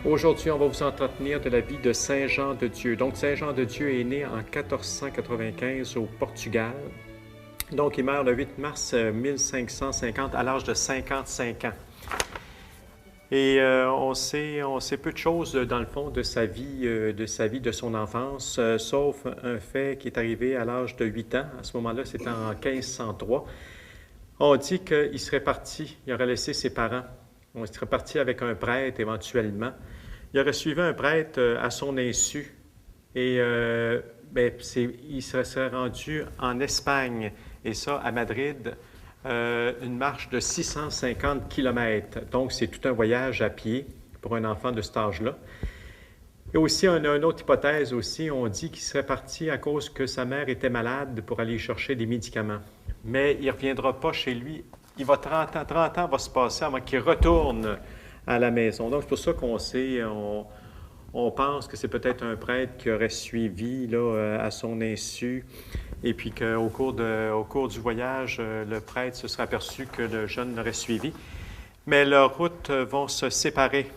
Aujourd'hui, on va vous entretenir de la vie de Saint Jean de Dieu. Donc, Saint Jean de Dieu est né en 1495 au Portugal. Donc, il meurt le 8 mars 1550 à l'âge de 55 ans. Et on sait peu de choses, dans le fond, de sa vie, de son enfance, sauf un fait qui est arrivé à l'âge de 8 ans. À ce moment-là, c'était en 1503. On dit qu'il serait parti, il aurait laissé ses parents. On serait parti avec un prêtre éventuellement. Il aurait suivi un prêtre à son insu. Et il se serait rendu en Espagne, et ça, à Madrid, une marche de 650 km. Donc, c'est tout un voyage à pied pour un enfant de cet âge-là. Et aussi, on a une autre hypothèse aussi. On dit qu'il serait parti à cause que sa mère était malade pour aller chercher des médicaments. Mais il ne reviendra pas chez lui. Il va 30 ans va se passer avant qu'il retourne à la maison. Donc, c'est pour ça qu'on sait, on pense que c'est peut-être un prêtre qui aurait suivi là, à son insu, et puis qu'au cours du voyage, le prêtre se serait aperçu que le jeune l'aurait suivi. Mais leurs routes vont se séparer,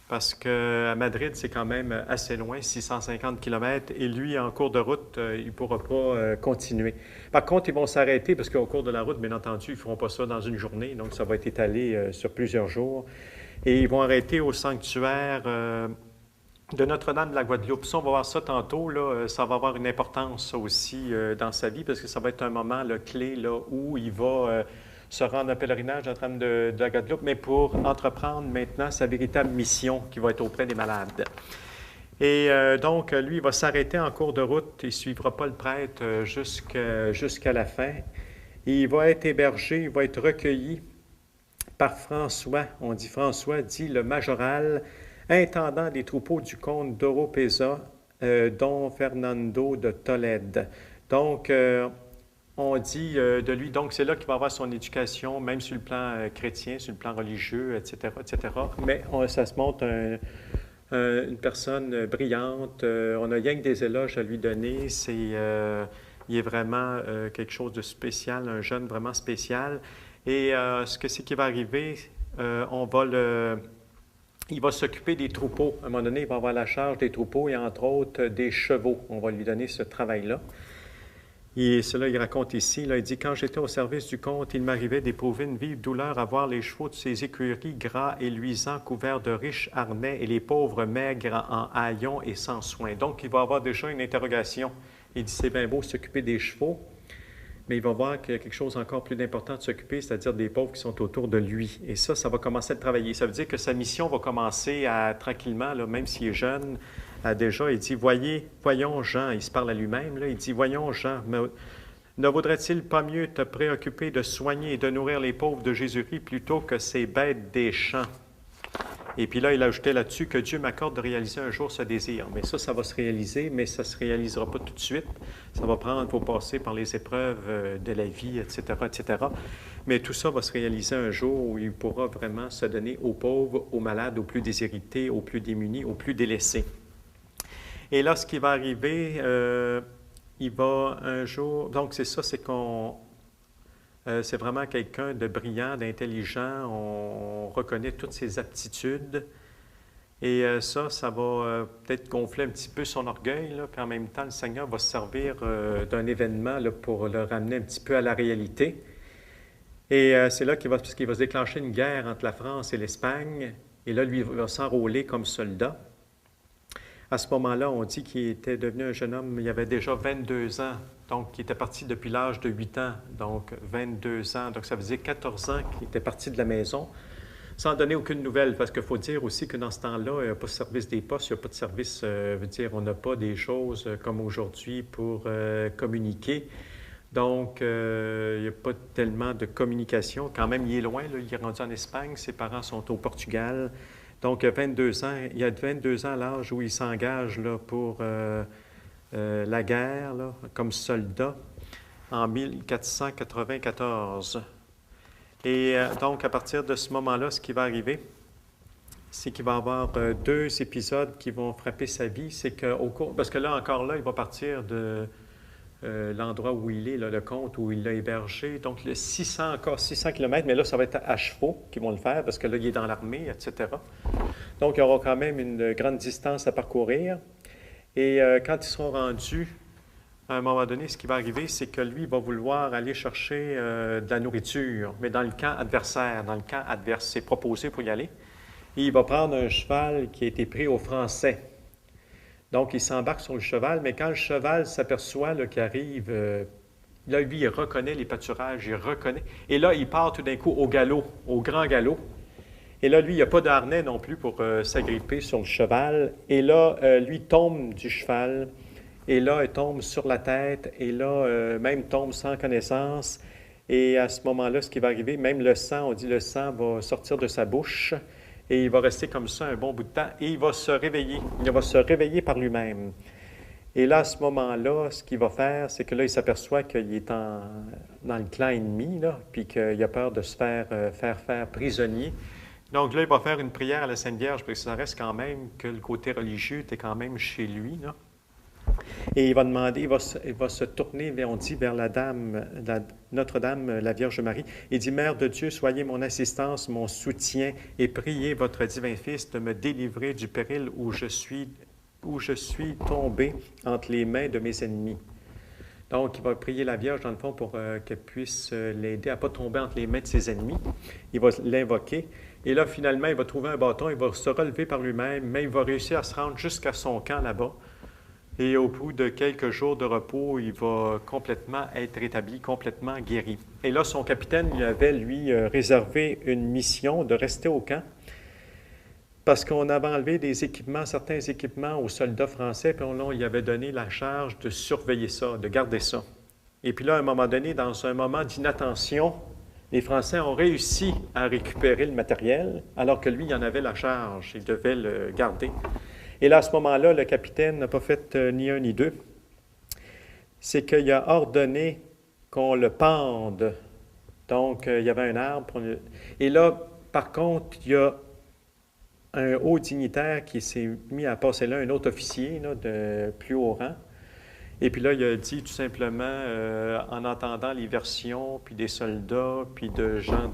parce qu'à Madrid, c'est quand même assez loin, 650 km, et lui, en cours de route, il ne pourra pas continuer. Par contre, ils vont s'arrêter, parce qu'au cours de la route, bien entendu, ils ne feront pas ça dans une journée, donc ça va être étalé sur plusieurs jours. Et ils vont arrêter au sanctuaire de Notre-Dame de la Guadeloupe. Ça, on va voir ça tantôt, là, ça va avoir une importance ça aussi dans sa vie, parce que ça va être un moment là, clé là, où il va se rendre en pèlerinage à Notre-Dame de la Guadeloupe, mais pour entreprendre maintenant sa véritable mission qui va être auprès des malades. Et donc, lui, il va s'arrêter en cours de route, il ne suivra pas le prêtre jusqu'à la fin. Et il va être hébergé, il va être recueilli par François. On dit François, dit le majoral, intendant des troupeaux du comte d'Oropesa, Don Fernando de Tolède. Donc, on dit de lui, donc c'est là qu'il va avoir son éducation, même sur le plan chrétien, sur le plan religieux, etc., etc. Mais ça se montre une personne brillante. On a rien que des éloges à lui donner. Il est vraiment quelque chose de spécial, un jeune vraiment spécial. Et ce que c'est qui va arriver, il va s'occuper des troupeaux. À un moment donné, il va avoir la charge des troupeaux et entre autres des chevaux. On va lui donner ce travail-là. Et cela, il raconte ici, là, il dit « Quand j'étais au service du comte, il m'arrivait d'éprouver une vive douleur à voir les chevaux de ses écuries gras et luisants, couverts de riches harnais, et les pauvres maigres en haillons et sans soin. » Donc, il va avoir déjà une interrogation. Il dit « C'est bien beau s'occuper des chevaux, mais il va voir qu'il y a quelque chose encore plus d'important de s'occuper, c'est-à-dire des pauvres qui sont autour de lui. » Et ça va commencer à travailler. Ça veut dire que sa mission va commencer tranquillement, là, même s'il est jeune, déjà, il dit, voyons Jean, il se parle à lui-même, là, il dit, voyons Jean, ne vaudrait-il pas mieux te préoccuper de soigner et de nourrir les pauvres de Jésus-Christ plutôt que ces bêtes des champs? Et puis là, il ajoutait là-dessus que Dieu m'accorde de réaliser un jour ce désir. Mais ça va se réaliser, mais ça ne se réalisera pas tout de suite. Ça va prendre, il faut passer par les épreuves de la vie, etc., etc. Mais tout ça va se réaliser un jour où il pourra vraiment se donner aux pauvres, aux malades, aux plus déshérités, aux plus démunis, aux plus délaissés. Et là, ce qui va arriver, il va un jour... Donc, c'est ça, c'est c'est vraiment quelqu'un de brillant, d'intelligent. On reconnaît toutes ses aptitudes. Et ça va peut-être gonfler un petit peu son orgueil, là, qu'en même temps, le Seigneur va se servir d'un événement là, pour le ramener un petit peu à la réalité. Et c'est là qu'il va se déclencher une guerre entre la France et l'Espagne. Et là, lui, il va s'enrôler comme soldat. À ce moment-là, on dit qu'il était devenu un jeune homme, il avait déjà 22 ans, donc il était parti depuis l'âge de 8 ans, donc 22 ans. Donc ça veut dire 14 ans qu'il était parti de la maison, sans donner aucune nouvelle, parce qu'il faut dire aussi que dans ce temps-là, il n'y a pas de service des postes, il n'y a pas de service, veut dire, on n'a pas des choses comme aujourd'hui pour communiquer. Donc, il n'y a pas tellement de communication. Quand même, il est loin, là, il est rendu en Espagne, ses parents sont au Portugal. Donc, il a 22 ans à l'âge où il s'engage là, pour la guerre là, comme soldat en 1494. Et donc, à partir de ce moment-là, ce qui va arriver, c'est qu'il va y avoir deux épisodes qui vont frapper sa vie. C'est qu'au cours, parce que là, encore là, il va partir l'endroit où il est, là, le comte où il l'a hébergé. Donc, le 600, encore 600 km, mais là, ça va être à chevaux qui vont le faire parce que là, il est dans l'armée, etc. Donc, il y aura quand même une grande distance à parcourir. Et quand ils seront rendus, à un moment donné, ce qui va arriver, c'est que lui, il va vouloir aller chercher de la nourriture, mais dans le camp adversaire. Dans le camp adverse, c'est proposé pour y aller. Et il va prendre un cheval qui a été pris aux Français. Donc, il s'embarque sur le cheval, mais quand le cheval s'aperçoit qu'il arrive, là, lui, il reconnaît les pâturages, il reconnaît. Et là, il part tout d'un coup au galop, au grand galop. Et là, lui, il n'y a pas de harnais non plus pour s'agripper sur le cheval. Et là, lui tombe du cheval. Et là, il tombe sur la tête. Et là, même tombe sans connaissance. Et à ce moment-là, ce qui va arriver, même le sang, on dit le sang va sortir de sa bouche. Et il va rester comme ça un bon bout de temps. Et il va se réveiller. Il va se réveiller par lui-même. Et là, à ce moment-là, ce qu'il va faire, c'est que là, il s'aperçoit qu'il est dans le clan ennemi, là, puis qu'il a peur de se faire prisonnier. Donc là, il va faire une prière à la Sainte Vierge, parce que ça reste quand même que le côté religieux était quand même chez lui, là. Et il va demander, il va se tourner, on dit, vers la Dame, Notre-Dame, la Vierge Marie. Il dit, Mère de Dieu, soyez mon assistance, mon soutien, et priez votre divin Fils de me délivrer du péril où je suis tombé entre les mains de mes ennemis. Donc, il va prier la Vierge, dans le fond, pour qu'elle puisse l'aider à ne pas tomber entre les mains de ses ennemis. Il va l'invoquer. Et là, finalement, il va trouver un bâton, il va se relever par lui-même, mais il va réussir à se rendre jusqu'à son camp là-bas. Et au bout de quelques jours de repos, il va complètement être rétabli, complètement guéri. Et là, son capitaine lui avait, réservé une mission de rester au camp parce qu'on avait enlevé certains équipements aux soldats français, puis on lui avait donné la charge de surveiller ça, de garder ça. Et puis là, à un moment donné, dans un moment d'inattention, les Français ont réussi à récupérer le matériel, alors que lui, il en avait la charge, il devait le garder. Et là, à ce moment-là, le capitaine n'a pas fait ni un ni deux. C'est qu'il a ordonné qu'on le pende. Donc, il y avait un arbre. Et là, par contre, il y a un haut dignitaire qui s'est mis à passer là, un autre officier là, de plus haut rang. Et puis là, il a dit tout simplement, en entendant les versions, puis des soldats, puis de gens,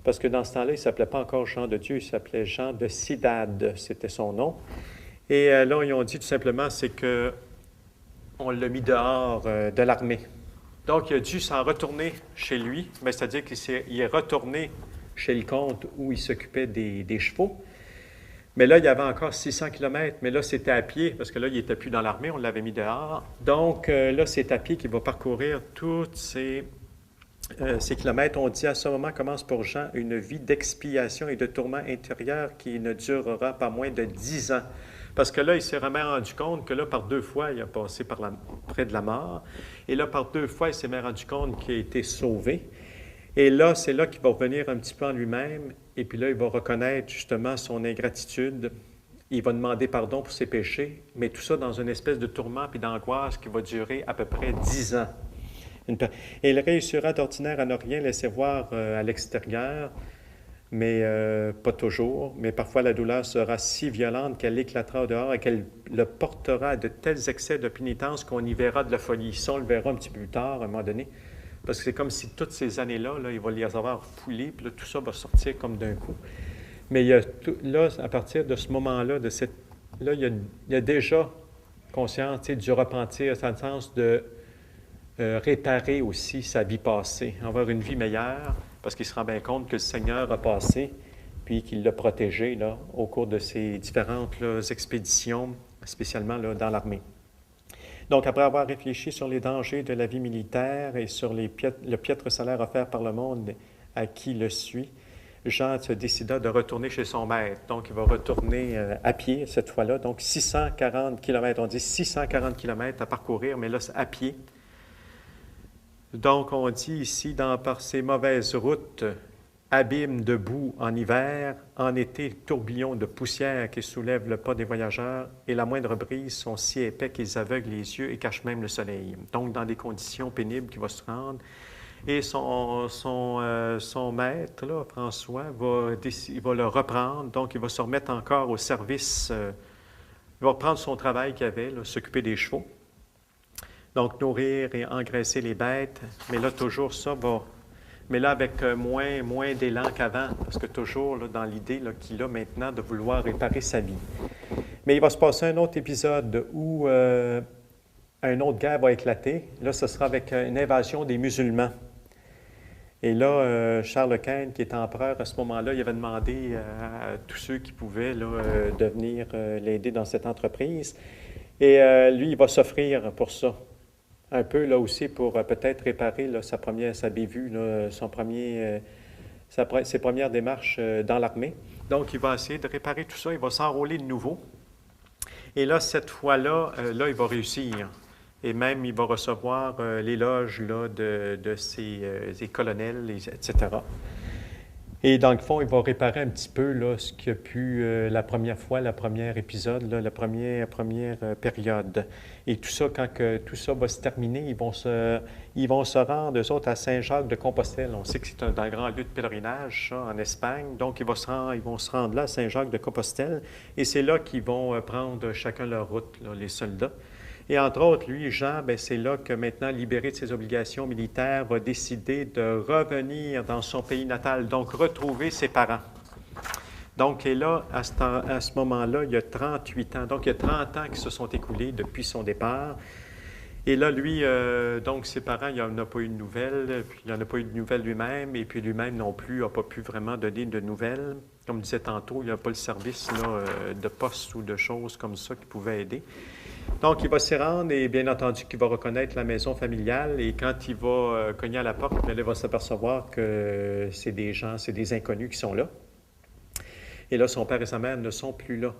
parce que dans ce temps-là, il ne s'appelait pas encore Jean de Dieu, il s'appelait Jean de Cidade, c'était son nom. Et là, ils ont dit tout simplement, c'est qu'on l'a mis dehors de l'armée. Donc, il a dû s'en retourner chez lui, mais c'est-à-dire qu'il est retourné chez le comte où il s'occupait des chevaux. Mais là, il y avait encore 600 km, mais là, c'était à pied, parce que là, il n'était plus dans l'armée, on l'avait mis dehors. Donc, là, c'est à pied qu'il va parcourir toutes ces kilomètres. On dit à ce moment commence pour Jean une vie d'expiation et de tourment intérieur qui ne durera pas moins de 10 ans. Parce que là, il s'est vraiment rendu compte que là, par 2 fois, il a passé près de la mort. Et là, par 2 fois, il s'est même rendu compte qu'il a été sauvé. Et là, c'est là qu'il va revenir un petit peu en lui-même. Et puis là, il va reconnaître justement son ingratitude. Il va demander pardon pour ses péchés. Mais tout ça dans une espèce de tourment puis d'angoisse qui va durer à peu près 10 ans. Et il réussira d'ordinaire à ne rien laisser voir à l'extérieur, mais pas toujours. Mais parfois, la douleur sera si violente qu'elle éclatera au dehors et qu'elle le portera à de tels excès de pénitence qu'on y verra de la folie. Ça, on le verra un petit peu plus tard, à un moment donné. Parce que c'est comme si toutes ces années-là, il va les avoir foulées, puis là, tout ça va sortir comme d'un coup. Mais là, à partir de ce moment-là, là, il y a déjà conscience du repentir, dans le sens de réparer aussi sa vie passée, avoir une vie meilleure, parce qu'il se rend bien compte que le Seigneur a passé, puis qu'il l'a protégé là, au cours de ses différentes expéditions, spécialement là, dans l'armée. Donc, après avoir réfléchi sur les dangers de la vie militaire et sur le piètre salaire offert par le monde à qui le suit, Jean se décida de retourner chez son maître. Donc, il va retourner à pied cette fois-là. Donc, 640 km. On dit 640 km à parcourir, mais là, c'est à pied. Donc, on dit ici, par ces mauvaises routes, abîmes de boue en hiver, en été, tourbillons de poussière qui soulèvent le pas des voyageurs, et la moindre brise sont si épais qu'ils aveuglent les yeux et cachent même le soleil. Donc, dans des conditions pénibles qu'il va se rendre. Et son maître, là, François, il va le reprendre, donc il va se remettre encore au service, il va reprendre son travail qu'il avait, là, s'occuper des chevaux. Donc, nourrir et engraisser les bêtes. Mais là, toujours ça va... Mais là, avec moins d'élan qu'avant, parce que toujours là, dans l'idée qu'il a maintenant de vouloir réparer sa vie. Mais il va se passer un autre épisode où une autre guerre va éclater. Là, ce sera avec une invasion des musulmans. Et là, Charles Quint, qui est empereur à ce moment-là, il avait demandé à tous ceux qui pouvaient là, de venir l'aider dans cette entreprise. Et lui, il va s'offrir pour ça. Un peu là aussi pour peut-être réparer là, sa bévue, là, ses premières démarches dans l'armée. Donc, il va essayer de réparer tout ça, il va s'enrôler de nouveau. Et là, cette fois-là, là, il va réussir. Et même, il va recevoir l'éloge là, de ses colonels, etc. Et dans le fond, il va réparer un petit peu là, ce qu'il a pu la première fois, le premier épisode, là, la première période. Et tout ça, quand tout ça va se terminer, ils vont se rendre, eux autres, à Saint-Jacques-de-Compostelle. On sait que c'est un grand lieu de pèlerinage, ça, en Espagne. Donc, ils vont se rendre là, à Saint-Jacques-de-Compostelle. Et c'est là qu'ils vont prendre chacun leur route, là, les soldats. Et entre autres, lui, Jean, bien, c'est là que maintenant, libéré de ses obligations militaires, va décider de revenir dans son pays natal, donc retrouver ses parents. Donc, et là, à ce moment-là, il y a 38 ans. Donc, il y a 30 ans qui se sont écoulés depuis son départ. Et là, lui, donc, ses parents, il n'en a pas eu de nouvelles, puis il n'en a pas eu de nouvelles lui-même, et puis lui-même non plus n'a pas pu vraiment donner de nouvelles. Comme je disais tantôt, il n'y a pas le service là, de poste ou de choses comme ça qui pouvait aider. Donc, il va s'y rendre et bien entendu qu'il va reconnaître la maison familiale et quand il va cogner à la porte, il va s'apercevoir que c'est des gens, c'est des inconnus qui sont là. Et là, son père et sa mère ne sont plus là.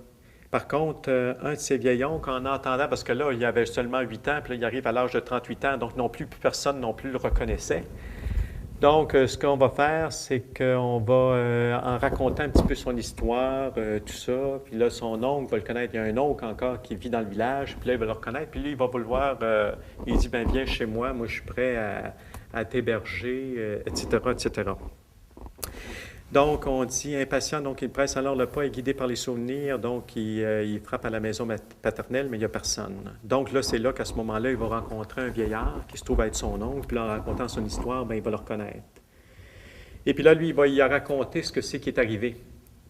Par contre, un de ces vieils oncles, en entendant, parce que là, il avait seulement 8 ans, puis là, il arrive à l'âge de 38 ans, donc non plus personne non plus le reconnaissait. Donc, ce qu'on va faire, c'est qu'on va, en raconter un petit peu son histoire, tout ça, puis là, son oncle va le connaître. Il y a un oncle encore qui vit dans le village, puis là, il va le reconnaître, puis lui, il va vouloir, il dit, bien, viens chez moi, je suis prêt à t'héberger, etc., etc. Donc, on dit impatient, donc il presse alors le pas, est guidé par les souvenirs, donc il frappe à la maison paternelle, mais il n'y a personne. Donc là, c'est là qu'à ce moment-là, il va rencontrer un vieillard qui se trouve être son oncle, puis là, en racontant son histoire, bien, il va le reconnaître. Et puis là, lui, il va y raconter ce que c'est qui est arrivé.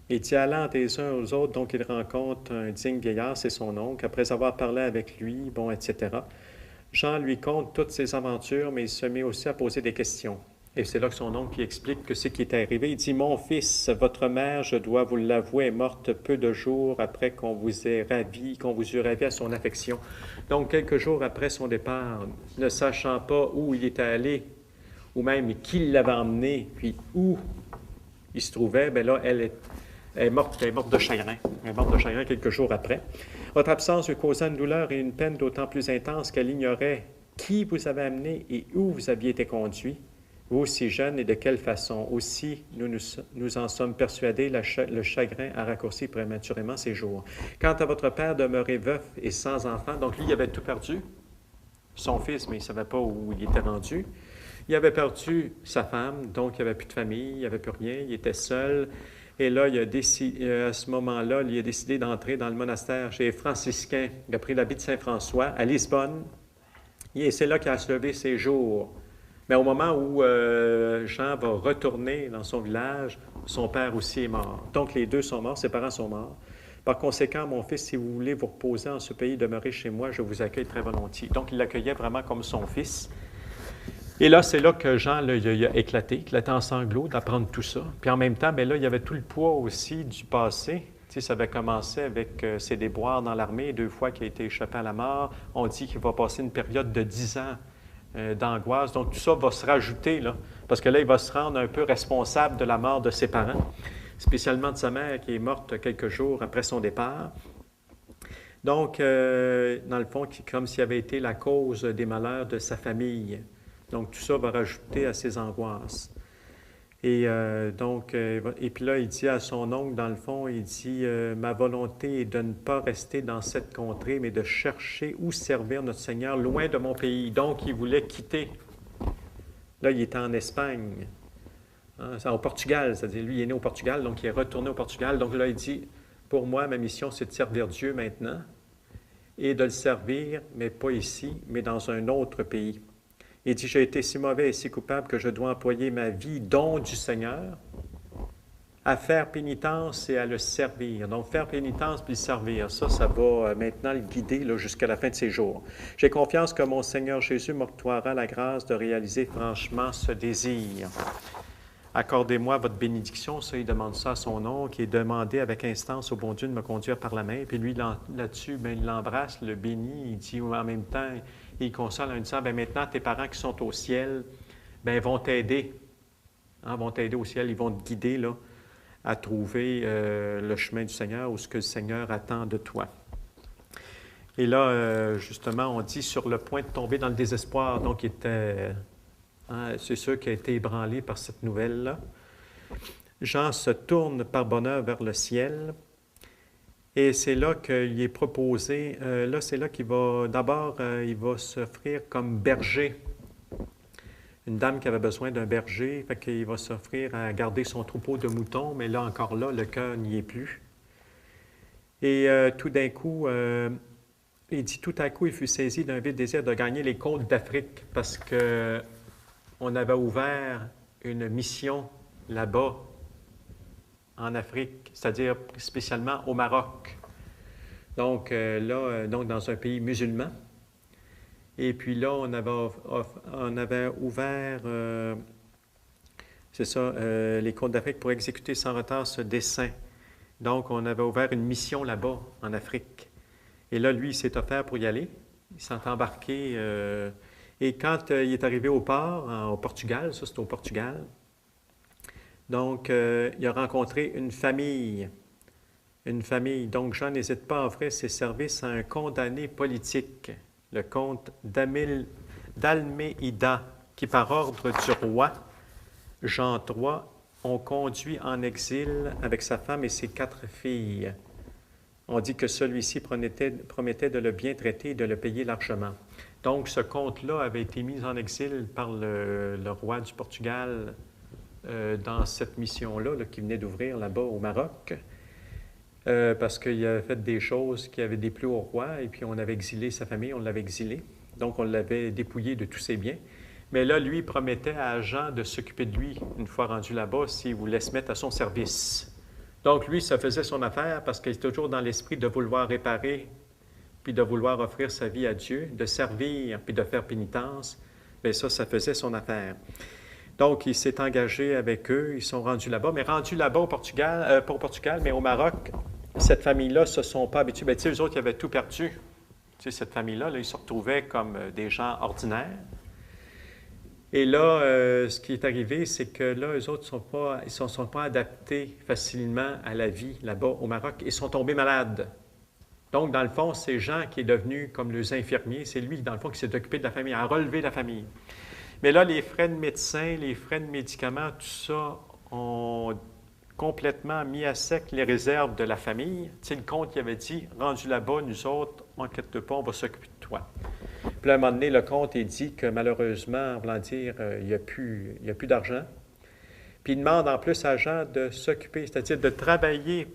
Il dit, allant des uns aux autres, donc il rencontre un digne vieillard, c'est son oncle, après avoir parlé avec lui, bon, etc. Jean lui conte toutes ses aventures, mais il se met aussi à poser des questions. Et c'est là que son oncle explique que ce qui est arrivé. Il dit, « Mon fils, votre mère, je dois vous l'avouer, est morte peu de jours après qu'on vous ait ravi, qu'on vous eût ravi à son affection. » Donc, quelques jours après son départ, ne sachant pas où il était allé, ou même qui l'avait emmené, puis où il se trouvait, bien là, elle est morte de chagrin. Elle est morte de chagrin quelques jours après. Votre absence lui causa une douleur et une peine d'autant plus intense qu'elle ignorait qui vous avait amené et où vous aviez été conduit. Vous, si jeune, et de quelle façon? Aussi, nous en sommes persuadés, le chagrin a raccourci prématurément ses jours. Quant à votre père demeuré veuf et sans enfant, donc lui, il avait tout perdu, son fils, mais il ne savait pas où il était rendu. Il avait perdu sa femme, donc il n'y avait plus de famille, il n'y avait plus rien, il était seul. Et là, à ce moment-là, il a décidé d'entrer dans le monastère chez les franciscains. Il a pris l'habit de Saint-François à Lisbonne. Et c'est là qu'il a achevé ses jours. Mais au moment où Jean va retourner dans son village, son père aussi est mort. Donc, les deux sont morts, ses parents sont morts. Par conséquent, mon fils, si vous voulez vous reposer en ce pays, demeurer chez moi, je vous accueille très volontiers. Donc, il l'accueillait vraiment comme son fils. Et là, c'est là que Jean, là, il a éclaté en sanglots d'apprendre tout ça. Puis en même temps, bien là, il y avait tout le poids aussi du passé. Tu sais, ça avait commencé avec ses déboires dans l'armée, 2 fois qu'il a été échappé à la mort. On dit qu'il va passer une période de 10 ans d'angoisse. Donc, tout ça va se rajouter, là, parce que là, il va se rendre un peu responsable de la mort de ses parents, spécialement de sa mère qui est morte quelques jours après son départ. Donc, dans le fond, comme s'il avait été la cause des malheurs de sa famille. Donc, tout ça va rajouter à ses angoisses. Et et puis là, il dit à son oncle, dans le fond, il dit « Ma volonté est de ne pas rester dans cette contrée, mais de chercher où servir notre Seigneur loin de mon pays. » Donc, il voulait quitter. Là, il était en Espagne, au Portugal, c'est-à-dire lui, il est né au Portugal, donc il est retourné au Portugal. Donc là, il dit « Pour moi, ma mission, c'est de servir Dieu maintenant. et de le servir, mais pas ici, mais dans un autre pays. Il dit, j'ai été si mauvais et si coupable que je dois employer ma vie, don du Seigneur, à faire pénitence et à le servir. Donc, faire pénitence puis le servir, ça va maintenant le guider là, jusqu'à la fin de ses jours. J'ai confiance que mon Seigneur Jésus m'octroiera la grâce de réaliser franchement ce désir. Accordez-moi votre bénédiction, ça, il demande ça à son nom, qui est demandé avec instance au bon Dieu de me conduire par la main. Puis lui, là-dessus, bien, il l'embrasse, le bénit, il dit en même temps, il console en disant, bien, maintenant, tes parents qui sont au ciel, bien, vont t'aider. Vont t'aider au ciel, ils vont te guider, là, à trouver le chemin du Seigneur ou ce que le Seigneur attend de toi. Et là, justement, on dit sur le point de tomber dans le désespoir. Donc, il était, c'est sûr qu'il a été ébranlé par cette nouvelle-là. Jean se tourne par bonheur vers le ciel. Et c'est là qu'il est proposé, là, c'est là qu'il va, d'abord, il va s'offrir comme berger. Une dame qui avait besoin d'un berger, fait qu'il va s'offrir à garder son troupeau de moutons, mais là, encore là, le cœur n'y est plus. Et tout d'un coup, il dit, tout à coup, il fut saisi d'un vif désir de gagner les côtes d'Afrique parce qu'on avait ouvert une mission là-bas, en Afrique, c'est-à-dire spécialement au Maroc. Donc donc dans un pays musulman. Et puis là, on avait ouvert, c'est ça, les côtes d'Afrique pour exécuter sans retard ce dessein. Donc, on avait ouvert une mission là-bas, en Afrique. Et là, lui, il s'est offert pour y aller. Il s'est embarqué. Et quand il est arrivé au port, au Portugal, ça c'est au Portugal, donc, il a rencontré une famille. Une famille. Donc, Jean n'hésite pas à offrir ses services à un condamné politique, le comte d'Almeida, qui, par ordre du roi Jean III, ont conduit en exil avec sa femme et ses 4 filles. On dit que celui-ci promettait de le bien traiter et de le payer largement. Donc, ce comte-là avait été mis en exil par le roi du Portugal dans cette mission-là qui venait d'ouvrir là-bas au Maroc, parce qu'il avait fait des choses qui avaient déplu au roi, et puis on avait exilé sa famille, on l'avait exilé. Donc, on l'avait dépouillé de tous ses biens. Mais là, lui, promettait à Jean de s'occuper de lui, une fois rendu là-bas, s'il voulait se mettre à son service. Donc, lui, ça faisait son affaire parce qu'il est toujours dans l'esprit de vouloir réparer, puis de vouloir offrir sa vie à Dieu, de servir, puis de faire pénitence. Bien, ça faisait son affaire. Donc, il s'est engagé avec eux, ils sont rendus là-bas. Mais rendus là-bas au Portugal, pas au Portugal, mais au Maroc, cette famille-là ne se sont pas habitués. Bien, tu sais, eux autres, ils avaient tout perdu. Tu sais, cette famille-là, là, ils se retrouvaient comme des gens ordinaires. Et là, ce qui est arrivé, c'est que là, eux autres ils ne sont pas adaptés facilement à la vie là-bas au Maroc. Ils sont tombés malades. Donc, dans le fond, c'est Jean qui est devenu comme les infirmiers. C'est lui, dans le fond, qui s'est occupé de la famille, à relever la famille. Mais là, les frais de médecins, les frais de médicaments, tout ça ont complètement mis à sec les réserves de la famille. Tu sais, le comte qui avait dit, rendu là-bas, nous autres, inquiète pas, on va s'occuper de toi. Puis à un moment donné, le comte est dit que malheureusement, en voulant dire, il n'y a plus d'argent. Puis il demande en plus à Jean de s'occuper, c'est-à-dire de travailler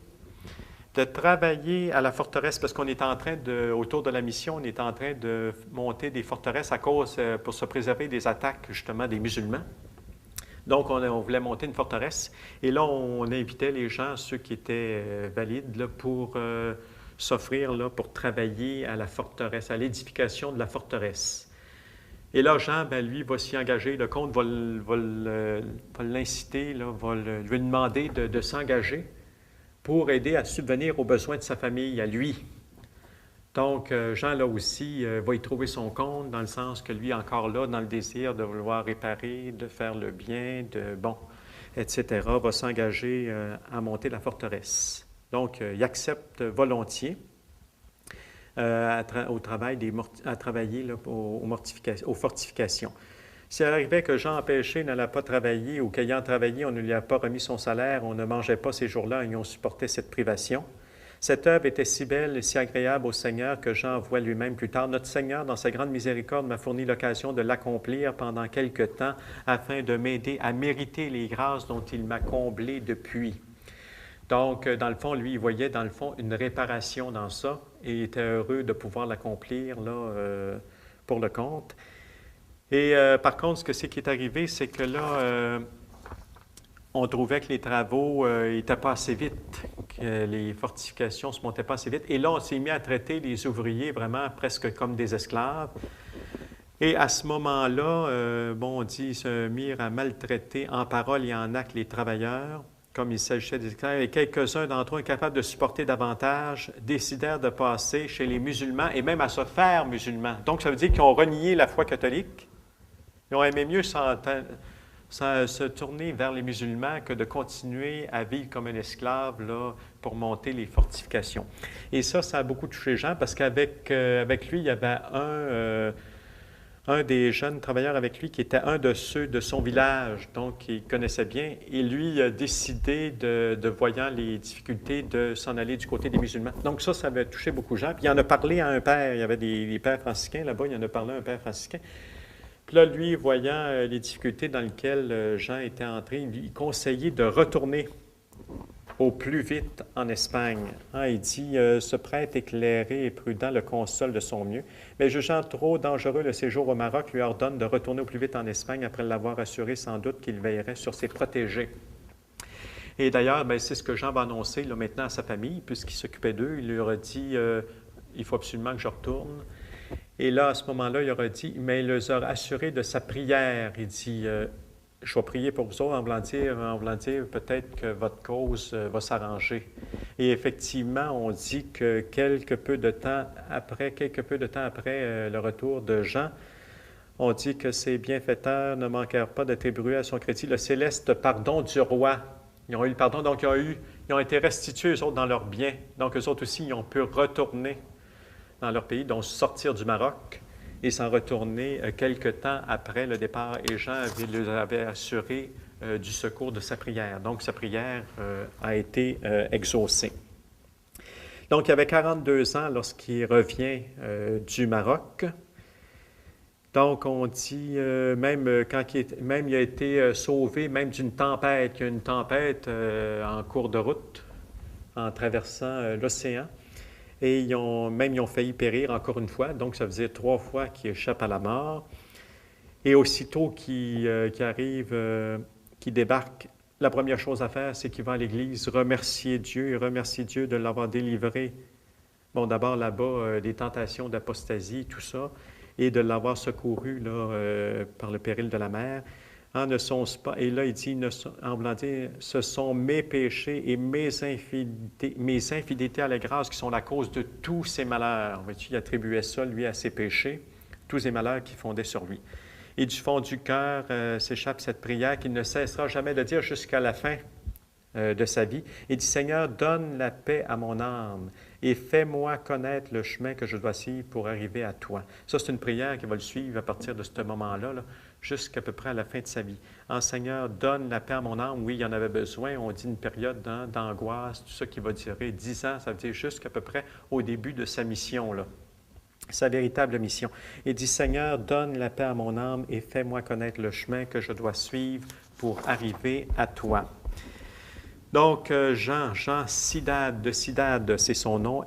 à la forteresse, parce qu'on est en train autour de la mission, on est en train de monter des forteresses pour se préserver des attaques, justement, des musulmans. Donc, on voulait monter une forteresse. Et là, on invitait les gens, ceux qui étaient valides, là, pour s'offrir là, pour travailler à la forteresse, à l'édification de la forteresse. Et là, Jean, ben, lui, va s'y engager. Le comte va l'inciter, va lui demander de s'engager pour aider à subvenir aux besoins de sa famille, à lui. Donc, Jean, là aussi, va y trouver son compte, dans le sens que lui, encore là, dans le désir de vouloir réparer, de faire le bien, etc., va s'engager à monter la forteresse. Donc, il accepte volontiers à travailler là, aux fortifications. S'il arrivait que Jean empêché n'allait pas travailler ou qu'ayant travaillé, on ne lui a pas remis son salaire, on ne mangeait pas ces jours-là et on supportait cette privation. Cette œuvre était si belle et si agréable au Seigneur que Jean avoua lui-même plus tard. Notre Seigneur, dans sa grande miséricorde, m'a fourni l'occasion de l'accomplir pendant quelque temps afin de m'aider à mériter les grâces dont il m'a comblé depuis. Donc, dans le fond, lui, il voyait, dans le fond, une réparation dans ça et il était heureux de pouvoir l'accomplir là, pour le compte. Et par contre, ce que c'est qui est arrivé, c'est que là, on trouvait que les travaux n'étaient pas assez vite, que les fortifications ne se montaient pas assez vite. Et là, on s'est mis à traiter les ouvriers vraiment presque comme des esclaves. Et à ce moment-là, bon, on dit, ils se mirent à maltraiter en parole et en acte les travailleurs, comme il s'agissait des esclaves, et quelques-uns d'entre eux, incapables de supporter davantage, décidèrent de passer chez les musulmans et même à se faire musulmans. Donc, ça veut dire qu'ils ont renié la foi catholique. Ils ont aimé mieux se tourner vers les musulmans que de continuer à vivre comme un esclave là, pour monter les fortifications. Et ça a beaucoup touché Jean parce qu'avec avec lui, il y avait un des jeunes travailleurs avec lui qui était un de ceux de son village, donc qu'il connaissait bien. Et lui a décidé, voyant les difficultés, de s'en aller du côté des musulmans. Donc ça avait touché beaucoup de gens. Puis il en a parlé à un père. Il y avait des pères franciscains là-bas. Il en a parlé à un père franciscain. Puis là, lui, voyant les difficultés dans lesquelles Jean était entré, il lui conseillait de retourner au plus vite en Espagne. Il dit, ce prêtre éclairé et prudent le console de son mieux, mais jugeant trop dangereux le séjour au Maroc, lui ordonne de retourner au plus vite en Espagne après l'avoir assuré sans doute qu'il veillerait sur ses protégés. Et d'ailleurs, c'est ce que Jean va annoncer là, maintenant à sa famille, puisqu'il s'occupait d'eux. Il leur a dit, il faut absolument que je retourne. Et là, à ce moment-là, il aurait dit, mais il les a assurés de sa prière. Il dit, je vais prier pour vous autres en voulant dire peut-être que votre cause va s'arranger. Et effectivement, on dit que quelque peu de temps après le retour de Jean, on dit que ces bienfaiteurs ne manquèrent pas d'attribuer à son crédit le céleste pardon du roi. Ils ont eu le pardon, donc ils ont été restitués, eux autres, dans leurs biens. Donc, eux autres aussi, ils ont pu retourner dans leur pays, donc sortir du Maroc et s'en retourner quelque temps après le départ. Et Jean leur avait assuré du secours de sa prière. Donc, sa prière a été exaucée. Donc, il avait 42 ans lorsqu'il revient du Maroc. Donc, on dit, même il a été sauvé, même d'une tempête. Il y a une tempête en cours de route, en traversant l'océan. Et ils ont failli périr encore une fois. Donc, ça veut dire 3 fois qu'ils échappent à la mort. Et aussitôt qu'il arrive, qu'il débarque, la première chose à faire, c'est qu'il va à l'Église remercier Dieu et remercier Dieu de l'avoir délivré. Bon, d'abord là-bas, des tentations d'apostasie, tout ça, et de l'avoir secouru là, par le péril de la mer. Ne sont pas, et là, il dit, en voulant dire, ce sont mes péchés et mes infidélités à la grâce qui sont la cause de tous ces malheurs. Il attribuait ça, lui, à ses péchés, tous ces malheurs qui fondaient sur lui. Et du fond du cœur s'échappe cette prière qu'il ne cessera jamais de dire jusqu'à la fin de sa vie. Il dit, Seigneur, donne la paix à mon âme et fais-moi connaître le chemin que je dois suivre pour arriver à toi. Ça, c'est une prière qui va le suivre à partir de ce moment-là, jusqu'à peu près à la fin de sa vie. Seigneur, donne la paix à mon âme. Oui, il y en avait besoin. On dit une période d'angoisse, tout ça qui va durer 10 ans. Ça veut dire jusqu'à peu près au début de sa mission, là. Sa véritable mission. Il dit, Seigneur, donne la paix à mon âme et fais-moi connaître le chemin que je dois suivre pour arriver à toi. Donc, Jean Sidade, c'est son nom,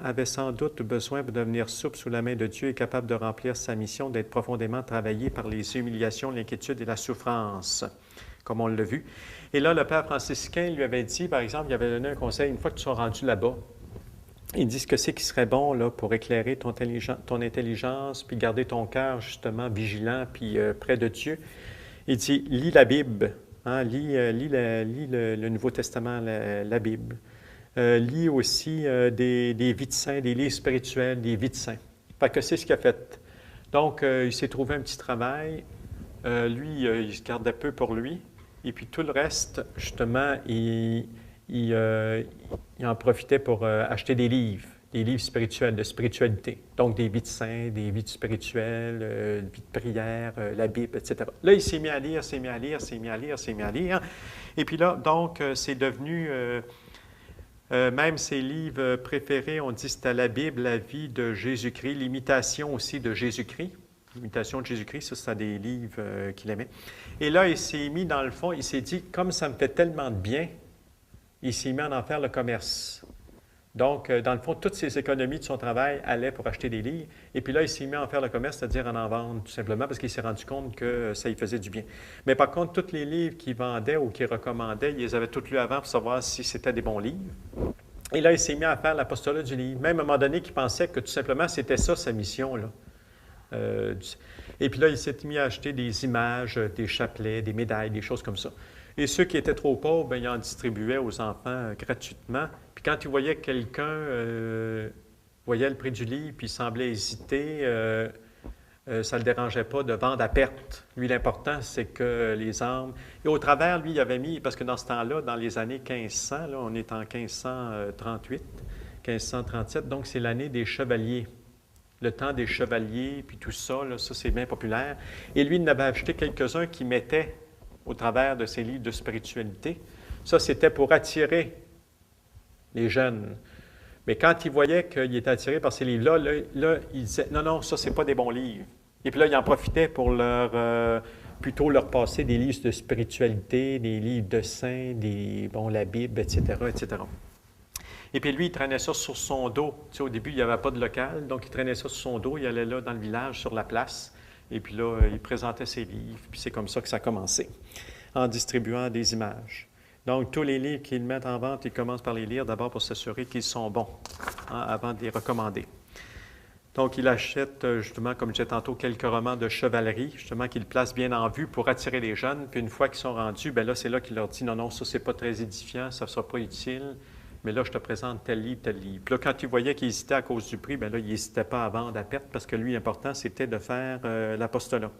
avait sans doute besoin de devenir souple sous la main de Dieu et capable de remplir sa mission, d'être profondément travaillé par les humiliations, l'inquiétude et la souffrance, comme on l'a vu. Et là, le père franciscain lui avait dit, par exemple, il avait donné un conseil, une fois que tu seras rendu là-bas, il dit ce que c'est qui serait bon là, pour éclairer ton intelligence, puis garder ton cœur justement vigilant, puis près de Dieu. Il dit, lis la Bible. Lis le Nouveau Testament, la Bible. Lis aussi des vies de saints, des livres spirituels, des vies de saints. Fait que c'est ce qu'il a fait. Donc, il s'est trouvé un petit travail. Il se gardait peu pour lui. Et puis tout le reste, justement, il en profitait pour acheter des livres spirituels, de spiritualité. Donc, des vies de saints, des vies spirituelles, vie de prière, la Bible, etc. Là, il s'est mis à lire. Et puis là, donc, c'est devenu, même ses livres préférés, on dit c'était la Bible, la vie de Jésus-Christ, l'imitation aussi de Jésus-Christ. L'imitation de Jésus-Christ, ça, c'est des livres qu'il aimait. Et là, il s'est mis, dans le fond, il s'est dit, comme ça me fait tellement de bien, Il s'est mis à en faire le commerce. Donc, dans le fond, toutes ses économies de son travail allaient pour acheter des livres. Et puis là, il s'est mis à en faire le commerce, c'est-à-dire en vendre, tout simplement, parce qu'il s'est rendu compte que ça lui faisait du bien. Mais par contre, tous les livres qu'il vendait ou qu'il recommandait, il les avait tous lus avant pour savoir si c'était des bons livres. Et là, il s'est mis à faire l'apostolat du livre. Même à un moment donné, qu'il pensait que tout simplement, c'était ça sa mission, là. Et puis là, il s'est mis à acheter des images, des chapelets, des médailles, des choses comme ça. Et ceux qui étaient trop pauvres, bien, ils en distribuaient aux enfants gratuitement. Puis quand il voyait que quelqu'un voyait le prix du livre, puis il semblait hésiter, ça ne le dérangeait pas de vendre à perte. Lui, l'important, c'est que les armes... Et au travers, lui, il avait mis, parce que dans ce temps-là, dans les années 1500, là, on est en 1538, 1537, donc c'est l'année des chevaliers. Le temps des chevaliers, puis tout ça, là, ça c'est bien populaire. Et lui, il en avait acheté quelques-uns qui mettaient au travers de ses livres de spiritualité. Ça, c'était pour attirer les jeunes. Mais quand il voyait qu'il était attiré par ces livres-là, là, il disait « Non, non, ça, c'est pas des bons livres. » Et puis là, il en profitait pour plutôt leur passer des livres de spiritualité, des livres de saints, la Bible, etc., etc. Et puis lui, il traînait ça sur son dos. Tu sais, au début, il n'y avait pas de local, donc il traînait ça sur son dos. Il allait là dans le village, sur la place. Et puis là, il présentait ses livres. Puis c'est comme ça que ça a commencé, en distribuant des images. Donc, tous les livres qu'il met en vente, il commence par les lire d'abord pour s'assurer qu'ils sont bons, avant de les recommander. Donc, il achète, justement, comme je disais tantôt, quelques romans de chevalerie, justement, qu'il place bien en vue pour attirer les jeunes. Puis une fois qu'ils sont rendus, bien là, c'est là qu'il leur dit « Non, non, ça, c'est pas très édifiant, ça ne sera pas utile. » Mais là, je te présente tel livre, tel livre. Puis là, quand il voyait qu'il hésitait à cause du prix, bien là, il n'hésitait pas à vendre à perte parce que lui, l'important, c'était de faire l'apostolat.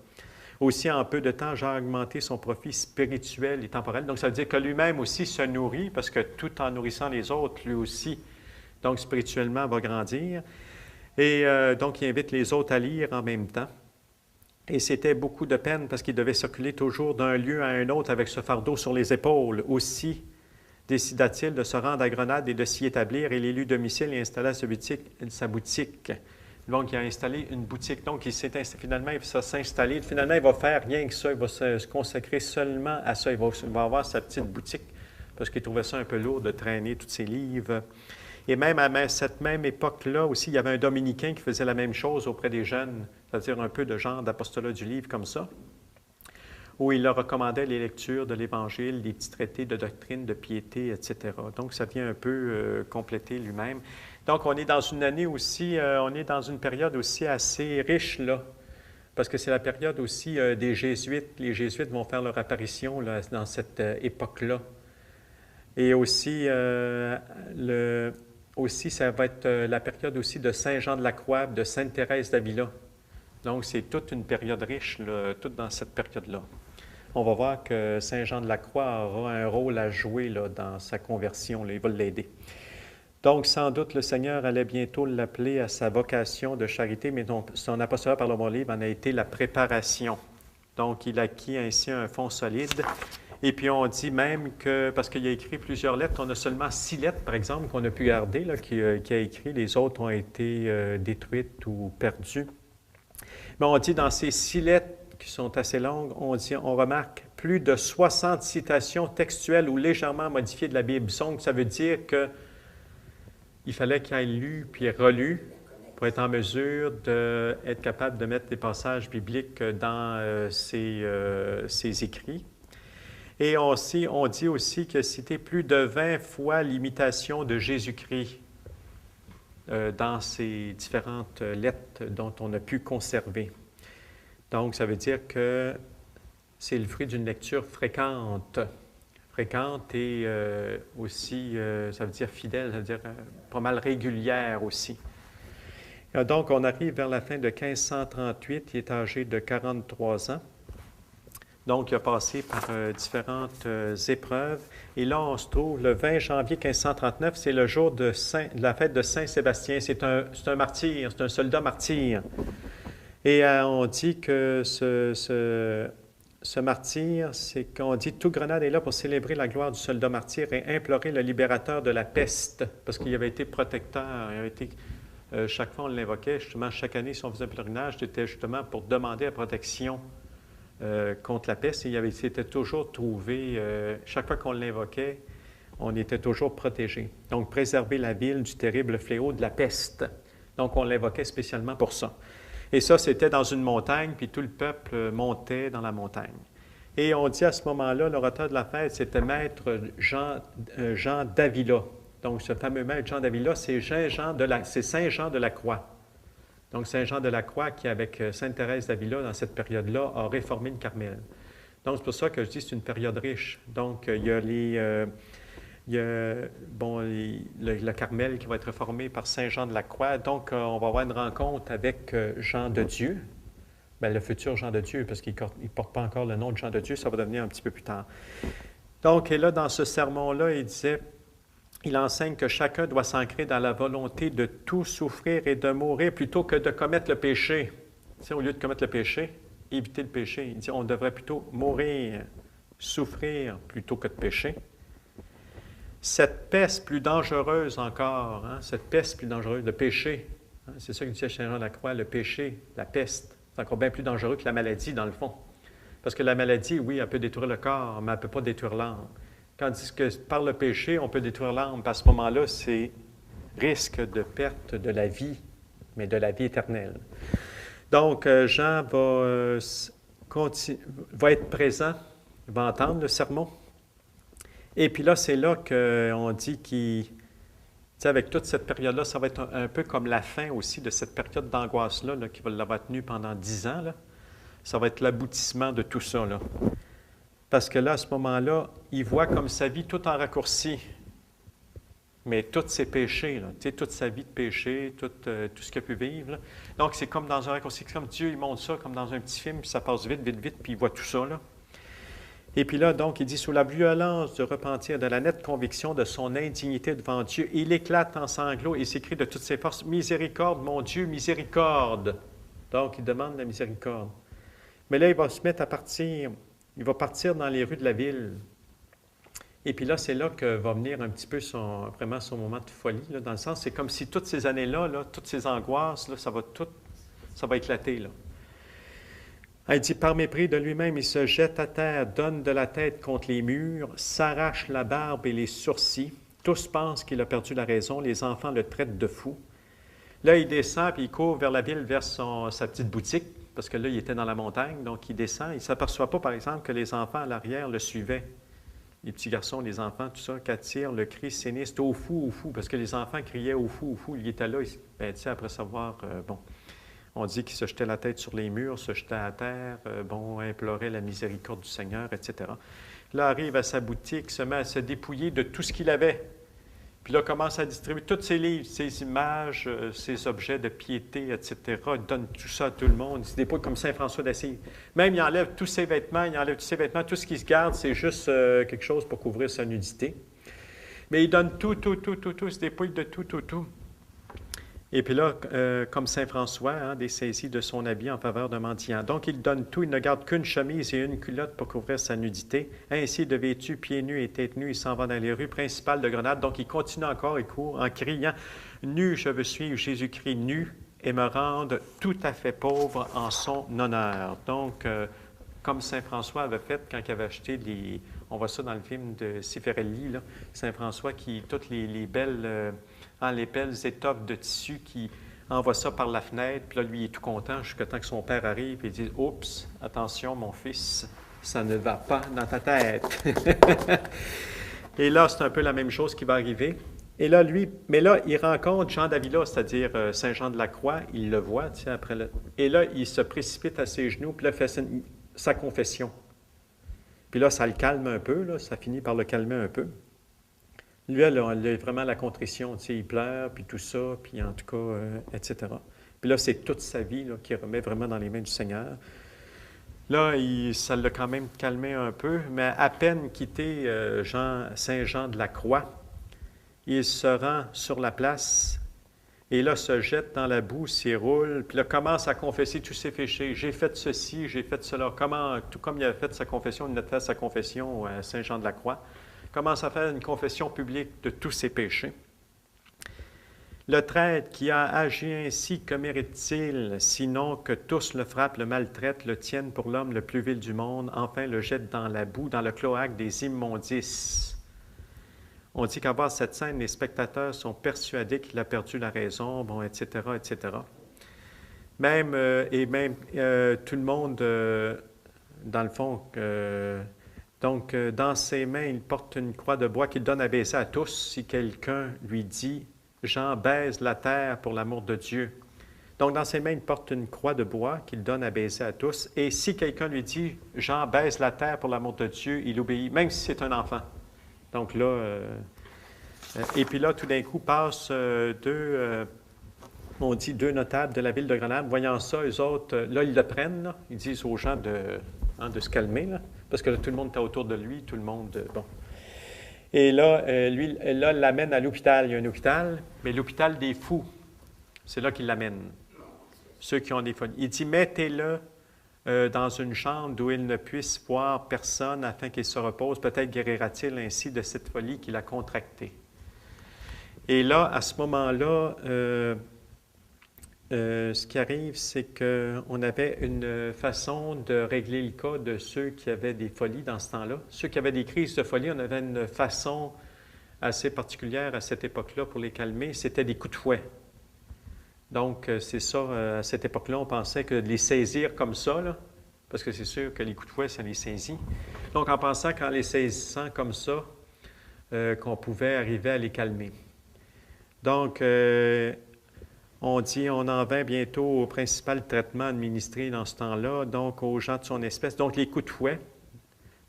Aussi, en peu de temps, j'ai augmenté son profit spirituel et temporel. Donc, ça veut dire que lui-même aussi se nourrit parce que tout en nourrissant les autres, lui aussi, donc spirituellement, va grandir. Et donc, il invite les autres à lire en même temps. Et c'était beaucoup de peine parce qu'il devait circuler toujours d'un lieu à un autre avec ce fardeau sur les épaules. Aussi, décida-t-il de se rendre à Grenade et de s'y établir. Il élut domicile et installa sa boutique. Donc, il a installé une boutique. Donc, finalement, il va s'installer. Finalement, il va faire rien que ça. Il va se consacrer seulement à ça. Il va avoir sa petite boutique parce qu'il trouvait ça un peu lourd de traîner tous ses livres. Et même à cette même époque-là aussi, il y avait un dominicain qui faisait la même chose auprès des jeunes, c'est-à-dire un peu de genre d'apostolat du livre comme ça, où il leur recommandait les lectures de l'Évangile, des petits traités de doctrine, de piété, etc. Donc, ça vient un peu compléter lui-même. Donc, on est dans une année aussi, on est dans une période aussi assez riche, là, parce que c'est la période aussi des Jésuites. Les Jésuites vont faire leur apparition là, dans cette époque-là. Et aussi, aussi, ça va être la période aussi de Saint Jean de la Croix, de Sainte Thérèse d'Avila. Donc, c'est toute une période riche, là, toute dans cette période-là. On va voir que Saint Jean de la Croix aura un rôle à jouer là, dans sa conversion. Là, il va l'aider. Donc, sans doute, le Seigneur allait bientôt l'appeler à sa vocation de charité, mais son apostolat par le bon livre en a été la préparation. Donc, il acquit ainsi un fonds solide. Et puis, on dit même que, parce qu'il a écrit plusieurs lettres, on a seulement 6 lettres, par exemple, qu'on a pu garder, là, qu'il a écrit. Les autres ont été détruites ou perdues. Mais on dit dans ces 6 lettres qui sont assez longues, on remarque plus de 60 citations textuelles ou légèrement modifiées de la Bible. Donc, ça veut dire qu'il fallait qu'il ait lu puis relu pour être en mesure d'être capable de mettre des passages bibliques dans ses écrits. Et on dit aussi qu'il a cité plus de 20 fois l'imitation de Jésus-Christ dans ces différentes lettres dont on a pu conserver. Donc, ça veut dire que c'est le fruit d'une lecture fréquente. Fréquente et aussi, ça veut dire fidèle, ça veut dire pas mal régulière aussi. Donc, on arrive vers la fin de 1538. Il est âgé de 43 ans. Donc, il a passé par différentes épreuves. Et là, on se trouve le 20 janvier 1539, c'est le jour de la fête de Saint-Sébastien. C'est un martyr, c'est un soldat martyr. Et on dit que ce martyr, c'est qu'on dit tout Grenade est là pour célébrer la gloire du soldat martyr et implorer le libérateur de la peste, parce qu'il avait été protecteur. Il avait été, chaque fois, on l'invoquait, justement, chaque année, si on faisait un pèlerinage, c'était justement pour demander la protection contre la peste. Et il s'était toujours trouvé, chaque fois qu'on l'invoquait, On était toujours protégés. Donc, préserver la ville du terrible fléau de la peste. Donc, on l'invoquait spécialement pour ça. Et ça, c'était dans une montagne, puis tout le peuple montait dans la montagne. Et on dit à ce moment-là, l'orateur de la fête, c'était Maître Jean d'Avila. Donc, ce fameux Maître Jean d'Avila, c'est Saint Jean de la Croix. Donc, Saint Jean de la Croix qui, avec Sainte Thérèse d'Avila, dans cette période-là, a réformé le Carmel. Donc, c'est pour ça que je dis que c'est une période riche. Donc, il y a le Carmel qui va être réformé par Saint Jean de la Croix. Donc, on va avoir une rencontre avec Jean de Dieu. Bien, le futur Jean de Dieu, parce qu'il ne porte pas encore le nom de Jean de Dieu, ça va devenir un petit peu plus tard. Donc, et là, dans ce sermon-là, il enseigne que chacun doit s'ancrer dans la volonté de tout souffrir et de mourir plutôt que de commettre le péché. Tu sais, au lieu de commettre le péché, éviter le péché. Il dit on devrait plutôt mourir, souffrir plutôt que de pécher. Cette peste plus dangereuse encore, cette peste plus dangereuse, le péché, c'est ça que disait Saint Jean de la Croix, le péché, la peste, c'est encore bien plus dangereux que la maladie dans le fond. Parce que la maladie, oui, elle peut détruire le corps, mais elle ne peut pas détruire l'âme. Tandis que par le péché, on peut détruire l'âme. À ce moment-là, c'est risque de perte de la vie, mais de la vie éternelle. Donc, Jean va être présent, il va entendre le sermon. Et puis là, c'est là qu'on dit avec toute cette période-là, ça va être un peu comme la fin aussi de cette période d'angoisse-là, qui va l'avoir tenue pendant 10 ans. Là. Ça va être l'aboutissement de tout ça. Là. Parce que là, à ce moment-là, il voit comme sa vie tout en raccourci. Mais tous ses péchés, là, toute sa vie de péché, tout ce qu'il a pu vivre. Là. Donc, c'est comme dans un raccourci. C'est comme Dieu, il montre ça comme dans un petit film, puis ça passe vite, vite, vite, puis il voit tout ça. Là. Et puis là, donc, il dit, sous la violence du repentir, de la nette conviction de son indignité devant Dieu, il éclate en sanglots et s'écrie de toutes ses forces, « Miséricorde, mon Dieu, miséricorde! » Donc, il demande la miséricorde. Mais là, il va se mettre à partir. Il va partir dans les rues de la ville. Et puis là, c'est là que va venir un petit peu vraiment son moment de folie, là, dans le sens, c'est comme si toutes ces années-là, toutes ces angoisses, là, ça va éclater, là. Il dit, par mépris de lui-même, il se jette à terre, donne de la tête contre les murs, s'arrache la barbe et les sourcils. Tous pensent qu'il a perdu la raison. Les enfants le traitent de fou. Là, il descend, puis il court vers la ville, vers sa petite boutique, parce que là, il était dans la montagne, donc il descend. Il ne s'aperçoit pas, par exemple, que les enfants à l'arrière le suivaient. Les petits garçons, les enfants, tout ça, qu'attire le cri sinistre, au fou, parce que les enfants criaient au fou, il était là, après savoir, on dit qu'il se jetait la tête sur les murs, se jetait à terre, implorait la miséricorde du Seigneur, etc. Là, arrive à sa boutique, se met à se dépouiller de tout ce qu'il avait. Puis là, commence à distribuer tous ses livres, ses images, ses objets de piété, etc. Il donne tout ça à tout le monde. Il se dépouille comme Saint François d'Assise. Même, il enlève tous ses vêtements, tout ce qu'il se garde, c'est juste quelque chose pour couvrir sa nudité. Mais il donne tout, il se dépouille de tout. Et puis là, comme Saint François, dessaisi de son habit en faveur d'un mendiant. Donc, il donne tout, il ne garde qu'une chemise et une culotte pour couvrir sa nudité. Ainsi, de vêtu, pieds nus et tête nue, il s'en va dans les rues principales de Grenade. Donc, il continue encore, il court en criant « Nu, je veux suivre Jésus-Christ nu et me rendre tout à fait pauvre en son honneur. » Donc, comme Saint François avait fait quand il avait acheté on voit ça dans le film de Cifarelli, là, Saint François qui, toutes les belles étoffes de tissu, qui envoie ça par la fenêtre, puis là, lui, il est tout content jusqu'à temps que son père arrive, et il dit « Oups, attention, mon fils, ça ne va pas dans ta tête. » Et là, c'est un peu la même chose qui va arriver. Et là, il rencontre Jean d'Avila, c'est-à-dire Saint Jean de la Croix, il le voit, tu sais, et là, il se précipite à ses genoux, puis là, fait sa confession. Puis là, ça le calme un peu, là, ça finit par le calmer un peu. Lui, il a vraiment la contrition, tu sais, il pleure, puis tout ça, puis en tout cas, etc. Puis là, c'est toute sa vie qu'il remet vraiment dans les mains du Seigneur. Là, ça l'a quand même calmé un peu, mais à peine quitté Saint Jean de la Croix, il se rend sur la place et là, se jette dans la boue, s'y roule, puis là, commence à confesser tous ses péchés. J'ai fait ceci, j'ai fait cela. Tout comme il avait fait sa confession, il a fait sa confession à Saint Jean de la Croix. Commence à faire une confession publique de tous ses péchés. Le traître qui a agi ainsi, que mérite-t-il, sinon que tous le frappent, le maltraitent, le tiennent pour l'homme le plus vil du monde, enfin le jettent dans la boue, dans le cloaque des immondices. On dit qu'à voir cette scène, les spectateurs sont persuadés qu'il a perdu la raison, bon, etc., etc. Même, tout le monde, dans le fond, donc, dans ses mains, il porte une croix de bois qu'il donne à baiser à tous si quelqu'un lui dit « Jean baise la terre pour l'amour de Dieu ». Donc, dans ses mains, il porte une croix de bois qu'il donne à baiser à tous. Et si quelqu'un lui dit « Jean baise la terre pour l'amour de Dieu », il obéit, même si c'est un enfant. Donc là, et puis là, tout d'un coup, passent on dit deux notables de la ville de Grenade. Voyant ça, eux autres, là, ils le prennent, là. Ils disent aux gens de se calmer, là, parce que là, tout le monde était autour de lui, tout le monde, bon. Et là, lui, là, il l'amène à l'hôpital. Il y a un hôpital, mais l'hôpital des fous. C'est là qu'il l'amène. Ceux qui ont des folies. Il dit, mettez-le dans une chambre d'où il ne puisse voir personne afin qu'il se repose. Peut-être guérira-t-il ainsi de cette folie qu'il a contractée. Et là, à ce moment-là, ce qui arrive, c'est qu'on avait une façon de régler le cas de ceux qui avaient des folies dans ce temps-là. Ceux qui avaient des crises de folie, on avait une façon assez particulière à cette époque-là pour les calmer, c'était des coups de fouet. Donc, c'est ça, à cette époque-là, on pensait que de les saisir comme ça, là, parce que c'est sûr que les coups de fouet, ça les saisit. Donc, en pensant qu'en les saisissant comme ça, qu'on pouvait arriver à les calmer. Donc, on dit, on en vint bientôt au principal traitement administré dans ce temps-là, donc aux gens de son espèce, donc les coups de fouet.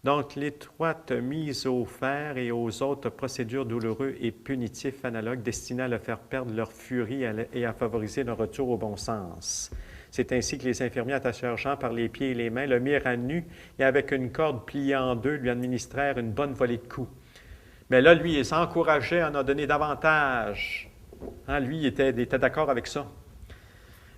Donc, l'étroite mise au fer et aux autres procédures douloureuses et punitifs analogues destinées à leur faire perdre leur furie et à favoriser leur retour au bon sens. C'est ainsi que les infirmiers attachèrent Jean par les pieds et les mains, le mirent à nu et avec une corde pliée en deux, lui administrèrent une bonne volée de coups. Mais là, lui, il s'encourageait à en donner davantage. Hein, lui, il était d'accord avec ça.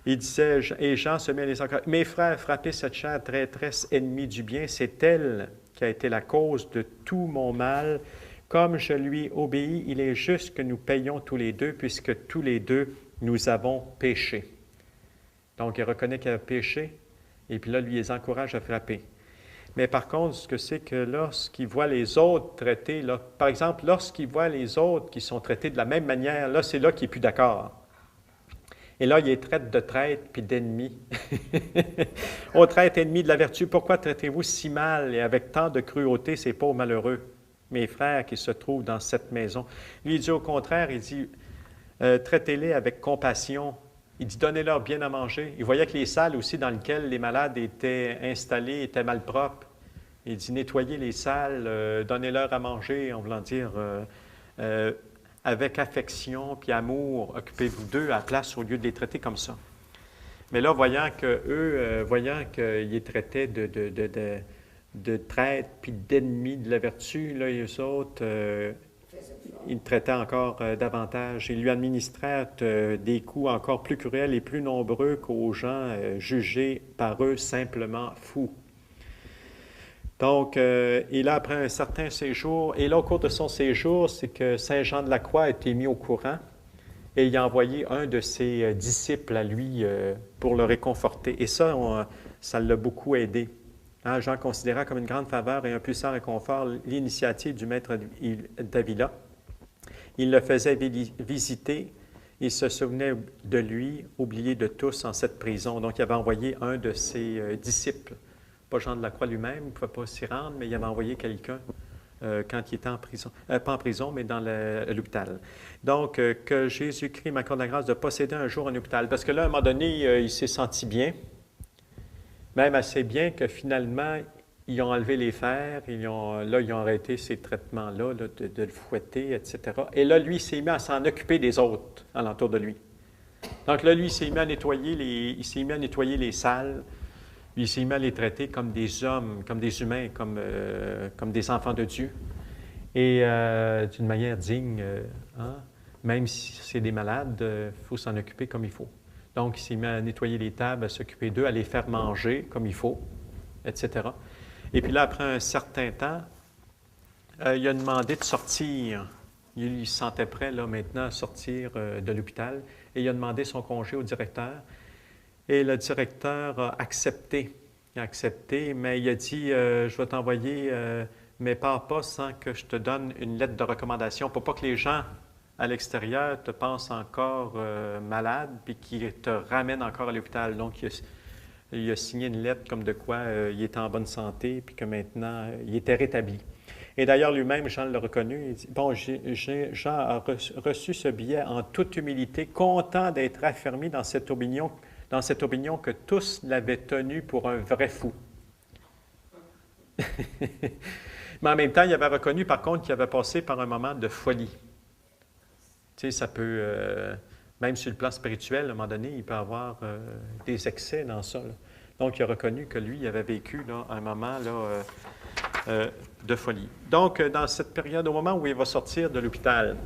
Il disait, et Jean se met à les encourager. Mes frères, frappez cette chère traîtresse ennemie du bien, c'est elle qui a été la cause de tout mon mal. Comme je lui obéis, il est juste que nous payons tous les deux, puisque tous les deux, nous avons péché. Donc, il reconnaît qu'il a péché, et puis là, lui, il les encourage à frapper. Mais par contre, ce que c'est que lorsqu'il voit les autres traités, là, par exemple, lorsqu'il voit les autres qui sont traités de la même manière, là, c'est là qu'il n'est plus d'accord. Et là, il les traite de traîtres puis d'ennemis. Ô traîtres ennemis de la vertu, pourquoi traitez-vous si mal et avec tant de cruauté ces pauvres malheureux, mes frères qui se trouvent dans cette maison? Lui, il dit au contraire, il dit, traitez-les avec compassion. Il dit, donnez-leur bien à manger. Il voyait que les salles aussi dans lesquelles les malades étaient installés étaient malpropres. Il dit, nettoyez les salles, donnez-leur à manger, en voulant dire, avec affection puis amour, occupez-vous d'eux à la place au lieu de les traiter comme ça. Mais là, voyant qu'ils les traitaient de traîtres puis d'ennemis de la vertu, là, les autres, ils traitaient encore davantage. Ils lui administrèrent des coups encore plus cruels et plus nombreux qu'aux gens jugés par eux simplement fous. Donc, et là, après un certain séjour, et là, au cours de son séjour, c'est que Saint Jean de la Croix a été mis au courant et il a envoyé un de ses disciples à lui pour le réconforter. Et ça, ça l'a beaucoup aidé. Hein, Jean considéra comme une grande faveur et un puissant réconfort l'initiative du maître d'Avila. Il le faisait visiter, il se souvenait de lui, oublié de tous en cette prison. Donc, il avait envoyé un de ses disciples. Pas Jean de la Croix lui-même, il ne pouvait pas s'y rendre, mais il avait envoyé quelqu'un quand il était en prison. Pas en prison, mais dans l'hôpital. Donc, que Jésus-Christ m'accorde la grâce de posséder un jour un hôpital. Parce que là, à un moment donné, il s'est senti bien, même assez bien que finalement, ils ont enlevé les fers, ils ont arrêté ces traitements-là, là, de le fouetter, etc. Et là, lui, il s'est mis à s'en occuper des autres alentour de lui. Donc là, lui, il s'est mis à nettoyer les salles. Il s'est mis à les traiter comme des hommes, comme des humains, comme des enfants de Dieu. Et d'une manière digne, hein? Même si c'est des malades, il faut s'en occuper comme il faut. Donc, il s'est mis à nettoyer les tables, à s'occuper d'eux, à les faire manger comme il faut, etc. Et puis là, après un certain temps, il a demandé de sortir. Il se sentait prêt, là, maintenant, à sortir de l'hôpital. Et il a demandé son congé au directeur. Et le directeur a accepté. Il a accepté, mais il a dit, je vais t'envoyer mais pars pas sans que je te donne une lettre de recommandation pour pas que les gens à l'extérieur te pensent encore malade puis qu'ils te ramènent encore à l'hôpital. Donc, il a signé une lettre comme de quoi il était en bonne santé puis que maintenant, il était rétabli. Et d'ailleurs, lui-même, Jean l'a reconnu. Il dit, bon, Jean a reçu ce billet en toute humilité, content d'être affermi dans cette opinion que tous l'avaient tenu pour un vrai fou. Mais en même temps, il avait reconnu, par contre, qu'il avait passé par un moment de folie. Tu sais, ça peut, même sur le plan spirituel, à un moment donné, il peut y avoir des excès dans ça, là. Donc, il a reconnu que lui, il avait vécu là, un moment là, de folie. Donc, dans cette période, au moment où il va sortir de l'hôpital,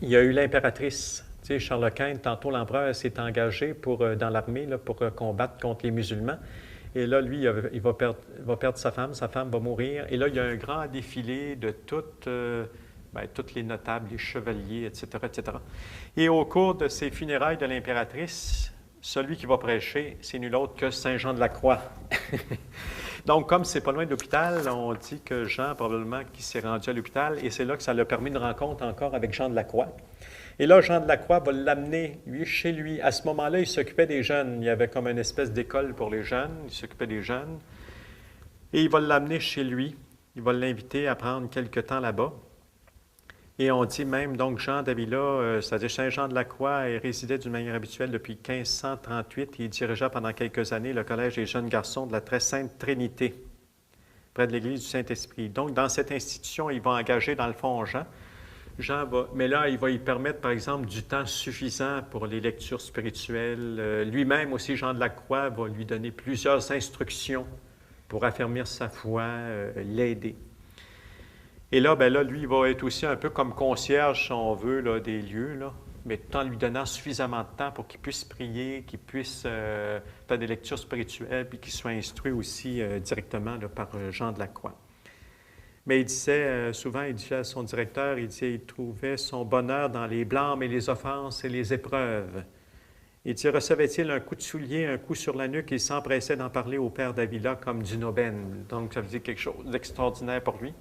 il y a eu l'impératrice. Tu sais, Charles Quint, tantôt l'empereur s'est engagé dans l'armée là, pour combattre contre les musulmans. Et là, lui, il va perdre sa femme va mourir. Et là, il y a un grand défilé de tous les notables, les chevaliers, etc., etc. Et au cours de ces funérailles de l'impératrice, celui qui va prêcher, c'est nul autre que Saint Jean de la Croix. Donc, comme c'est pas loin de l'hôpital, on dit que Jean, probablement, qui s'est rendu à l'hôpital, et c'est là que ça l'a permis une rencontre encore avec Jean de la Croix. Et là, Jean de la Croix va l'amener, lui, chez lui. À ce moment-là, il s'occupait des jeunes. Il y avait comme une espèce d'école pour les jeunes. Il s'occupait des jeunes. Et il va l'amener chez lui. Il va l'inviter à prendre quelque temps là-bas. Et on dit même, donc, Jean d'Avila, c'est-à-dire Saint Jean de la Croix, il résidait d'une manière habituelle depuis 1538. Il dirigea pendant quelques années le collège des jeunes garçons de la Très Sainte Trinité, près de l'église du Saint-Esprit. Donc, dans cette institution, il va engager, dans le fond, Jean. Mais là, il va y permettre, par exemple, du temps suffisant pour les lectures spirituelles. Lui-même aussi, Jean de la Croix, va lui donner plusieurs instructions pour affermir sa foi, l'aider. Et là, lui, il va être aussi un peu comme concierge, si on veut, là, des lieux, là, mais tout en lui donnant suffisamment de temps pour qu'il puisse prier, qu'il puisse faire des lectures spirituelles, puis qu'il soit instruit aussi directement là, par Jean de la Croix. Mais il disait, souvent, il disait à son directeur, il trouvait son bonheur dans les blâmes et les offenses et les épreuves. Il dit, recevait-il un coup de soulier, un coup sur la nuque, il s'empressait d'en parler au père d'Avila comme d'une aubaine. Donc, ça veut dire quelque chose d'extraordinaire pour lui.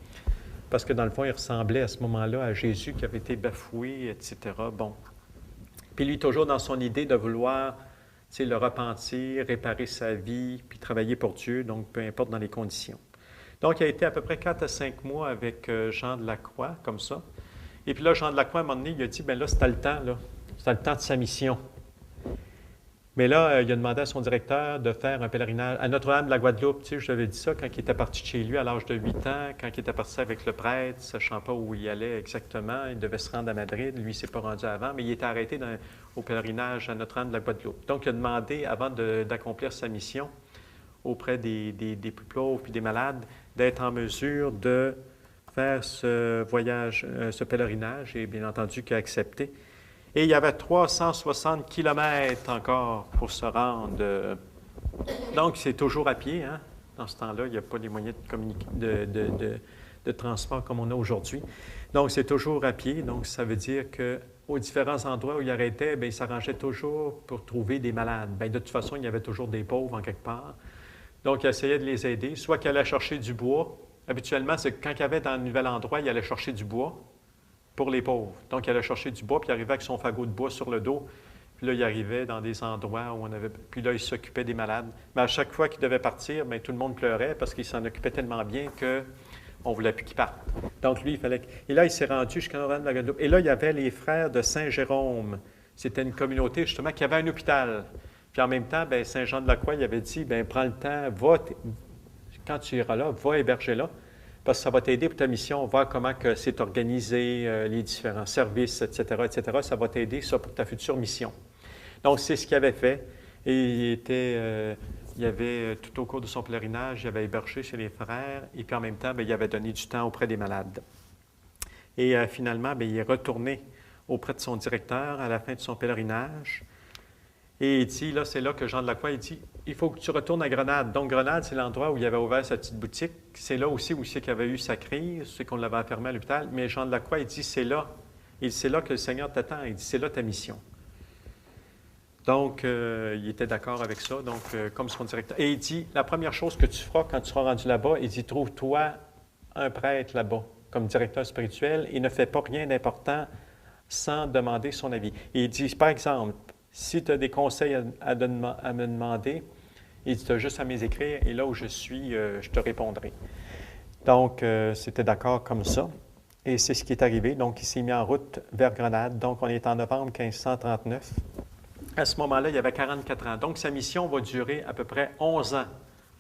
Parce que dans le fond, il ressemblait à ce moment-là à Jésus qui avait été bafoué, etc. Bon. Puis lui, toujours dans son idée de vouloir le repentir, réparer sa vie, puis travailler pour Dieu, donc peu importe dans les conditions. Donc, il a été à peu près 4 à 5 mois avec Jean de la Croix, comme ça. Et puis là, Jean de la Croix, à un moment donné, il a dit, bien là, c'était le temps, là. C'était le temps de sa mission. Mais là, il a demandé à son directeur de faire un pèlerinage à Notre-Dame de la Guadeloupe. Tu sais, je l'avais dit ça quand il était parti de chez lui à l'âge de 8 ans, quand il était parti avec le prêtre, ne sachant pas où il allait exactement. Il devait se rendre à Madrid. Lui, il ne s'est pas rendu avant, mais il était arrêté au pèlerinage à Notre-Dame de la Guadeloupe. Donc, il a demandé, avant d'accomplir sa mission auprès des plus pauvres et des malades, d'être en mesure de faire ce voyage, ce pèlerinage, et bien entendu qu'il a accepté. Et il y avait 360 kilomètres encore pour se rendre. Donc, c'est toujours à pied. Hein? Dans ce temps-là, il n'y a pas les moyens de transport comme on a aujourd'hui. Donc, c'est toujours à pied. Donc, ça veut dire qu'aux différents endroits où il arrêtait, bien, il s'arrangeait toujours pour trouver des malades. Bien, de toute façon, il y avait toujours des pauvres en quelque part. Donc, il essayait de les aider. Soit qu'il allait chercher du bois. Habituellement, c'est que quand il y avait dans un nouvel endroit, il allait chercher du bois pour les pauvres. Donc, il allait chercher du bois, puis il arrivait avec son fagot de bois sur le dos. Puis là, il arrivait dans des endroits où on avait... Puis là, il s'occupait des malades. Mais à chaque fois qu'il devait partir, bien, tout le monde pleurait parce qu'il s'en occupait tellement bien qu'on ne voulait plus qu'il parte. Donc, lui, il fallait... Et là, il s'est rendu jusqu'à Notre-Dame de la Guadeloupe. Et là, il y avait les frères de Saint-Jérôme. C'était une communauté, justement, qui avait un hôpital. Puis en même temps, bien, Saint Jean de la Croix, il avait dit, bien, prends le temps, quand tu iras là, va héberger là. Parce que ça va t'aider pour ta mission, voir comment c'est organisé, les différents services, etc., etc. Ça va t'aider, ça, pour ta future mission. Donc, c'est ce qu'il avait fait. Et il avait, tout au cours de son pèlerinage, il avait hébergé chez les frères, et puis en même temps, bien, il avait donné du temps auprès des malades. Et finalement, bien, il est retourné auprès de son directeur à la fin de son pèlerinage. Et il dit, là, c'est là que Jean de la Croix, il dit, il faut que tu retournes à Grenade. Donc, Grenade, c'est l'endroit où il avait ouvert sa petite boutique. C'est là aussi où c'est qu'il avait eu sa crise, c'est qu'on l'avait enfermé à l'hôpital. Mais Jean de la Croix, il dit, c'est là. Il dit, c'est là que le Seigneur t'attend. Il dit, c'est là ta mission. Donc, il était d'accord avec ça, donc, comme son directeur. Et il dit, la première chose que tu feras quand tu seras rendu là-bas, il dit, trouve-toi un prêtre là-bas comme directeur spirituel et ne fais pas rien d'important sans demander son avis. Et il dit, par exemple, si tu as des conseils à me demander, il dit, tu as juste à m'écrire et là où je suis, je te répondrai. Donc, c'était d'accord comme ça. Et c'est ce qui est arrivé. Donc, il s'est mis en route vers Grenade. Donc, on est en novembre 1539. À ce moment-là, il avait 44 ans. Donc, sa mission va durer à peu près 11 ans.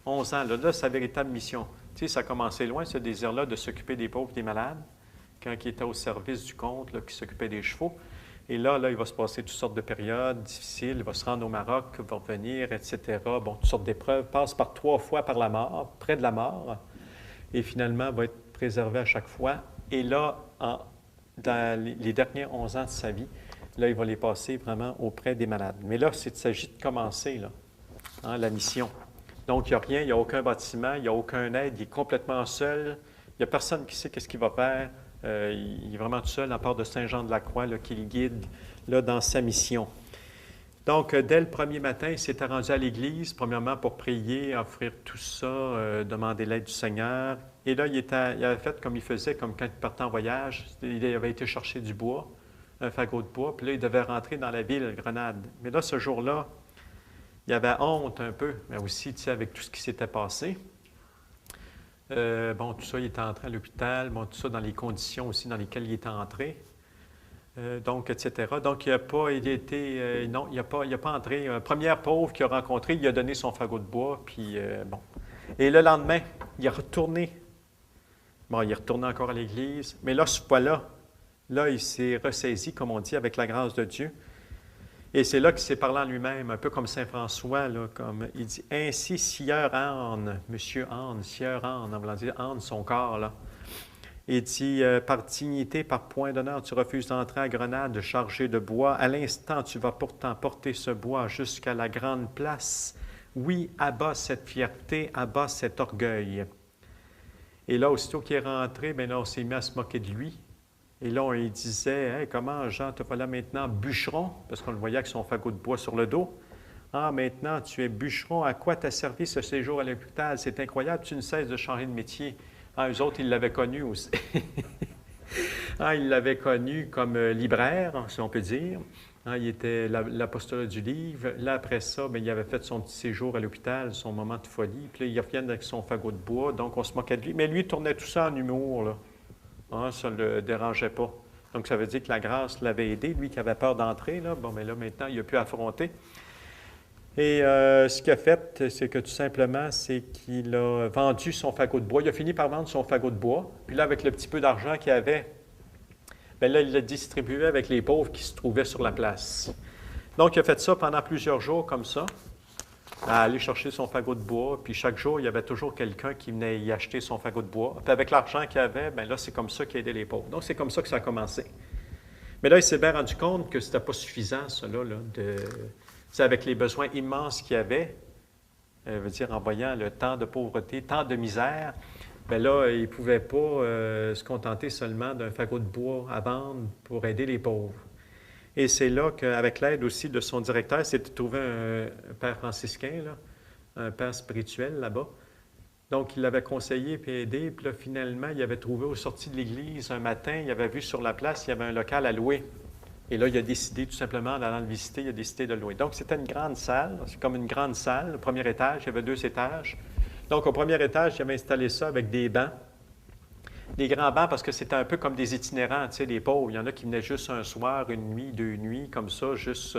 11 ans. Là, sa véritable mission. Tu sais, ça a commencé loin, ce désir-là, de s'occuper des pauvres et des malades, quand il était au service du comte, là, qui s'occupait des chevaux. Et là, il va se passer toutes sortes de périodes difficiles. Il va se rendre au Maroc, va revenir, etc. Bon, toutes sortes d'épreuves. Passe par 3 fois par la mort, près de la mort. Et finalement, va être préservé à chaque fois. Et là, dans les derniers 11 ans de sa vie, là, il va les passer vraiment auprès des malades. Mais là, il s'agit de commencer, là, la mission. Donc, il n'y a rien, il n'y a aucun bâtiment, il n'y a aucun aide, il est complètement seul. Il n'y a personne qui sait qu'est-ce qu'il va faire. Il est vraiment tout seul, à part de Saint-Jean-de-la-Croix, là, qui le guide là, dans sa mission. Donc, dès le premier matin, il s'était rendu à l'église, premièrement pour prier, offrir tout ça, demander l'aide du Seigneur. Et là, il avait fait comme il faisait, comme quand il partait en voyage. Il avait été chercher du bois, un fagot de bois, puis là, il devait rentrer dans la ville, Grenade. Mais là, ce jour-là, il avait honte un peu, mais aussi, tu sais, avec tout ce qui s'était passé. Bon, tout ça, il était entré à l'hôpital, bon, tout ça dans les conditions aussi dans lesquelles il était entré. Donc, etc. Donc, il n'a pas été, non, il n'a pas entré. Première pauvre qu'il a rencontré, il a donné son fagot de bois, puis bon. Et le lendemain, il est retourné. Bon, il est retourné encore à l'église, mais là, ce fois-là, là, il s'est ressaisi, comme on dit, avec la grâce de Dieu. Et c'est là qu'il s'est parlé en lui-même, un peu comme Saint François, là, comme il dit, ainsi, sieur Anne, monsieur Anne, sieur Anne, en voulant dire Anne, son corps, là. Il dit, par dignité, par point d'honneur, tu refuses d'entrer à Grenade chargé de bois. À l'instant, tu vas pourtant porter ce bois jusqu'à la grande place. Oui, abat cette fierté, abat cet orgueil. Et là, aussitôt qu'il est rentré, bien là, on s'est mis à se moquer de lui. Et là, on lui disait, hey, comment, Jean, te voilà maintenant bûcheron? Parce qu'on le voyait avec son fagot de bois sur le dos. Ah, maintenant, tu es bûcheron. À quoi t'a servi ce séjour à l'hôpital? C'est incroyable, tu ne cesses de changer de métier. Ah, eux autres, ils l'avaient connu aussi. Ah, ils l'avaient connu comme libraire, si on peut dire. Ah, il était l'apostolat du livre. Là, après ça, bien, il avait fait son petit séjour à l'hôpital, son moment de folie. Puis là, il revient avec son fagot de bois. Donc, on se moquait de lui. Mais lui, il tournait tout ça en humour, là. Ah, ça ne le dérangeait pas. Donc, ça veut dire que la grâce l'avait aidé. Lui qui avait peur d'entrer, là, bon, mais là, maintenant, il a pu affronter. Et ce qu'il a fait, c'est que tout simplement, c'est qu'il a vendu son fagot de bois. Il a fini par vendre son fagot de bois. Puis là, avec le petit peu d'argent qu'il avait, bien là, il l'a distribué avec les pauvres qui se trouvaient sur la place. Donc, il a fait ça pendant plusieurs jours comme ça, à aller chercher son fagot de bois. Puis chaque jour, il y avait toujours quelqu'un qui venait y acheter son fagot de bois. Puis avec l'argent qu'il avait, bien là, c'est comme ça qu'il a aidé les pauvres. Donc, c'est comme ça que ça a commencé. Mais là, il s'est bien rendu compte que ce n'était pas suffisant, cela, là, c'est avec les besoins immenses qu'il y avait, veut dire en voyant le temps de pauvreté, tant de misère, bien là, il ne pouvait pas se contenter seulement d'un fagot de bois à vendre pour aider les pauvres. Et c'est là qu'avec l'aide aussi de son directeur, il s'est trouvé un père franciscain, là, un père spirituel là-bas. Donc, il l'avait conseillé puis aidé. Puis là, finalement, il avait trouvé aux sorties de l'église un matin, il avait vu sur la place, il y avait un local à louer. Et là, il a décidé tout simplement, en allant le visiter, il a décidé de le louer. Donc, c'était une grande salle, c'est comme une grande salle. Le premier étage, il y avait 2 étages. Donc, au premier étage, il avait installé ça avec des bancs. Des grands bancs parce que c'était un peu comme des itinérants, tu sais, des pauvres. Il y en a qui venaient juste un soir, une nuit, 2 nuits, comme ça, juste,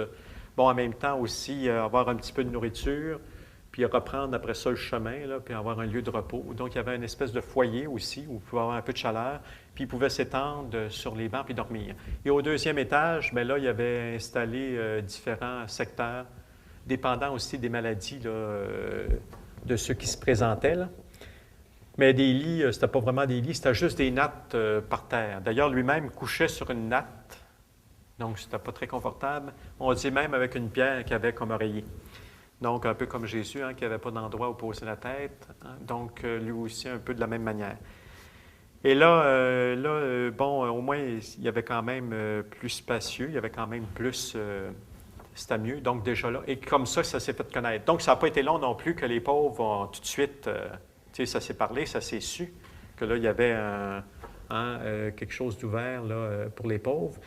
bon, en même temps aussi, avoir un petit peu de nourriture, puis reprendre après ça le chemin, là, puis avoir un lieu de repos. Donc, il y avait une espèce de foyer aussi, où il pouvait avoir un peu de chaleur, puis il pouvait s'étendre sur les bancs puis dormir. Et au 2e étage, bien là, il y avait installé différents secteurs, dépendant aussi des maladies là, de ceux qui se présentaient, là. Mais des lits, c'était pas vraiment des lits, c'était juste des nattes par terre. D'ailleurs, lui-même couchait sur une natte, donc c'était pas très confortable. On dit même avec une pierre qu'il avait comme oreiller. Donc, un peu comme Jésus, hein, qui n'avait pas d'endroit où poser la tête. Hein. Donc, lui aussi, un peu de la même manière. Et là, bon, au moins, il y avait quand même plus spacieux, il y avait quand même plus... c'était mieux, donc déjà là. Et comme ça s'est fait connaître. Donc, ça n'a pas été long non plus que les pauvres ont tout de suite... tu sais, ça s'est parlé, ça s'est su. que là, il y avait quelque chose d'ouvert pour les pauvres.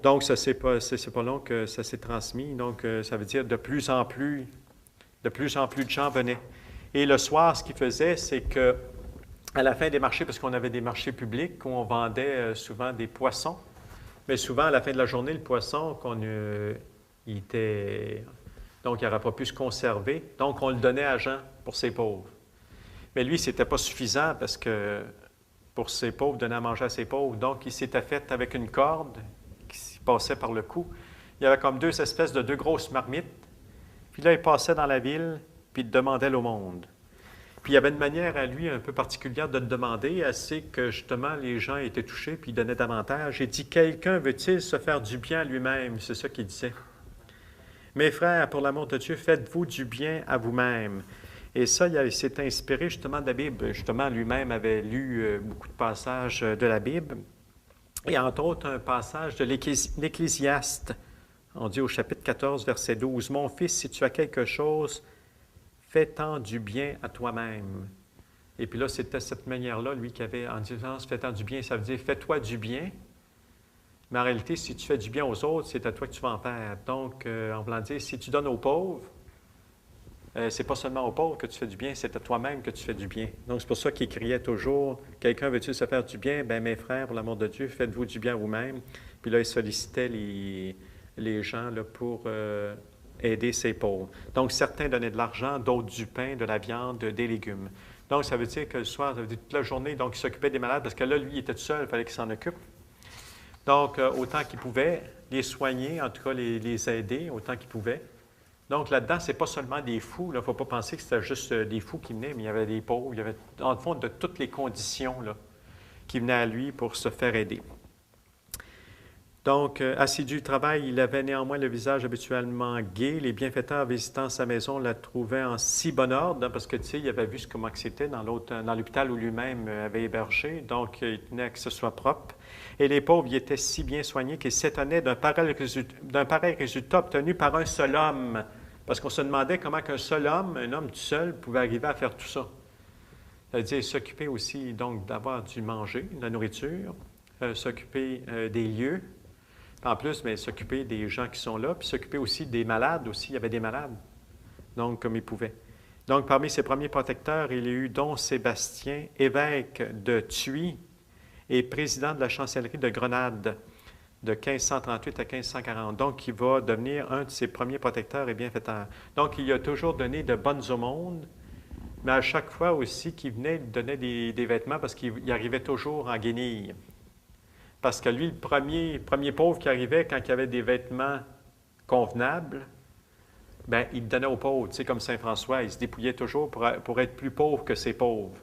Donc, c'est pas long que ça s'est transmis. Donc, ça veut dire de plus en plus de gens venaient. Et le soir, ce qu'ils faisaient, c'est que à la fin des marchés, parce qu'on avait des marchés publics où on vendait souvent des poissons, mais souvent, à la fin de la journée, le poisson, donc, il n'aurait pas pu se conserver. Donc, on le donnait à Jean pour ses pauvres. Mais lui, ce n'était pas suffisant parce que pour ses pauvres, donner à manger à ses pauvres. Donc, il s'était fait avec une corde qui passait par le cou. Il y avait comme deux grosses marmites. Puis là, il passait dans la ville, puis il demandait au monde. Puis il y avait une manière à lui un peu particulière de le demander, assez que justement les gens étaient touchés, puis il donnait davantage. Il dit, quelqu'un veut-il se faire du bien à lui-même? C'est ça qu'il disait. Mes frères, pour l'amour de Dieu, faites-vous du bien à vous-même. Et ça, il s'est inspiré justement de la Bible. Justement, lui-même avait lu beaucoup de passages de la Bible. Et entre autres, un passage de l'Ecclésiaste. On dit au chapitre 14, verset 12, « Mon fils, si tu as quelque chose, fais-t'en du bien à toi-même. » Et puis là, c'était cette manière-là, lui, qui avait, en disant, fais-t'en du bien, ça veut dire, fais-toi du bien. Mais en réalité, si tu fais du bien aux autres, c'est à toi que tu vas en faire. Donc, en voulant dire, si tu donnes aux pauvres, c'est pas seulement aux pauvres que tu fais du bien, c'est à toi-même que tu fais du bien. Donc, c'est pour ça qu'il criait toujours, « Quelqu'un veut-il se faire du bien? Ben, mes frères, pour l'amour de Dieu, faites-vous du bien à vous-même. » Puis là, il sollicitait les gens là, pour aider ces pauvres. Donc, certains donnaient de l'argent, d'autres du pain, de la viande, des légumes. Donc, ça veut dire que le soir, ça veut dire toute la journée, donc il s'occupait des malades, parce que là, lui, il était tout seul, il fallait qu'il s'en occupe. Donc, autant qu'il pouvait, les soigner, en tout cas les aider, autant qu'il pouvait. Donc, là-dedans, ce n'est pas seulement des fous. Il ne faut pas penser que c'était juste des fous qui venaient, mais il y avait des pauvres, il y avait, en fond, de toutes les conditions là, qui venaient à lui pour se faire aider. Donc, assidu au travail, il avait néanmoins le visage habituellement gai. Les bienfaiteurs visitant sa maison la trouvaient en si bon ordre, hein, parce que, tu sais, il avait vu comment c'était dans l'hôpital où lui-même avait hébergé, donc il tenait à que ce soit propre. Et les pauvres y étaient si bien soignés qu'ils s'étonnaient d'un pareil résultat obtenu par un seul homme. Parce qu'on se demandait comment qu'un seul homme, un homme tout seul, pouvait arriver à faire tout ça. C'est-à-dire s'occuper aussi, donc, d'avoir du manger, de la nourriture, s'occuper des lieux, en plus, mais s'occuper des gens qui sont là, puis s'occuper aussi des malades aussi. Il y avait des malades, donc comme il pouvait. Donc, parmi ses premiers protecteurs, il y a eu Don Sébastien, évêque de Thuy et président de la chancellerie de Grenade de 1538 à 1540. Donc, il va devenir un de ses premiers protecteurs et bienfaiteurs. Donc, il a toujours donné de bonnes aumônes, mais à chaque fois aussi qu'il venait, il donnait des vêtements parce qu'il arrivait toujours en guenilles. Parce que lui, le premier pauvre qui arrivait, quand il y avait des vêtements convenables, bien, il le donnait aux pauvres. Tu sais, comme Saint François, il se dépouillait toujours pour être plus pauvre que ses pauvres.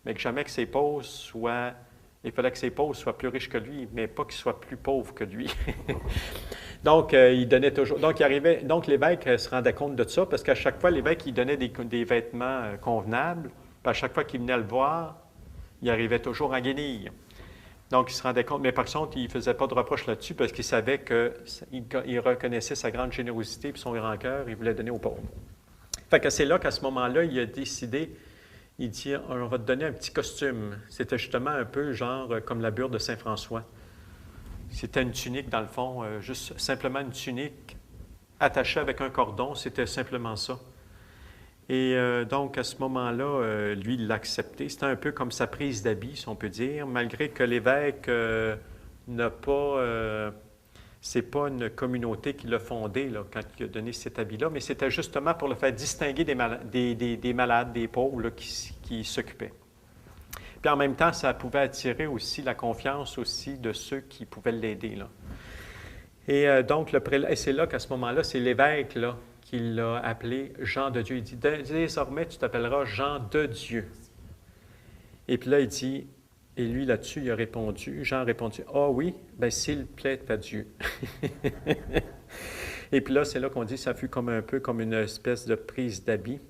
Mais que jamais que ses pauvres soient... Il fallait que ses pauvres soient plus riches que lui, mais pas qu'ils soient plus pauvres que lui. Donc, il donnait toujours... Donc, donc l'évêque se rendait compte de ça, parce qu'à chaque fois, l'évêque, il donnait des vêtements convenables. Puis à chaque fois qu'il venait le voir, il arrivait toujours en guenilles. Donc, il se rendait compte, mais par contre, il ne faisait pas de reproche là-dessus parce qu'il savait qu'il reconnaissait sa grande générosité et son grand cœur, il voulait donner aux pauvres. Fait que c'est là qu'à ce moment-là, il a décidé, il dit, on va te donner un petit costume. C'était justement un peu genre comme la bure de Saint François. C'était une tunique, dans le fond, juste simplement une tunique attachée avec un cordon, c'était simplement ça. Et donc, à ce moment-là, lui, il l'a accepté. C'était un peu comme sa prise d'habit, si on peut dire, malgré que l'évêque n'a pas... c'est pas une communauté qui l'a fondé là, quand il a donné cet habit-là, mais c'était justement pour le faire distinguer des malades, des pauvres là, qui s'occupaient. Puis en même temps, ça pouvait attirer aussi la confiance aussi de ceux qui pouvaient l'aider. Là. Et donc, et c'est là qu'à ce moment-là, c'est l'évêque là, qui l'a appelé Jean de Dieu. Il dit, désormais, tu t'appelleras Jean de Dieu. Et puis là, il dit, et lui là-dessus, il a répondu, Jean a répondu, ah oui, bien s'il plaît à Dieu. Et puis là, c'est là qu'on dit, ça fut comme un peu comme une espèce de prise d'habit.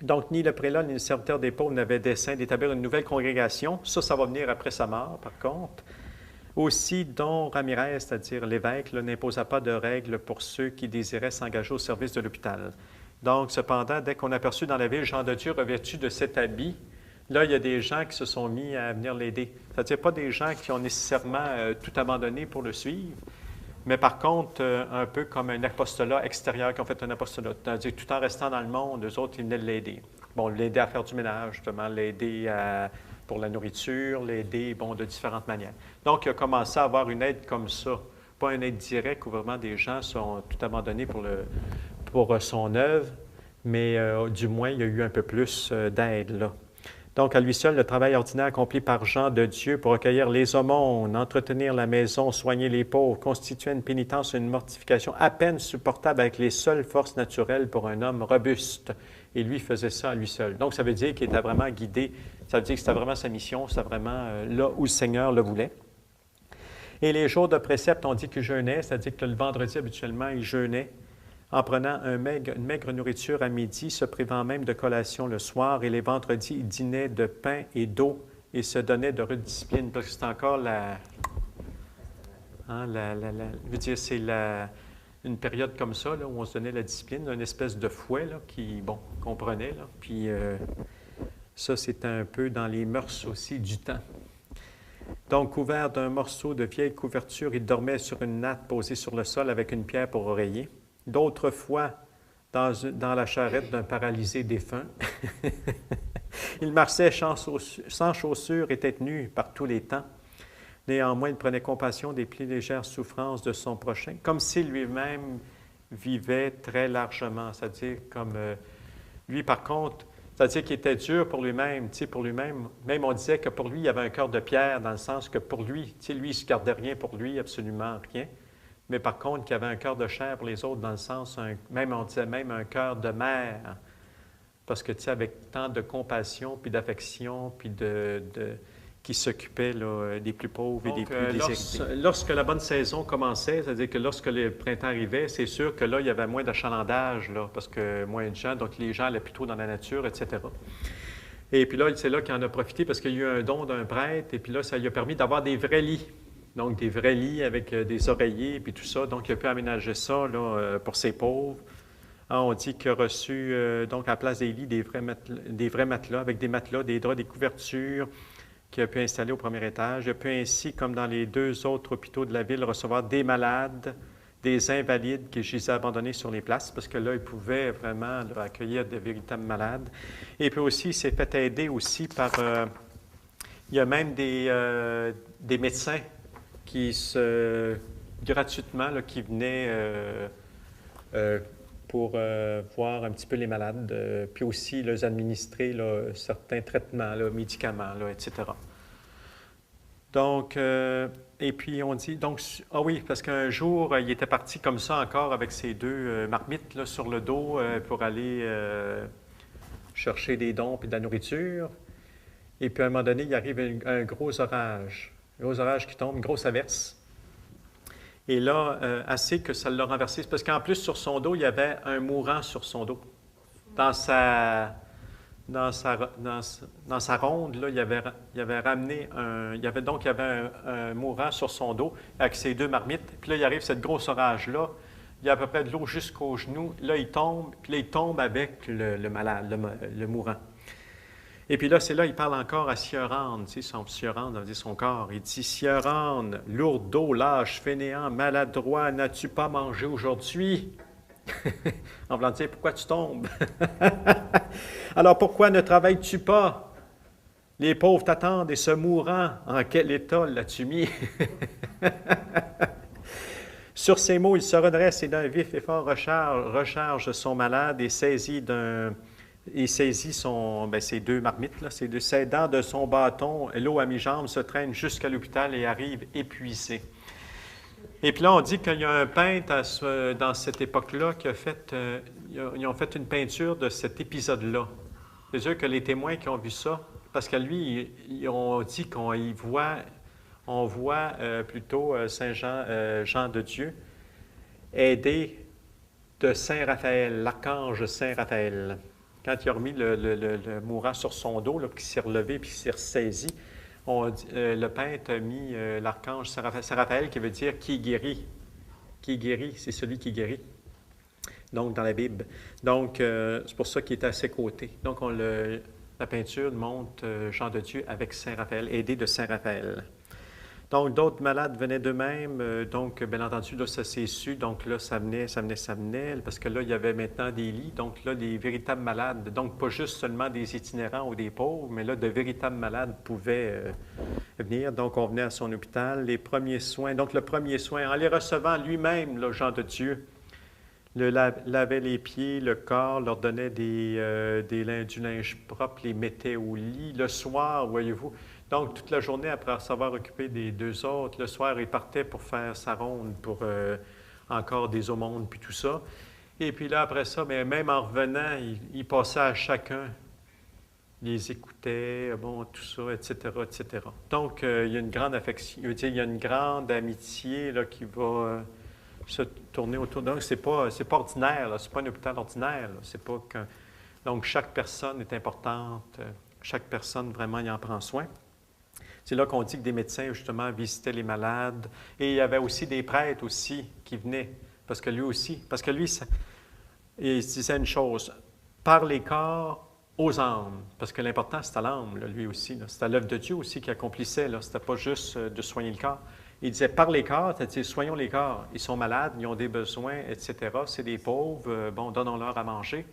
Donc, ni le prélat, ni le serviteur des pauvres n'avaient dessein d'établir une nouvelle congrégation. Ça va venir après sa mort, par contre. Aussi, Don Ramirez, c'est-à-dire l'évêque, n'imposa pas de règles pour ceux qui désiraient s'engager au service de l'hôpital. Donc, cependant, dès qu'on aperçut dans la ville Jean de Dieu revêtu de cet habit, Là, il y a des gens qui se sont mis à venir l'aider. C'est-à-dire pas des gens qui ont nécessairement tout abandonné pour le suivre, mais par contre, un peu comme un apostolat extérieur qui ont fait un apostolat. C'est-à-dire tout en restant dans le monde, eux autres, ils venaient l'aider. Bon, l'aider à faire du ménage, justement, l'aider pour la nourriture, l'aider, bon, de différentes manières. Donc, il a commencé à avoir une aide comme ça. Pas une aide directe où vraiment des gens sont tout abandonnés pour son œuvre, mais du moins, il y a eu un peu plus d'aide, là. Donc, à lui seul, le travail ordinaire accompli par Jean de Dieu pour recueillir les aumônes, entretenir la maison, soigner les pauvres, constituait une pénitence, une mortification à peine supportable avec les seules forces naturelles pour un homme robuste. Et lui faisait ça à lui seul. Donc, ça veut dire qu'il était vraiment guidé, ça veut dire que c'était vraiment sa mission, c'était vraiment là où le Seigneur le voulait. Et les jours de précepte, on dit qu'il jeûnait, c'est-à-dire que le vendredi, habituellement, il jeûnait, en prenant une maigre nourriture à midi, se privant même de collation le soir, et les vendredis, il dînait de pain et d'eau et se donnait de rude discipline, parce que c'est encore je veux dire, c'est une période comme ça, là, où on se donnait la discipline, une espèce de fouet, là, qu'on prenait, là, puis ça, c'est un peu dans les mœurs aussi du temps. Donc, couvert d'un morceau de vieille couverture, il dormait sur une natte posée sur le sol avec une pierre pour oreiller. D'autres fois, dans la charrette d'un paralysé défunt. Il marchait sans chaussures et tête nue par tous les temps. Néanmoins, il prenait compassion des plus légères souffrances de son prochain, comme s'il lui-même vivait très largement. C'est-à-dire, comme lui, par contre, c'est-à-dire qu'il était dur pour lui-même, tu sais, pour lui-même. Même on disait que pour lui, il y avait un cœur de pierre, dans le sens que pour lui, tu sais, lui, il ne se gardait rien pour lui, absolument rien. Mais par contre, qu'il avait un cœur de chair pour les autres, dans le sens, on disait même un cœur de mère. Parce que, tu sais, avec tant de compassion, puis d'affection, puis qui s'occupait là, des plus pauvres et des plus déshérités. Lorsque la bonne saison commençait, c'est-à-dire que lorsque le printemps arrivait, c'est sûr que là, il y avait moins d'achalandage, là, parce que moins de gens, donc les gens allaient plutôt dans la nature, etc. Et puis là, c'est là qu'il en a profité parce qu'il y a eu un don d'un prêtre, et puis là, ça lui a permis d'avoir des vrais lits. Donc, des vrais lits avec des oreillers, puis tout ça. Donc, il a pu aménager ça là, pour ses pauvres. On dit qu'il a reçu, donc, à la place des lits, des vrais matelas, avec des matelas, des draps, des couvertures, qu'il a pu installer au premier étage. Il a pu ainsi, comme dans les 2 autres hôpitaux de la ville, recevoir des malades, des invalides qui gisaient abandonnés sur les places, parce que là, il pouvait vraiment là, accueillir de véritables malades. Et puis aussi, il s'est fait aider aussi par... il y a même des médecins qui gratuitement, là, qui venaient pour voir un petit peu les malades, puis aussi les administrer là, certains traitements, là, médicaments, là, etc. Donc, et puis on dit, donc, ah oui, parce qu'un jour, il était parti comme ça encore avec ses 2 marmites là, sur le dos pour aller chercher des dons et de la nourriture. Et puis à un moment donné, il arrive un gros orage. Un gros orage qui tombe, une grosse averse. Et là, assez que ça l'a renversé. Parce qu'en plus, sur son dos, il y avait un mourant sur son dos. Dans sa ronde, là, il avait ramené il y avait un mourant sur son dos avec ses 2 marmites. Puis là, il arrive cette grosse orage-là. Il y a à peu près de l'eau jusqu'aux genoux. Là, il tombe. Puis là, il tombe avec le malade, le mourant. Et puis là, c'est là, il parle encore à Sioran, tu sais, Sioran, on dit son corps. Il dit, Sioran, lourdeau, lâche, fainéant, maladroit, n'as-tu pas mangé aujourd'hui? En voulant dire, pourquoi tu tombes? Alors, pourquoi ne travailles-tu pas? Les pauvres t'attendent et ce mourant, en quel état l'as-tu mis? Sur ces mots, il se redresse et d'un vif effort recharge son malade et saisit ses 2 marmites, là, s'aidant de son bâton, l'eau à mi-jambe, se traîne jusqu'à l'hôpital et arrive épuisé. Et puis là, on dit qu'il y a un peintre dans cette époque-là qui a fait, ils ont fait une peinture de cet épisode-là. C'est sûr que les témoins qui ont vu ça, parce que lui, ils ont dit on voit plutôt Saint Jean, Jean de Dieu, aidé de Saint Raphaël, l'archange Saint Raphaël. Quand il a remis le mourant sur son dos, là, puis qu'il s'est relevé puis qu'il s'est ressaisi, le peintre a mis l'archange Saint Raphaël, qui veut dire qui guérit. Qui guérit, c'est celui qui guérit. Donc, dans la Bible. Donc, c'est pour ça qu'il est à ses côtés. Donc, la peinture montre Jean de Dieu avec Saint Raphaël, aidé de Saint Raphaël. Donc, d'autres malades venaient d'eux-mêmes. Donc, bien entendu, là, ça s'est su. Donc, là, ça venait, parce que là, il y avait maintenant des lits. Donc, là, des véritables malades. Donc, pas juste seulement des itinérants ou des pauvres, mais là, de véritables malades pouvaient venir. Donc, on venait à son hôpital. Les premiers soins. Donc, le premier soin, en les recevant lui-même, là, Jean de Dieu, lavait les pieds, le corps, leur donnait du linge propre, les mettait au lit. Le soir, voyez-vous. Donc, toute la journée, après s'avoir occupé des deux autres, le soir, il partait pour faire sa ronde, pour encore des aumônes, puis tout ça. Et puis là, après ça, mais même en revenant, il passait à chacun, il les écoutait, bon, tout ça, etc., etc. Donc, il y a une grande affection, il y a une grande amitié là, qui va se tourner autour. Donc, c'est pas ordinaire, c'est pas un hôpital ordinaire. C'est pas qu'un... Donc, chaque personne est importante, chaque personne, vraiment, il en prend soin. C'est là qu'on dit que des médecins, justement, visitaient les malades. Et il y avait aussi des prêtres aussi qui venaient. Parce que lui, il disait une chose, par les corps aux âmes. Parce que l'important, c'était l'âme, lui aussi. C'était l'œuvre de Dieu aussi qui accomplissait. Ce n'était pas juste de soigner le corps. Il disait par les corps, c'est-à-dire soignons les corps. Ils sont malades, ils ont des besoins, etc. C'est des pauvres, bon, donnons-leur à manger.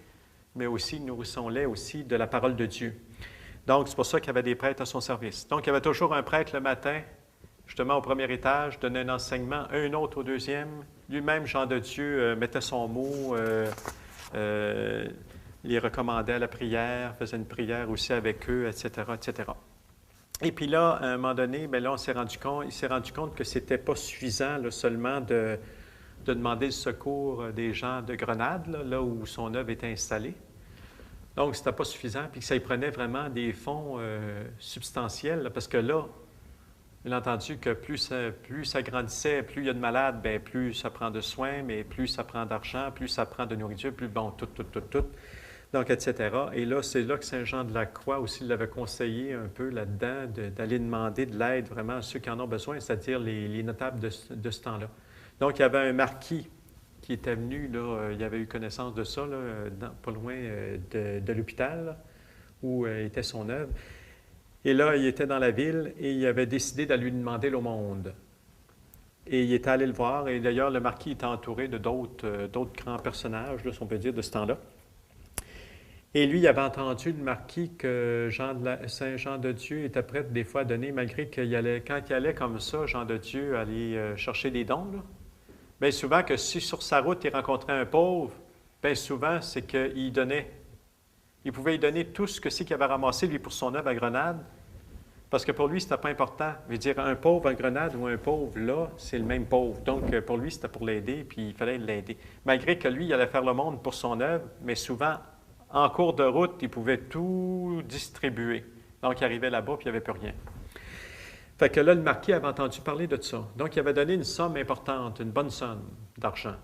Mais aussi, nourrissons-les aussi de la parole de Dieu. Donc, c'est pour ça qu'il y avait des prêtres à son service. Donc, il y avait toujours un prêtre le matin, justement au premier étage, donnait un enseignement, un autre au deuxième. Lui-même, Jean de Dieu, mettait son mot, les recommandait à la prière, faisait une prière aussi avec eux, etc., etc. Et puis là, à un moment donné, bien là, il s'est rendu compte que ce n'était pas suffisant là, seulement de demander le secours des gens de Grenade, là où son œuvre était installée. Donc, ce n'était pas suffisant, puis que ça y prenait vraiment des fonds substantiels, là, parce que là, bien entendu, que plus ça grandissait, plus il y a de malades, bien, plus ça prend de soins, mais plus ça prend d'argent, plus ça prend de nourriture, plus bon, tout. Donc, etc. Et là, c'est là que Saint Jean de la Croix aussi l'avait conseillé un peu là-dedans, d'aller demander de l'aide vraiment à ceux qui en ont besoin, c'est-à-dire les notables de ce temps-là. Donc, il y avait un marquis qui était venu, là, il avait eu connaissance de ça, là, pas loin de l'hôpital, là, où était son œuvre. Et là, il était dans la ville et il avait décidé d'aller lui demander l'aumône. Et il était allé le voir, et d'ailleurs, le marquis était entouré de d'autres grands personnages, là, si on peut dire, de ce temps-là. Et lui, il avait entendu le marquis que Saint Jean de Dieu était prêt des fois à donner, malgré quand il allait comme ça, Jean de Dieu, aller chercher des dons, là. Bien souvent que si sur sa route, il rencontrait un pauvre, bien souvent, c'est qu'il donnait. Il pouvait lui donner tout ce que c'est qu'il avait ramassé, lui, pour son œuvre à Grenade, parce que pour lui, c'était pas important. Je veux dire, un pauvre à Grenade ou un pauvre là, c'est le même pauvre. Donc, pour lui, c'était pour l'aider, puis il fallait l'aider. Malgré que lui, il allait faire le monde pour son œuvre, mais souvent, en cours de route, il pouvait tout distribuer. Donc, il arrivait là-bas, puis il n'y avait plus rien. Fait que là, le marquis avait entendu parler de ça. Donc, il avait donné une somme importante, une bonne somme d'argent.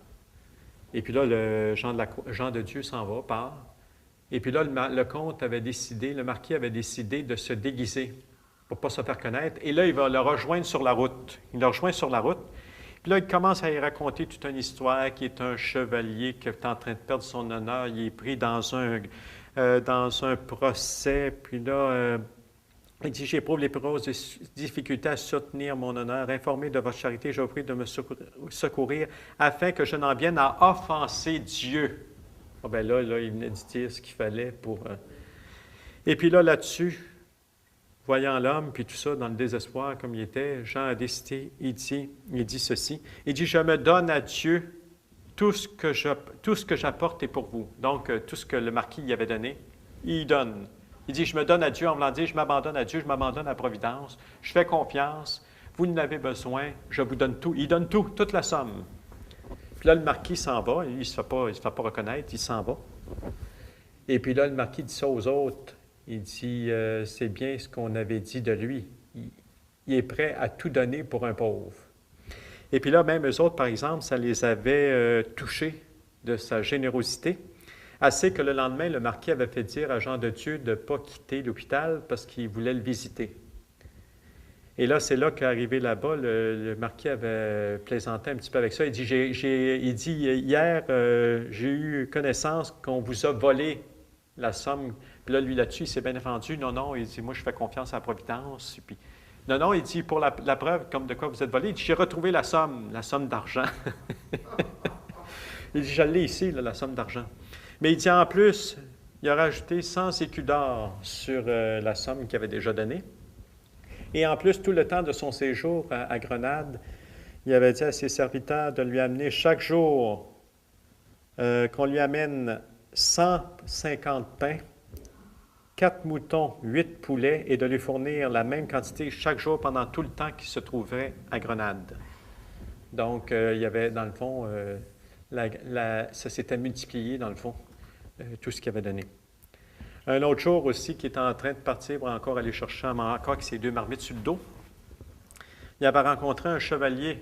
Et puis là, Jean de Dieu s'en va, part. Et puis là, le comte avait décidé, le marquis avait décidé de se déguiser pour ne pas se faire connaître. Et là, il va le rejoindre sur la route. Il le rejoint sur la route. Puis là, il commence à y raconter toute une histoire qui est un chevalier qui est en train de perdre son honneur. Il est pris dans un procès. Puis là, il dit, j'éprouve les plus grosses difficultés à soutenir mon honneur. Informé de votre charité, je vous prie de me secourir afin que je n'en vienne à offenser Dieu. Ah bien là, il venait de dire ce qu'il fallait pour... Et puis là-dessus, voyant l'homme, puis tout ça, dans le désespoir comme il était, Jean a décidé, il dit ceci. Il dit, je me donne à Dieu tout ce que j'apporte est pour vous. Donc, tout ce que le marquis y avait donné, il donne. Il dit, je me donne à Dieu, en voulant dire, je m'abandonne à Dieu, je m'abandonne à la providence, je fais confiance, vous n'en avez besoin, je vous donne tout. Il donne tout, toute la somme. Puis là, le marquis s'en va, il ne se fait pas reconnaître, il s'en va. Et puis là, le marquis dit ça aux autres. Il dit, c'est bien ce qu'on avait dit de lui. Il est prêt à tout donner pour un pauvre. Et puis là, même eux autres, par exemple, ça les avait touchés de sa générosité. Assez que le lendemain, le marquis avait fait dire à Jean de Dieu de ne pas quitter l'hôpital parce qu'il voulait le visiter. Et là, c'est là qu'arrivé là-bas, le marquis avait plaisanté un petit peu avec ça. Il dit, hier, j'ai eu connaissance qu'on vous a volé la somme. Puis là, lui, là-dessus, il s'est bien défendu. Non, non, il dit, moi, je fais confiance à la Providence. Puis, non, non, il dit, pour la preuve, comme de quoi vous êtes volé, il dit, j'ai retrouvé la somme d'argent. Il dit, je l'ai ici, là, la somme d'argent. Mais il dit, en plus, il a rajouté 100 écus d'or sur la somme qu'il avait déjà donnée. Et en plus, tout le temps de son séjour à Grenade, il avait dit à ses serviteurs de lui amener chaque jour, qu'on lui amène 150 pains, 4 moutons, 8 poulets, et de lui fournir la même quantité chaque jour pendant tout le temps qu'il se trouverait à Grenade. Donc, il y avait, dans le fond, ça s'était multiplié, dans le fond, tout ce qu'il avait donné. Un autre jour aussi, qui était en train de partir pour encore aller chercher encore avec ses 2 marmites sur le dos, il avait rencontré un chevalier,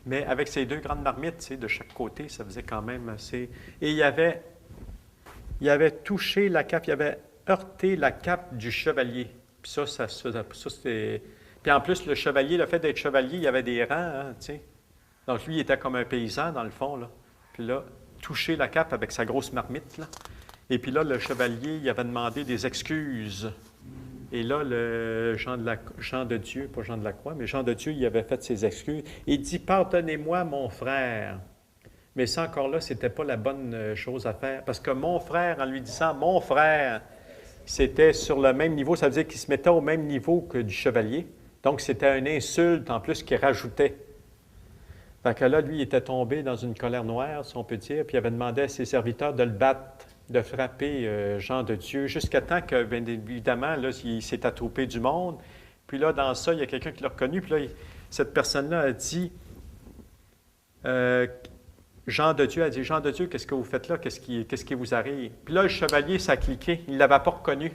mais avec ses 2 grandes marmites, tu sais, de chaque côté, ça faisait quand même assez... Et il avait touché la cape, il avait heurté la cape du chevalier. Puis ça c'était... Puis en plus, le chevalier, le fait d'être chevalier, il y avait des rangs, hein, tu sais. Donc lui, il était comme un paysan, dans le fond, là. Puis là, touché la cape avec sa grosse marmite, là. Et puis là, le chevalier, il avait demandé des excuses. Et là, le Jean de Dieu, pas Jean de la Croix, mais Jean de Dieu, il avait fait ses excuses. Il dit, pardonnez-moi, mon frère. Mais ça, encore là, ce n'était pas la bonne chose à faire. Parce que mon frère, en lui disant, mon frère, c'était sur le même niveau. Ça veut dire qu'il se mettait au même niveau que du chevalier. Donc, c'était une insulte en plus qu'il rajoutait. Fait que là, lui, il était tombé dans une colère noire, si on peut dire, puis il avait demandé à ses serviteurs de le battre, de frapper Jean de Dieu, jusqu'à temps que, bien évidemment, là, il s'est attroupé du monde. Puis là, dans ça, il y a quelqu'un qui l'a reconnu. Puis là, cette personne-là a dit, Jean de Dieu a dit, Jean de Dieu, qu'est-ce que vous faites là? Qu'est-ce qui vous arrive? Puis là, le chevalier s'est cliqué. Il ne l'avait pas reconnu.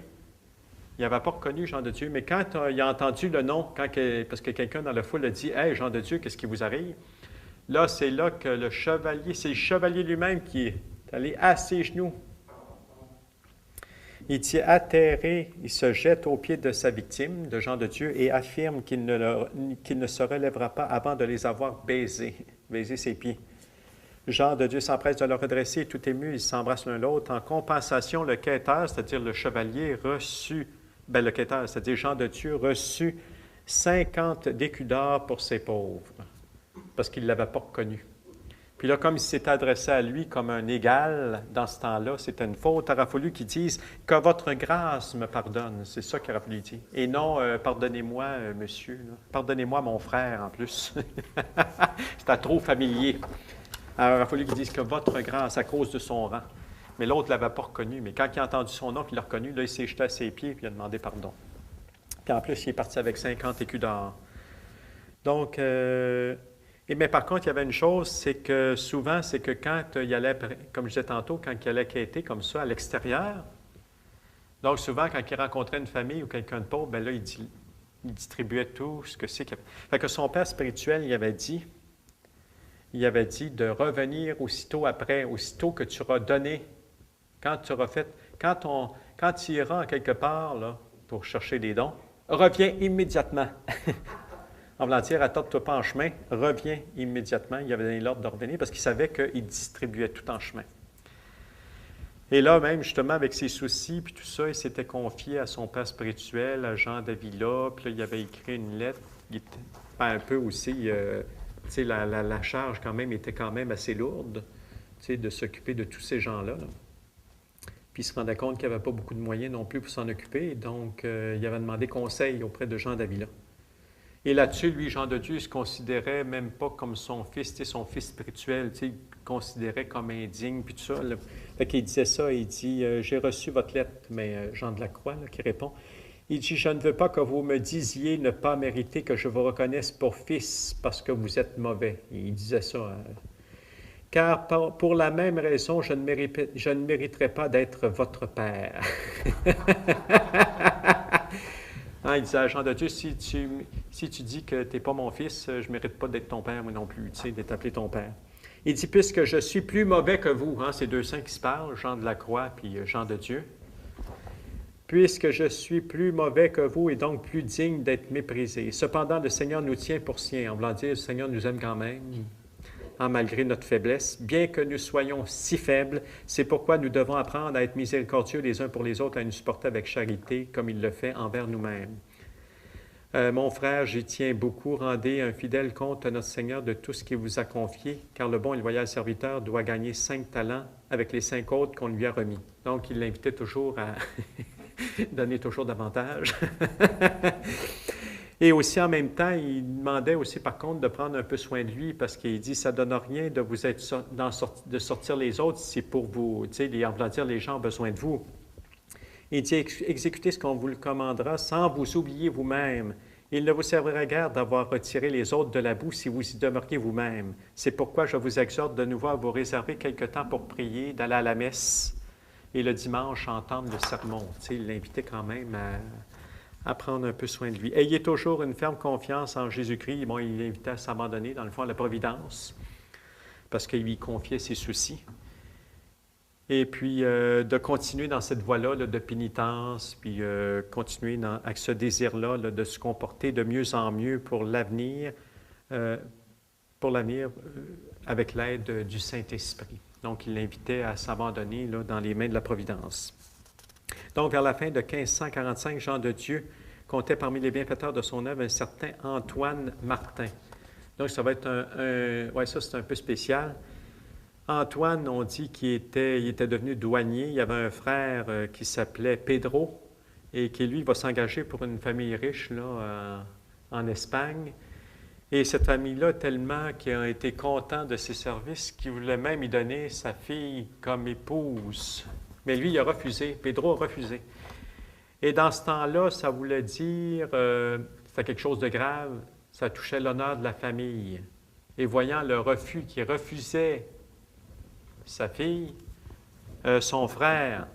Il n'avait pas reconnu Jean de Dieu. Mais quand il a entendu le nom, parce que quelqu'un dans la foule a dit, Hey, Jean de Dieu, qu'est-ce qui vous arrive? Là, c'est là que le chevalier, c'est le chevalier lui-même qui est allé à ses genoux. Il dit atterré, il se jette aux pieds de sa victime, de Jean de Dieu, et affirme qu'il ne se relèvera pas avant de les avoir baisé ses pieds. Jean de Dieu s'empresse de le redresser, et tout ému, ils s'embrassent l'un l'autre. En compensation, le quêteur, c'est-à-dire le chevalier, le quêteur, c'est-à-dire Jean de Dieu, reçut 50 d'écus d'or pour ses pauvres, parce qu'il ne l'avait pas reconnu. Puis là, comme il s'est adressé à lui comme un égal dans ce temps-là, c'était une faute. Il aurait fallu qu'il dise « Que votre grâce me pardonne ». C'est ça qu'il aurait fallu dire. Et non « Pardonnez-moi, monsieur ». Pardonnez-moi, mon frère, en plus. C'était trop familier. Alors, il aurait fallu qu'il dise « Que votre grâce, à cause de son rang ». Mais l'autre ne l'avait pas reconnu. Mais quand il a entendu son nom, qu'il l'a reconnu, là, il s'est jeté à ses pieds et il a demandé pardon. Puis en plus, il est parti avec 50 écus d'or. Donc... mais par contre, il y avait une chose, c'est que souvent, c'est que quand il allait, comme je disais tantôt, quand il allait quêter comme ça à l'extérieur, donc souvent, quand il rencontrait une famille ou quelqu'un de pauvre, bien là, il distribuait tout ce que c'est. Fait que son père spirituel, il avait dit de revenir aussitôt après, aussitôt que tu auras donné, quand tu auras fait, quand tu iras en quelque part là, pour chercher des dons, reviens immédiatement. En voulant dire, attarde-toi pas en chemin, reviens immédiatement. Il avait donné l'ordre de revenir parce qu'il savait qu'il distribuait tout en chemin. Et là, même justement, avec ses soucis, puis tout ça, il s'était confié à son père spirituel, à Jean d'Avila, puis là, il avait écrit une lettre. Il était un peu aussi, tu sais, la charge quand même était quand même assez lourde, tu sais, de s'occuper de tous ces gens-là. Là. Puis il se rendait compte qu'il n'y avait pas beaucoup de moyens non plus pour s'en occuper, donc il avait demandé conseil auprès de Jean d'Avila. Et là-dessus, lui, Jean de Dieu, il ne se considérait même pas comme son fils, tu sais, son fils spirituel, tu sais, il le considérait comme indigne, puis tout ça. Là. Fait qu'il disait ça, il dit « J'ai reçu votre lettre », mais Jean de la Croix, là, qui répond, il dit « Je ne veux pas que vous me disiez ne pas mériter que je vous reconnaisse pour fils parce que vous êtes mauvais. » Il disait ça. Car pour la même raison, je ne mériterai pas d'être votre père. Il disait à Jean de Dieu, si tu dis que tu n'es pas mon fils, je ne mérite pas d'être ton père, moi non plus, tu sais, d'être appelé ton père. Il dit, puisque je suis plus mauvais que vous, ces deux saints qui se parlent, Jean de la Croix puis Jean de Dieu, puisque je suis plus mauvais que vous et donc plus digne d'être méprisé. Cependant, le Seigneur nous tient pour sien. En voulant dire, le Seigneur nous aime quand même. malgré notre faiblesse, bien que nous soyons si faibles. C'est pourquoi nous devons apprendre à être miséricordieux les uns pour les autres, à nous supporter avec charité, comme il le fait envers nous-mêmes. Mon frère, j'y tiens beaucoup, rendez un fidèle compte à notre Seigneur de tout ce qu'il vous a confié, car le bon et loyal serviteur doit gagner 5 talents avec les 5 autres qu'on lui a remis. Donc, il l'invitait toujours à donner toujours davantage. Et aussi, en même temps, il demandait aussi, par contre, de prendre un peu soin de lui, parce qu'il dit, ça ne donne rien de vous être de sortir les autres, c'est pour vous, tu sais, en voulant dire, les gens ont besoin de vous. Il dit, exécutez ce qu'on vous le commandera sans vous oublier vous-même. Il ne vous servira guère d'avoir retiré les autres de la boue si vous y demeuriez vous-même. C'est pourquoi je vous exhorte de nouveau à vous réserver quelque temps pour prier, d'aller à la messe et le dimanche entendre le sermon. Tu sais, il l'invitait quand même à prendre un peu soin de lui. Ayez toujours une ferme confiance en Jésus-Christ. Bon, il l'invitait à s'abandonner, dans le fond, à la providence, parce qu'il lui confiait ses soucis. Et puis, de continuer dans cette voie-là de pénitence, puis continuer avec ce désir-là de se comporter de mieux en mieux pour l'avenir, avec l'aide du Saint-Esprit. Donc, il l'invitait à s'abandonner dans les mains de la Providence. Donc, vers la fin de 1545, Jean de Dieu comptait parmi les bienfaiteurs de son œuvre un certain Antoine Martin. Donc, ça va être ouais, ça c'est un peu spécial. Antoine, on dit qu'il était devenu douanier. Il y avait un frère qui s'appelait Pedro et qui, lui, va s'engager pour une famille riche là, en Espagne. Et cette famille-là, tellement qu'il a été content de ses services qu'il voulait même y donner sa fille comme épouse. Mais lui, il a refusé. Pedro a refusé. Et dans ce temps-là, ça voulait dire, c'était quelque chose de grave, ça touchait l'honneur de la famille. Et voyant le refus qui refusait sa fille, son frère,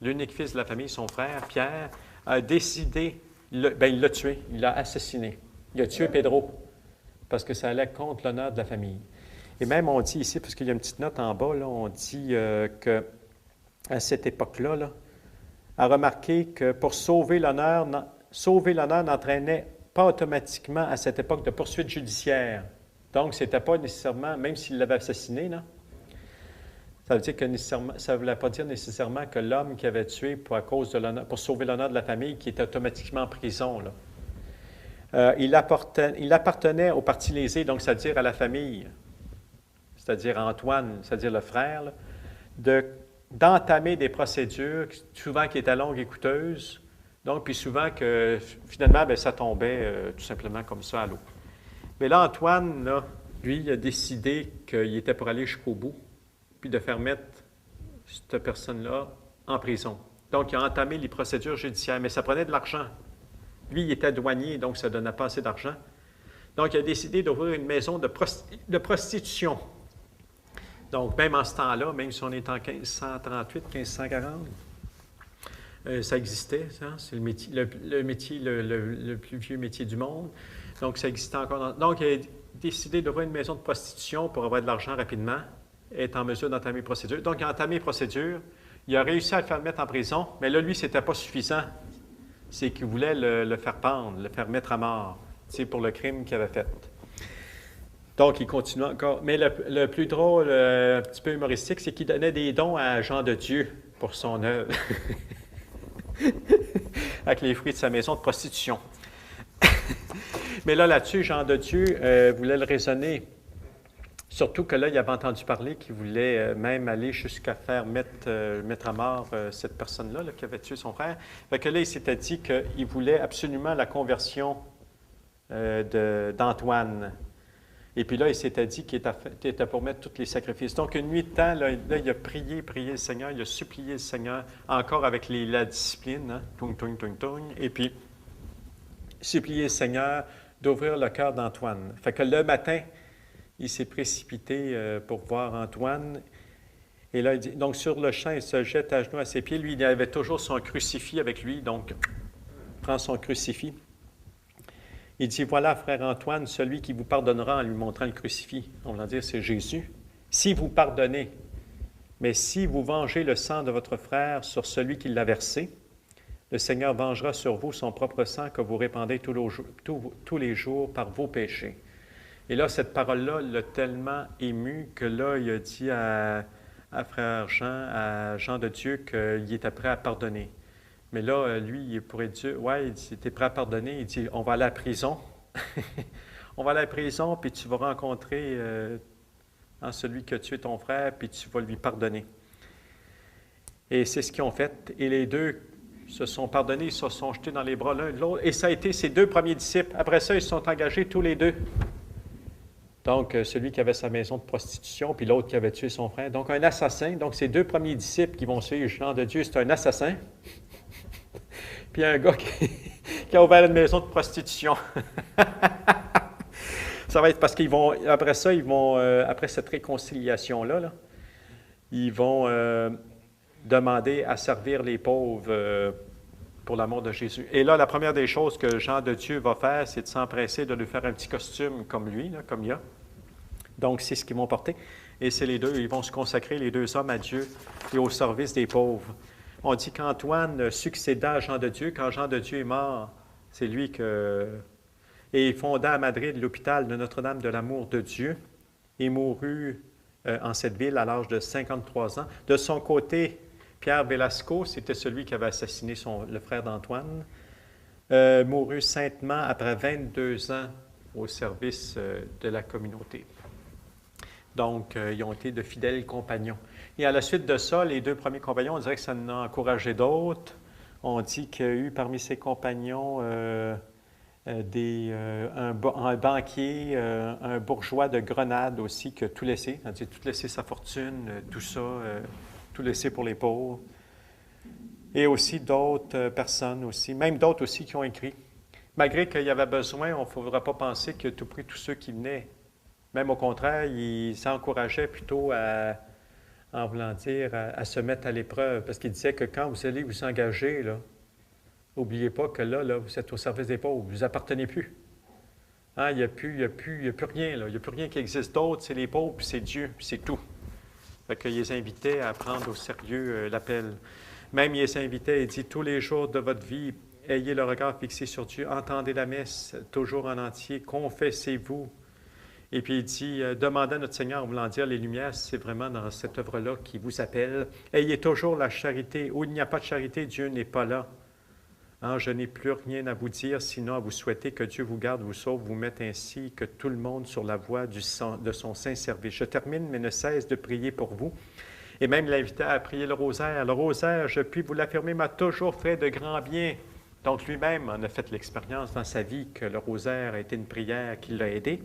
l'unique fils de la famille, son frère, Pierre, a décidé, il l'a tué, il l'a assassiné. Il a tué Pedro, parce que ça allait contre l'honneur de la famille. Et même on dit ici, parce qu'il y a une petite note en bas, là, on dit qu'à cette époque-là, là, a remarqué que pour sauver l'honneur n'entraînait pas automatiquement à cette époque de poursuite judiciaire. Donc, ce n'était pas nécessairement, même s'il l'avait assassiné, là, ça veut dire que ça ne voulait pas dire nécessairement que l'homme qui avait tué pour sauver l'honneur de la famille, qui était automatiquement en prison, là. Il appartenait au parti lésé, donc c'est-à-dire à la famille, c'est-à-dire à Antoine, c'est-à-dire le frère, là, d'entamer des procédures, souvent qui étaient longues et coûteuses, donc puis souvent que finalement, bien, ça tombait tout simplement comme ça à l'eau. Mais là, Antoine, là, lui, il a décidé qu'il était pour aller jusqu'au bout, puis de faire mettre cette personne-là en prison. Donc, il a entamé les procédures judiciaires, mais ça prenait de l'argent. Lui, il était douanier, donc ça ne donnait pas assez d'argent. Donc, il a décidé d'ouvrir une maison de prostitution. Donc, même en ce temps-là, même si on est en 1538, 1540, ça existait, ça. C'est le plus vieux métier du monde. Donc, ça existait encore. Donc, il a décidé d'ouvrir une maison de prostitution pour avoir de l'argent rapidement, être en mesure d'entamer les procédures. Donc, il a entamé les procédures. Il a réussi à le faire mettre en prison, mais là, lui, ce n'était pas suffisant. C'est qu'il voulait le faire pendre, le faire mettre à mort, pour le crime qu'il avait fait. Donc, il continue encore. Mais le plus drôle, un petit peu humoristique, c'est qu'il donnait des dons à Jean de Dieu pour son œuvre, avec les fruits de sa maison de prostitution. Mais là-dessus, Jean de Dieu voulait le raisonner. Surtout que là, il avait entendu parler qu'il voulait même aller jusqu'à faire mettre à mort cette personne-là qui avait tué son frère. Fait que là, il s'était dit qu'il voulait absolument la conversion d'Antoine. Et puis là, il s'était dit qu'il était pour mettre tous les sacrifices. Donc, une nuit de temps, là, il a prié le Seigneur, il a supplié le Seigneur, encore avec la discipline, hein, tung, tung, tung, tung, et puis supplié le Seigneur d'ouvrir le cœur d'Antoine. Fait que le matin, il s'est précipité pour voir Antoine. Et là, il dit, donc sur le champ, il se jette à genoux à ses pieds. Lui, il avait toujours son crucifix avec lui, donc il prend son crucifix. Il dit, voilà, frère Antoine, celui qui vous pardonnera en lui montrant le crucifix. On va dire, c'est Jésus. Si vous pardonnez, mais si vous vengez le sang de votre frère sur celui qui l'a versé, le Seigneur vengera sur vous son propre sang que vous répandez tous les jours par vos péchés. Et là, cette parole-là l'a tellement ému que là, il a dit à frère Jean, à Jean de Dieu, qu'il était prêt à pardonner. Mais là, lui, il pourrait dire, ouais, il dit, t'es prêt à pardonner? Il dit, on va aller à la prison. On va aller à la prison, puis tu vas rencontrer celui qui a tué ton frère, puis tu vas lui pardonner. Et c'est ce qu'ils ont fait. Et les deux se sont pardonnés, ils se sont jetés dans les bras l'un de l'autre. Et ça a été ses deux premiers disciples. Après ça, ils se sont engagés tous les deux. Donc, celui qui avait sa maison de prostitution, puis l'autre qui avait tué son frère. Donc, un assassin. Donc, ces deux premiers disciples qui vont suivre Jean de Dieu, c'est un assassin. Puis un gars qui a ouvert une maison de prostitution. Ça va être parce qu'ils vont, après ça, après cette réconciliation-là, là, ils vont demander à servir les pauvres pour l'amour de Jésus. Et là, la première des choses que Jean de Dieu va faire, c'est de s'empresser de lui faire un petit costume comme lui, là, comme il y a. Donc, c'est ce qu'ils vont porter. Et c'est les deux, ils vont se consacrer, les deux hommes, à Dieu et au service des pauvres. On dit qu'Antoine succéda à Jean de Dieu. Quand Jean de Dieu est mort, c'est lui que... Et il fonda à Madrid l'hôpital de Notre-Dame de l'Amour de Dieu et mourut en cette ville à l'âge de 53 ans. De son côté, Pierre Velasco, c'était celui qui avait assassiné le frère d'Antoine, mourut saintement après 22 ans au service de la communauté. Donc, ils ont été de fidèles compagnons. Et à la suite de ça, les deux premiers compagnons, on dirait que ça en a encouragé d'autres. On dit qu'il y a eu parmi ses compagnons un banquier, un bourgeois de Grenade aussi, qui a tout laissé. On dit tout laissé sa fortune, tout ça, tout laissé pour les pauvres. Et aussi d'autres personnes aussi, même d'autres aussi qui ont écrit. Malgré qu'il y avait besoin, on ne faudra pas penser qu'il a tout pris tous ceux qui venaient. Même au contraire, il s'encourageait plutôt en voulant dire, à se mettre à l'épreuve. Parce qu'il disait que quand vous allez vous engager, là, n'oubliez pas que là, vous êtes au service des pauvres, vous appartenez plus. Hein, il n'y a plus rien, là. Il n'y a plus rien qui existe d'autre, c'est les pauvres, puis c'est Dieu, puis c'est tout. Fait qu'il les invitait à prendre au sérieux l'appel. Même il les invitait, il dit, tous les jours de votre vie, ayez le regard fixé sur Dieu, entendez la messe toujours en entier, confessez-vous. Et puis il dit, demandez à notre Seigneur, en voulant dire, les lumières, c'est vraiment dans cette œuvre-là qui vous appelle. Ayez toujours la charité. Où il n'y a pas de charité, Dieu n'est pas là. Hein, je n'ai plus rien à vous dire, sinon à vous souhaiter que Dieu vous garde, vous sauve, vous mette ainsi que tout le monde sur la voie de son saint service. Je termine, mais ne cesse de prier pour vous. Et même l'inviter à prier le rosaire. Le rosaire, je puis vous l'affirmer, m'a toujours fait de grands biens. Donc lui-même en a fait l'expérience dans sa vie que le rosaire a été une prière qui l'a aidé.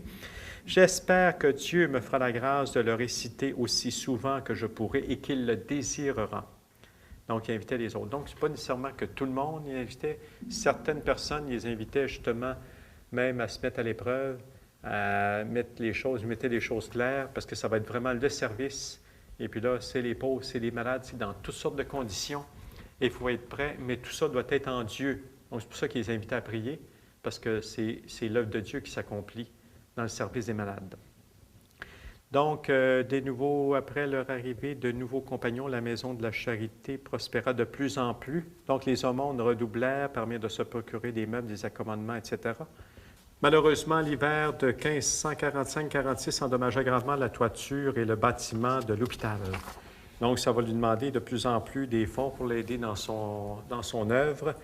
J'espère que Dieu me fera la grâce de le réciter aussi souvent que je pourrai et qu'il le désirera. Donc, il invitait les autres. Donc, ce n'est pas nécessairement que tout le monde y invitait. Certaines personnes, ils les invitaient justement même à se mettre à l'épreuve, à mettre les choses claires, parce que ça va être vraiment le service. Et puis là, c'est les pauvres, c'est les malades, c'est dans toutes sortes de conditions. Et il faut être prêt, mais tout ça doit être en Dieu. Donc, c'est pour ça qu'ils les invitaient à prier, parce que c'est l'œuvre de Dieu qui s'accomplit dans le service des malades. Donc, après leur arrivée, de nouveaux compagnons, la maison de la charité prospéra de plus en plus. Donc, les aumônes redoublèrent, permirent de se procurer des meubles, des accommodements, etc. Malheureusement, l'hiver de 1545-46 endommagea gravement la toiture et le bâtiment de l'hôpital. Donc, ça va lui demander de plus en plus des fonds pour l'aider dans son œuvre.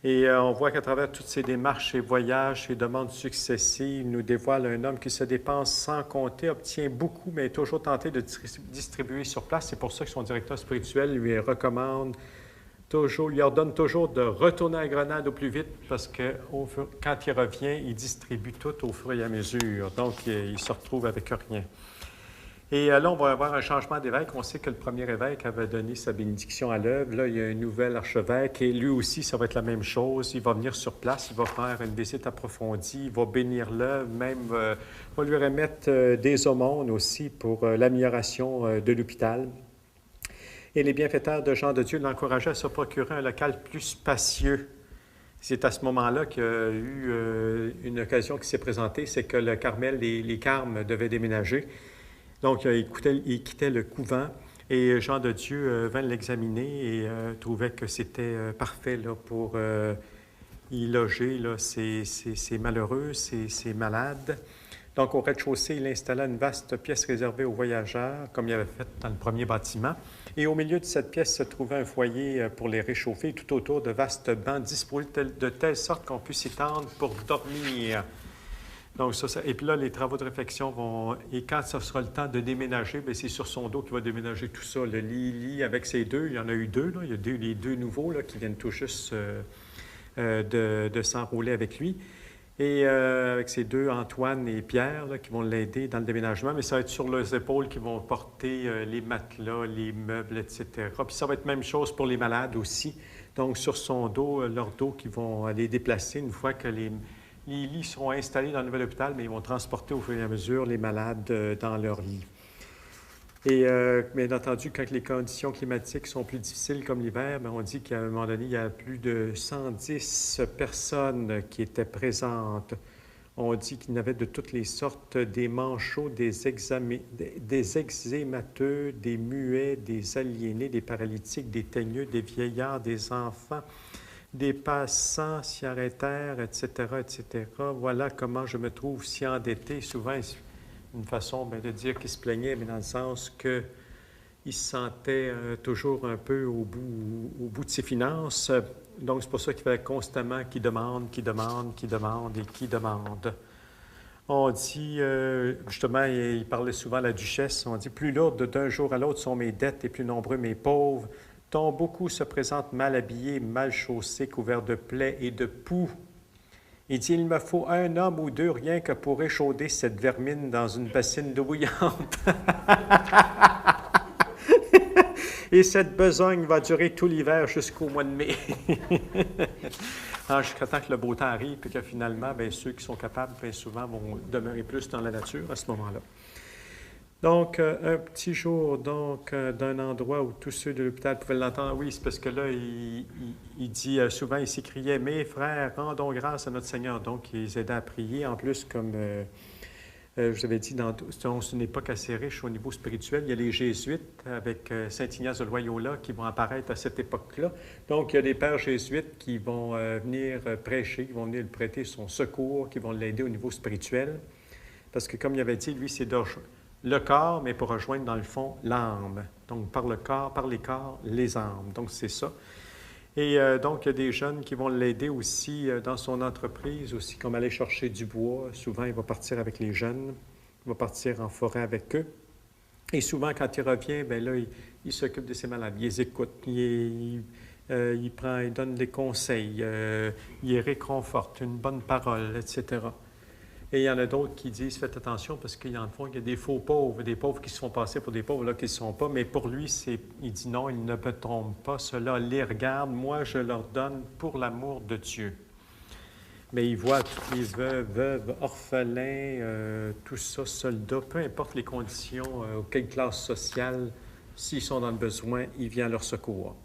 Et on voit qu'à travers toutes ces démarches, ces voyages, ces demandes successives, nous dévoile un homme qui se dépense sans compter, obtient beaucoup, mais est toujours tenté de distribuer sur place. C'est pour ça que son directeur spirituel lui recommande toujours, lui ordonne toujours de retourner à Grenade au plus vite, parce que quand il revient, il distribue tout au fur et à mesure. Donc, il se retrouve avec rien. Et là, on va avoir un changement d'évêque. On sait que le premier évêque avait donné sa bénédiction à l'œuvre. Là, il y a un nouvel archevêque et lui aussi, ça va être la même chose. Il va venir sur place, il va faire une visite approfondie, il va bénir l'œuvre, même va lui remettre des aumônes aussi pour l'amélioration de l'hôpital. Et les bienfaiteurs de Jean de Dieu l'encourageaient à se procurer un local plus spacieux. C'est à ce moment-là qu'il y a eu une occasion qui s'est présentée, c'est que le Carmel, les Carmes devaient déménager. Donc, il quittait le couvent et Jean de Dieu vint l'examiner et trouvait que c'était parfait là, pour y loger là, ces malheureux, ces malades. Donc, au rez-de-chaussée, il installa une vaste pièce réservée aux voyageurs, comme il avait fait dans le premier bâtiment. Et au milieu de cette pièce se trouvait un foyer pour les réchauffer, tout autour de vastes bancs disposés de telle sorte qu'on puisse s'étendre pour dormir. Donc, et puis là, les travaux de réfection vont... Et quand ça sera le temps de déménager, bien, c'est sur son dos qu'il va déménager tout ça. Le lit avec ses deux, il y en a eu deux, là. Il y a les deux nouveaux là, qui viennent tout juste de s'enrouler avec lui. Et avec ces deux, Antoine et Pierre, là, qui vont l'aider dans le déménagement, mais ça va être sur leurs épaules qu'ils vont porter les matelas, les meubles, etc. Puis ça va être la même chose pour les malades aussi. Donc, sur son dos, leur dos qui vont les déplacer une fois que les lits seront installés dans le nouvel hôpital, mais ils vont transporter au fur et à mesure les malades dans leur lit. Et bien entendu, quand les conditions climatiques sont plus difficiles comme l'hiver, bien, on dit qu'à un moment donné, il y a plus de 110 personnes qui étaient présentes. On dit qu'il y en avait de toutes les sortes, des manchots, des exémateux, des muets, des aliénés, des paralytiques, des teigneux, des vieillards, des enfants, des passants s'y arrêtèrent, etc., etc. Voilà comment je me trouve si endetté. Souvent, une façon bien, de dire qu'il se plaignait, mais dans le sens qu'il se sentait toujours un peu au bout de ses finances. Donc, c'est pour ça qu'il fallait constamment qu'il demande. On dit, justement, il parlait souvent à la duchesse, on dit « Plus lourdes d'un jour à l'autre sont mes dettes et plus nombreux mes pauvres, dont beaucoup se présentent mal habillés, mal chaussés, couverts de plaies et de poux. » Il dit, il me faut un homme ou deux rien que pour échauder cette vermine dans une bassine d'eau bouillante. Et cette besogne va durer tout l'hiver jusqu'au mois de mai. Jusqu'à temps que le beau temps arrive, puis que finalement, bien, ceux qui sont capables, bien souvent, vont demeurer plus dans la nature à ce moment-là. Donc, un petit jour, donc, d'un endroit où tous ceux de l'hôpital pouvaient l'entendre. Oui, c'est parce que là, il dit souvent, il s'écriait « Mes frères, rendons grâce à notre Seigneur ». Donc, ils aidaient à prier. En plus, comme je vous avais dit, c'est une époque assez riche au niveau spirituel. Il y a les Jésuites avec Saint-Ignace de Loyola qui vont apparaître à cette époque-là. Donc, il y a des pères jésuites qui vont venir prêcher, qui vont venir lui prêter son secours, qui vont l'aider au niveau spirituel. Parce que, comme il avait dit, lui, c'est le corps, mais pour rejoindre, dans le fond, l'âme. Donc, par le corps, par les corps, les âmes. Donc, c'est ça. Et donc, il y a des jeunes qui vont l'aider aussi dans son entreprise, aussi comme aller chercher du bois. Souvent, il va partir avec les jeunes. Il va partir en forêt avec eux. Et souvent, quand il revient, bien là, il s'occupe de ses malades. Il les écoute. Il donne des conseils. Il les réconforte, une bonne parole, etc. Et il y en a d'autres qui disent, faites attention, parce qu'il y en fond, il y a des faux pauvres, des pauvres qui se font passer pour des pauvres là qui ne sont pas. Mais pour lui, il dit non, ils ne me trompent pas. Ceux-là les regardent. Moi, je leur donne pour l'amour de Dieu. Mais il voit tous les veuves, orphelins, tout ça, soldats, peu importe les conditions, quelle classe sociale, s'ils sont dans le besoin, il vient à leur secours.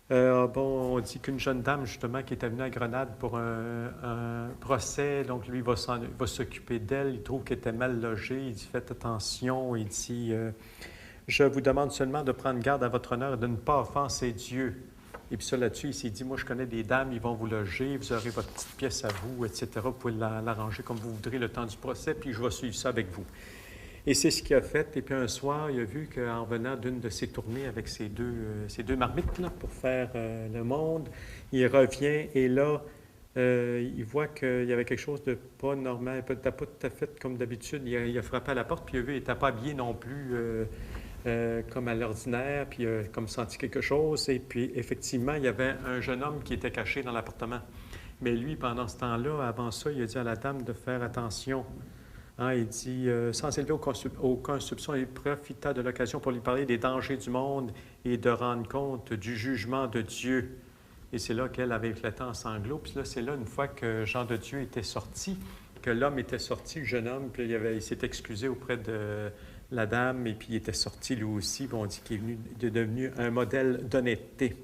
On dit qu'une jeune dame, justement, qui était venue à Grenade pour un procès, donc lui, il va s'occuper d'elle. Il trouve qu'elle était mal logée. Il dit, faites attention. Il dit, je vous demande seulement de prendre garde à votre honneur et de ne pas offenser Dieu. Et puis ça, là-dessus, il s'est dit, moi, je connais des dames, ils vont vous loger, vous aurez votre petite pièce à vous, etc. Vous pouvez l'arranger comme vous voudrez le temps du procès, puis je vais suivre ça avec vous. Et c'est ce qu'il a fait. Et puis un soir, il a vu qu'en venant d'une de ses tournées avec ses deux marmites là, pour faire le monde, il revient et là, il voit qu'il y avait quelque chose de pas normal, pas tout à fait comme d'habitude. Il a frappé à la porte, puis il a vu qu'il n'était pas habillé non plus comme à l'ordinaire, puis il a comme senti quelque chose. Et puis effectivement, il y avait un jeune homme qui était caché dans l'appartement. Mais lui, pendant ce temps-là, avant ça, il a dit à la dame de faire attention. Il dit, sans élever aucun soupçon, il profita de l'occasion pour lui parler des dangers du monde et de rendre compte du jugement de Dieu. Et c'est là qu'elle avait éclaté en sanglots. Puis là, c'est là, une fois que Jean de Dieu était sorti, que l'homme était sorti, le jeune homme, puis il s'est excusé auprès de la dame, et puis il était sorti lui aussi. Puis on dit qu'il est devenu un modèle d'honnêteté.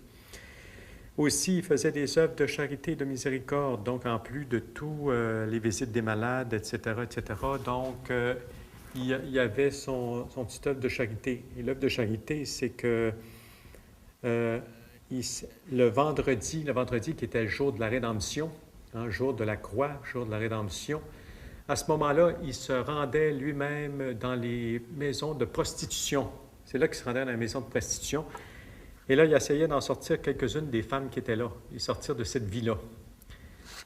Aussi, il faisait des œuvres de charité et de miséricorde, donc en plus de tout, les visites des malades, etc., etc. Donc, il y avait son petit œuvre de charité. Et l'œuvre de charité, c'est que le vendredi qui était le jour de la rédemption, jour de la croix, jour de la rédemption, À ce moment-là, il se rendait lui-même dans les maisons de prostitution. C'est là qu'il se rendait dans la maison de prostitution. Et là, il essayait d'en sortir quelques-unes des femmes qui étaient là, et sortir de cette vie-là.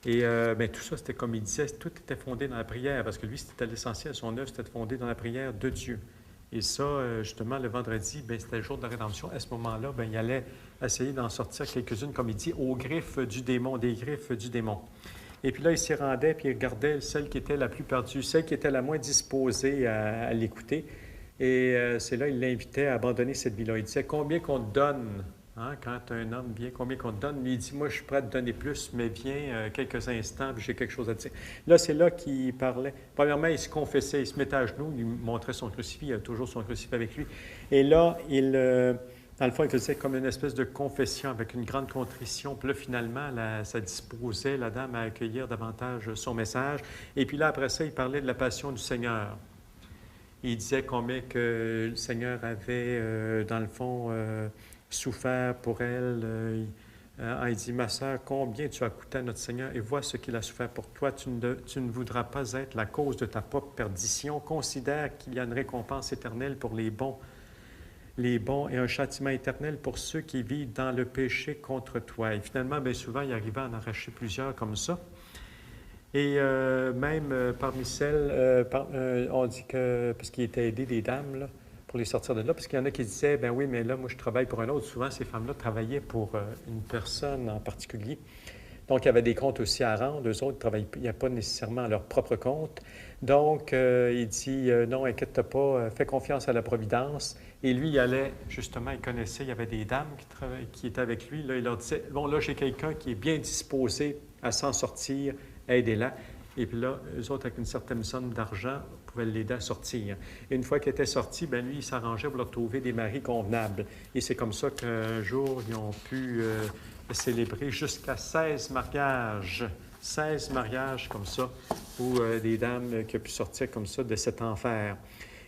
Et bien, tout ça, c'était comme il disait, tout était fondé dans la prière, parce que lui, c'était l'essentiel, son œuvre, c'était fondé dans la prière de Dieu. Et ça, justement, le vendredi, bien, c'était le jour de la rédemption. À ce moment-là, bien, il allait essayer d'en sortir quelques-unes, comme il dit, aux griffes du démon, des griffes du démon. Et puis là, il s'y rendait, puis il regardait celle qui était la plus perdue, celle qui était la moins disposée à l'écouter. Et c'est là, il l'invitait à abandonner cette vie-là. Il disait, combien qu'on te donne, hein, quand un homme vient, combien qu'on te donne? Lui, il dit, moi, je suis prêt à te donner plus, mais viens quelques instants, puis j'ai quelque chose à te dire. Là, c'est là qu'il parlait. Premièrement, il se confessait, il se mettait à genoux, il montrait son crucifix, il a toujours son crucifix avec lui. Et là, dans le fond, il faisait comme une espèce de confession avec une grande contrition. Puis là, finalement, ça disposait la dame à accueillir davantage son message. Et puis là, après ça, il parlait de la passion du Seigneur. Il disait combien que le Seigneur avait, dans le fond, souffert pour elle. Il dit, ma sœur, combien tu as coûté à notre Seigneur et vois ce qu'il a souffert pour toi. Tu ne voudras pas être la cause de ta propre perdition. Considère qu'il y a une récompense éternelle pour les bons et un châtiment éternel pour ceux qui vivent dans le péché contre toi. Et finalement, bien souvent, il arrivait à en arracher plusieurs comme ça. Et même parmi celles, on dit que, parce qu'il était aidé des dames, là, pour les sortir de là, parce qu'il y en a qui disaient, ben oui, mais là, moi, je travaille pour un autre. Souvent, ces femmes-là travaillaient pour une personne en particulier. Donc, il y avait des comptes aussi à rendre. Eux autres, il n'y a pas nécessairement leur propre compte. Donc, il dit, non, inquiète-toi pas, fais confiance à la providence. Et lui, il allait, justement, il connaissait, il y avait des dames qui étaient avec lui. Là, il leur disait, bon, là, j'ai quelqu'un qui est bien disposé à s'en sortir, aidez-la. Et puis là, eux autres, avec une certaine somme d'argent, pouvaient l'aider à sortir. Et une fois qu'il était sorti, bien lui, il s'arrangeait pour leur trouver des maris convenables. Et c'est comme ça qu'un jour, ils ont pu célébrer jusqu'à 16 mariages. 16 mariages comme ça, ou des dames qui ont pu sortir comme ça de cet enfer.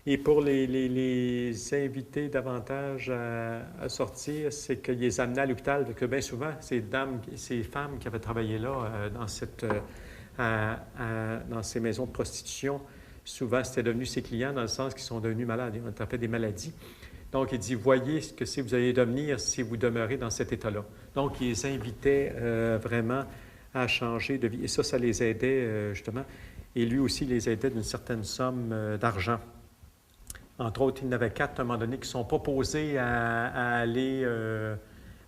Et pour les inviter davantage à sortir, c'est qu'ils les amenaient à l'hôpital, parce que bien souvent, ces femmes qui avaient travaillé là, dans ces maisons de prostitution, souvent, c'était devenu ses clients dans le sens qu'ils sont devenus malades, ils ont attrapé des maladies. Donc, il dit, voyez ce que vous allez devenir si vous demeurez dans cet état-là. Donc, il les invitait vraiment à changer de vie. Et ça les aidait justement. Et lui aussi, il les aidait d'une certaine somme d'argent. Entre autres, il y en avait 4 à un moment donné qui sont proposés à aller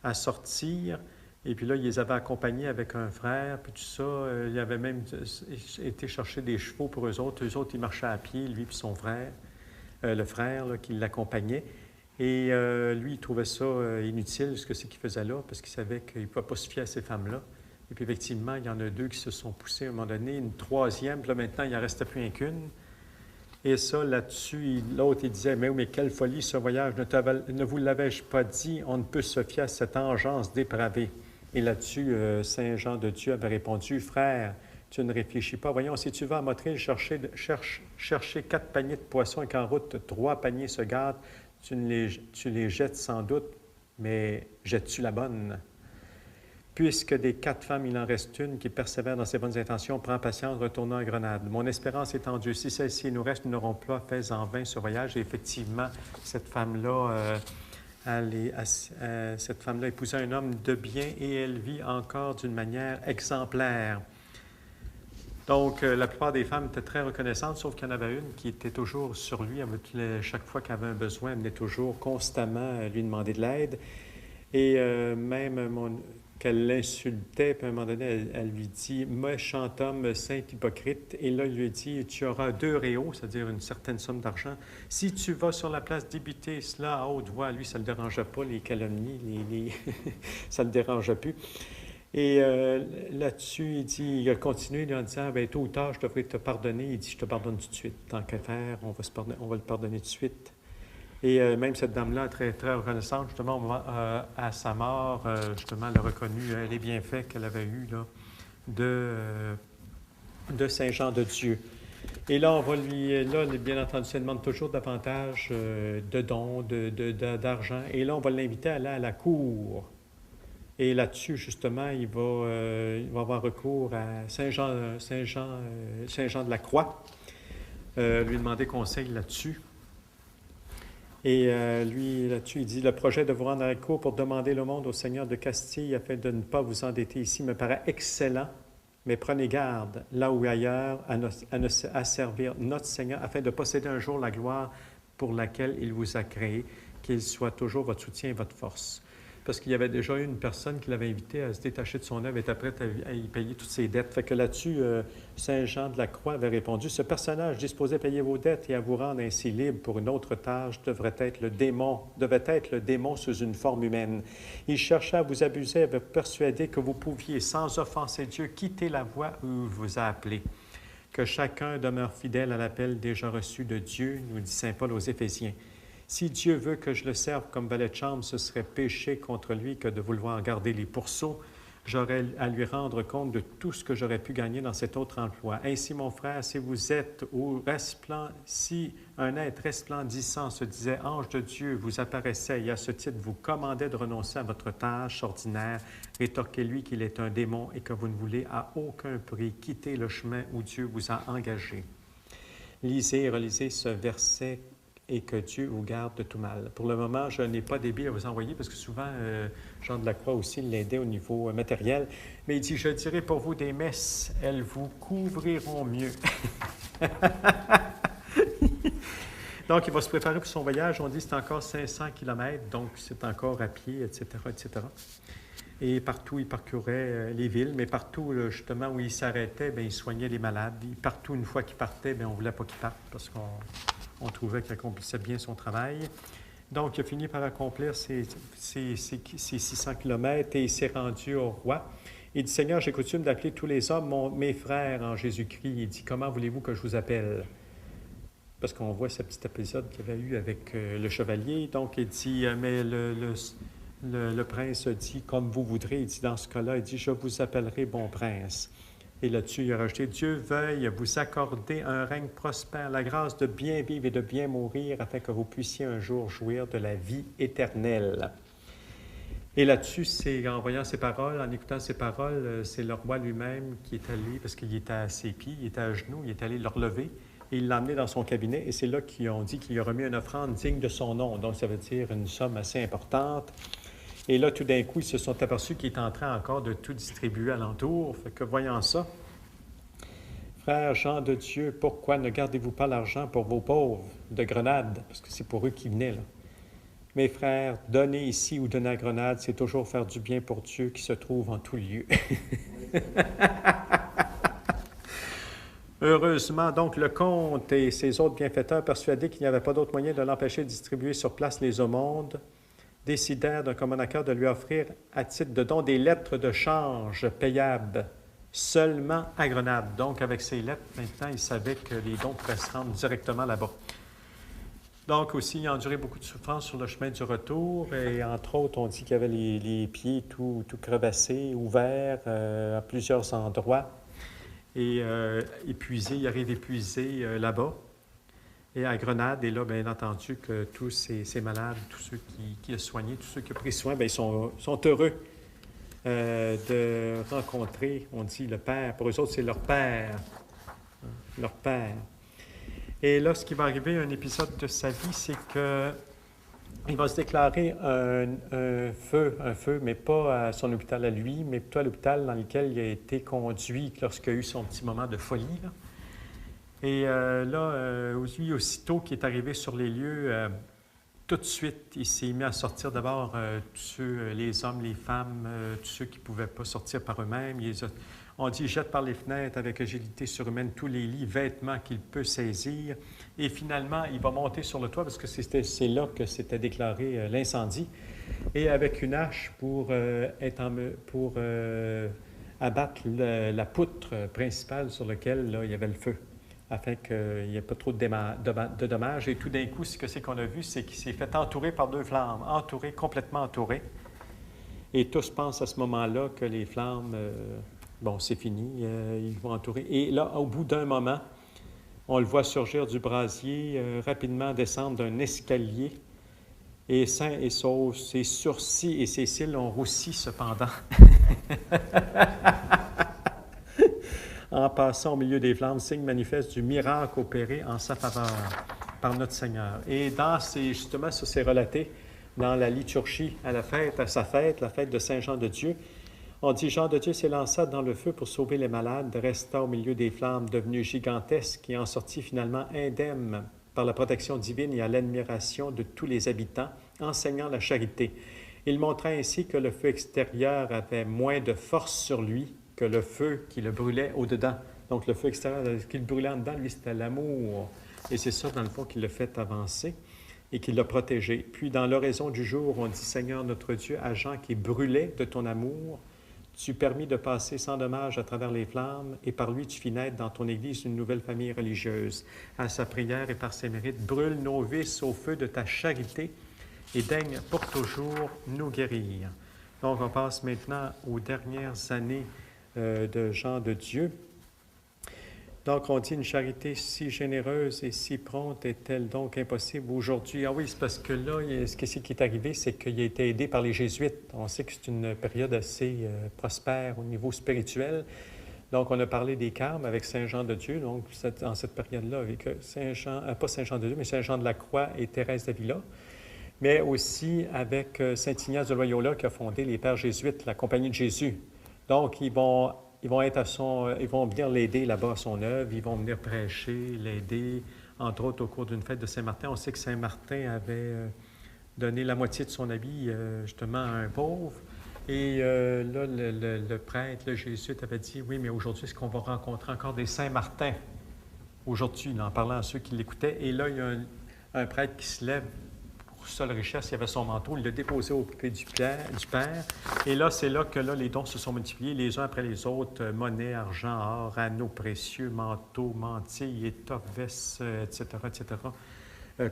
à sortir. Et puis là, il les avait accompagnés avec un frère, puis tout ça. Il avait même été chercher des chevaux pour eux autres. Eux autres, ils marchaient à pied, lui et son frère, le frère là, qui l'accompagnait. Et lui, il trouvait ça inutile, ce que c'est qu'il faisait là, parce qu'il savait qu'il ne pouvait pas se fier à ces femmes-là. Et puis effectivement, il y en a 2 qui se sont poussés à un moment donné, une troisième, puis là maintenant, il n'en restait plus qu'une. Et ça, là-dessus, l'autre, il disait, mais quelle folie ce voyage, ne vous l'avais-je pas dit, on ne peut se fier à cette engeance dépravée. Et là-dessus, Saint Jean de Dieu avait répondu, frère, tu ne réfléchis pas. Voyons, si tu vas à Motril chercher 4 paniers de poissons et qu'en route, 3 paniers se gâtent, tu les jettes sans doute, mais jettes-tu la bonne? Puisque des 4 femmes, il en reste une qui persévère dans ses bonnes intentions, prend patience, retournant à Grenade. Mon espérance est en Dieu. Si celle-ci nous reste, nous n'aurons pas fait en vain ce voyage. Et effectivement, cette femme-là, cette femme-là épousa un homme de bien et elle vit encore d'une manière exemplaire. Donc, la plupart des femmes étaient très reconnaissantes, sauf qu'il y en avait une qui était toujours sur lui. Chaque fois qu'elle avait un besoin, elle venait toujours constamment lui demander de l'aide. Et même qu'elle l'insultait, puis à un moment donné, elle lui dit « Méchant homme, saint hypocrite ». Et là, il lui dit « Tu auras 2 réaux, c'est-à-dire une certaine somme d'argent. Si tu vas sur la place débiter cela à haute voix, lui, ça ne le dérangeait pas, les calomnies, ça ne le dérangeait plus. Et là-dessus, il a continué en disant « Tôt ou tard, je devrais te pardonner. » Il dit « Je te pardonne tout de suite. Tant qu'à faire, on va le pardonner tout de suite. » Et même cette dame-là, très, très reconnaissante, justement, à sa mort, justement, elle a reconnu les bienfaits qu'elle avait eus là, de Saint Jean de Dieu. Et là, bien entendu, ça demande toujours davantage de dons, d'argent. Et là, on va l'inviter à aller à la cour Et là-dessus, justement, il va avoir recours à Saint Jean de la Croix, lui demander conseil là-dessus. Et lui, là-dessus, il dit, le projet de vous rendre à la cour pour demander l'aumône au Seigneur de Castille afin de ne pas vous endetter ici me paraît excellent, mais prenez garde, là ou ailleurs, à servir notre Seigneur afin de posséder un jour la gloire pour laquelle il vous a créé, qu'il soit toujours votre soutien et votre force. Parce qu'il y avait déjà eu une personne qui l'avait invité à se détacher de son œuvre et était prête à y payer toutes ses dettes. Fait que là-dessus, Saint Jean de la Croix avait répondu, « Ce personnage disposé à payer vos dettes et à vous rendre ainsi libre pour une autre tâche devait être le démon sous une forme humaine. Il cherchait à vous abuser, à vous persuader que vous pouviez, sans offenser Dieu, quitter la voie où il vous a appelé. Que chacun demeure fidèle à l'appel déjà reçu de Dieu, nous dit Saint Paul aux Éphésiens. Si Dieu veut que je le serve comme valet de chambre, ce serait péché contre lui que de vouloir garder les pourceaux. J'aurais à lui rendre compte de tout ce que j'aurais pu gagner dans cet autre emploi. Ainsi, mon frère, si un être resplendissant se disait ange de Dieu, vous apparaissait et à ce titre vous commandait de renoncer à votre tâche ordinaire, rétorquez-lui qu'il est un démon et que vous ne voulez à aucun prix quitter le chemin où Dieu vous a engagé. Lisez et relisez ce verset et que Dieu vous garde de tout mal. Pour le moment, je n'ai pas des billes à vous envoyer parce que souvent, Jean de la Croix aussi l'aidait au niveau matériel. Mais il dit, je dirai pour vous des messes, elles vous couvriront mieux. Donc, il va se préparer pour son voyage. On dit que c'est encore 500 km, donc c'est encore à pied, etc., etc. Et partout, il parcourait les villes, mais partout, justement, où il s'arrêtait, bien, il soignait les malades. Et partout, une fois qu'il partait, bien, on ne voulait pas qu'il parte parce qu'on trouvait qu'il accomplissait bien son travail. Donc, il a fini par accomplir ses 600 km et il s'est rendu au roi. Il dit, « Seigneur, j'ai coutume d'appeler tous les hommes mes frères en Jésus-Christ. » Il dit, « Comment voulez-vous que je vous appelle? » Parce qu'on voit ce petit épisode qu'il y avait eu avec le chevalier. Donc, il dit, mais le prince dit, comme vous voudrez. Il dit, dans ce cas-là, il dit, je vous appellerai bon prince. Et là-dessus, il a rajouté, Dieu veuille vous accorder un règne prospère, la grâce de bien vivre et de bien mourir, afin que vous puissiez un jour jouir de la vie éternelle. Et là-dessus, c'est en voyant ces paroles, en écoutant ces paroles, c'est le roi lui-même qui est allé, parce qu'il était à ses pieds, il était à genoux, il est allé le relever, et il l'a emmené dans son cabinet, et c'est là qu'ils ont dit qu'il a remis une offrande digne de son nom, donc ça veut dire une somme assez importante. Et là, tout d'un coup, ils se sont aperçus qu'il est en train encore de tout distribuer alentour. Fait que voyant ça, frère Jean de Dieu, pourquoi ne gardez-vous pas l'argent pour vos pauvres de Grenade? Parce que c'est pour eux qui venaient, là. Mes frères, donner ici ou donner à Grenade, c'est toujours faire du bien pour Dieu qui se trouve en tout lieu. Heureusement, donc, le comte et ses autres bienfaiteurs, persuadés qu'il n'y avait pas d'autre moyen de l'empêcher de distribuer sur place les aumônes, décidèrent d'un commun accord de lui offrir à titre de don des lettres de change payables seulement à Grenade. Donc, avec ces lettres, maintenant, il savait que les dons pouvaient se rendre directement là-bas. Donc, aussi, il a enduré beaucoup de souffrances sur le chemin du retour. Et entre autres, on dit qu'il avait les pieds tout crevassés, ouverts à plusieurs endroits. Et épuisé, il arrive épuisé là-bas. Et à Grenade, et là, bien entendu, que tous ces malades, tous ceux qui a soignés, tous ceux qui ont pris soin, bien, ils sont heureux de rencontrer, on dit, le Père. Pour eux autres, c'est leur Père. Leur Père. Et là, ce qui va arriver, un épisode de sa vie, c'est que il va se déclarer un feu, mais pas à son hôpital à lui, mais plutôt à l'hôpital dans lequel il a été conduit lorsqu'il a eu son petit moment de folie, là. Et lui, aussitôt qu'il est arrivé sur les lieux, tout de suite, il s'est mis à sortir d'abord tous ceux, les hommes, les femmes, tous ceux qui ne pouvaient pas sortir par eux-mêmes. On dit, il jette par les fenêtres avec agilité surhumaine tous les lits, vêtements qu'il peut saisir. Et finalement, il va monter sur le toit parce que c'est là que s'était déclaré l'incendie. Et avec une hache pour abattre la poutre principale sur laquelle là, il y avait le feu, afin qu'il n'y ait pas trop de dommages. Et tout d'un coup, ce que c'est qu'on a vu, c'est qu'il s'est fait entourer par 2 flammes, complètement entouré. Et tous pensent à ce moment-là que les flammes, c'est fini, ils vont entourer. Et là, au bout d'un moment, on le voit surgir du brasier, rapidement descendre d'un escalier et sain et sauf. Ses sourcils et ses cils ont roussi cependant en passant au milieu des flammes, signe manifeste du miracle opéré en sa faveur par notre Seigneur. Et justement, ça c'est relaté dans la liturgie à sa fête, la fête de Saint Jean de Dieu. On dit, Jean de Dieu s'élança dans le feu pour sauver les malades, resta au milieu des flammes, devenu gigantesque et en sortit finalement indemne par la protection divine et à l'admiration de tous les habitants, enseignant la charité. Il montra ainsi que le feu extérieur avait moins de force sur lui que le feu qui le brûlait au-dedans. Donc le feu extérieur qui le brûlait en dedans, lui, c'était l'amour. Et c'est ça, dans le fond, qui l'a fait avancer et qui l'a protégé. Puis dans l'oraison du jour, on dit, Seigneur notre Dieu, à Jean qui brûlait de ton amour, tu permis de passer sans dommage à travers les flammes, et par lui tu fis naître dans ton Église une nouvelle famille religieuse. À sa prière et par ses mérites, brûle nos vices au feu de ta charité, et daigne pour toujours nous guérir. Donc on passe maintenant aux dernières années de Jean de Dieu. Donc on dit une charité si généreuse et si prompte est-elle donc impossible aujourd'hui? Ah oui, c'est parce que là, ce qui est arrivé, c'est qu'il a été aidé par les Jésuites. On sait que c'est une période assez prospère au niveau spirituel. Donc on a parlé des carmes avec Saint Jean de Dieu, donc en cette période-là, avec Saint Jean, pas Saint Jean de Dieu, mais Saint Jean de la Croix et Thérèse d'Avila, mais aussi avec Saint Ignace de Loyola qui a fondé les Pères Jésuites, la Compagnie de Jésus. Donc ils vont venir l'aider là-bas à son œuvre, ils vont venir prêcher, l'aider, entre autres au cours d'une fête de Saint-Martin. On sait que Saint-Martin avait donné la moitié de son habit justement à un pauvre. Et là, le prêtre, le jésuite avait dit, oui, mais aujourd'hui, est-ce qu'on va rencontrer encore des Saint-Martin? Aujourd'hui, en parlant à ceux qui l'écoutaient. Et là, il y a un prêtre qui se lève pour seule richesse, il avait son manteau, il l'a déposé au pied du Père. Et là, c'est là que les dons se sont multipliés les uns après les autres, monnaie, argent, or, anneaux précieux, manteaux, mantilles, étoffes, vestes, etc., etc.,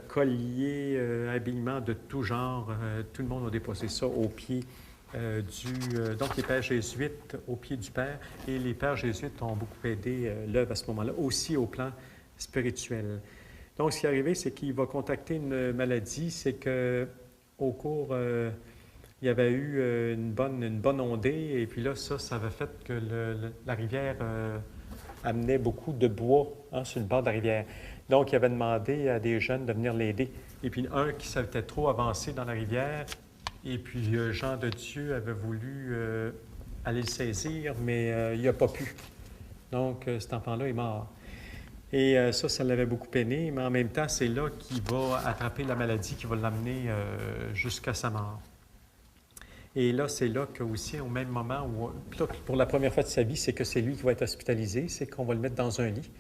colliers, habillements de tout genre. Tout le monde a déposé ça au pied donc les pères jésuites au pied du Père. Et les pères jésuites ont beaucoup aidé l'œuvre à ce moment-là, aussi au plan spirituel. Donc, ce qui est arrivé, c'est qu'il va contacter une maladie, c'est qu'au cours, il y avait eu une bonne ondée, et puis là, ça avait fait que la rivière amenait beaucoup de bois sur le bord de la rivière. Donc, il avait demandé à des jeunes de venir l'aider. Et puis, un qui s'était trop avancé dans la rivière, et puis Jean de Dieu avait voulu aller le saisir, mais il n'a pas pu. Donc, cet enfant-là est mort. Et ça l'avait beaucoup peiné, mais en même temps, c'est là qu'il va attraper la maladie qui va l'amener jusqu'à sa mort. Et là, c'est là qu'aussi, au même moment, où, pour la première fois de sa vie, c'est que c'est lui qui va être hospitalisé, c'est qu'on va le mettre dans un lit.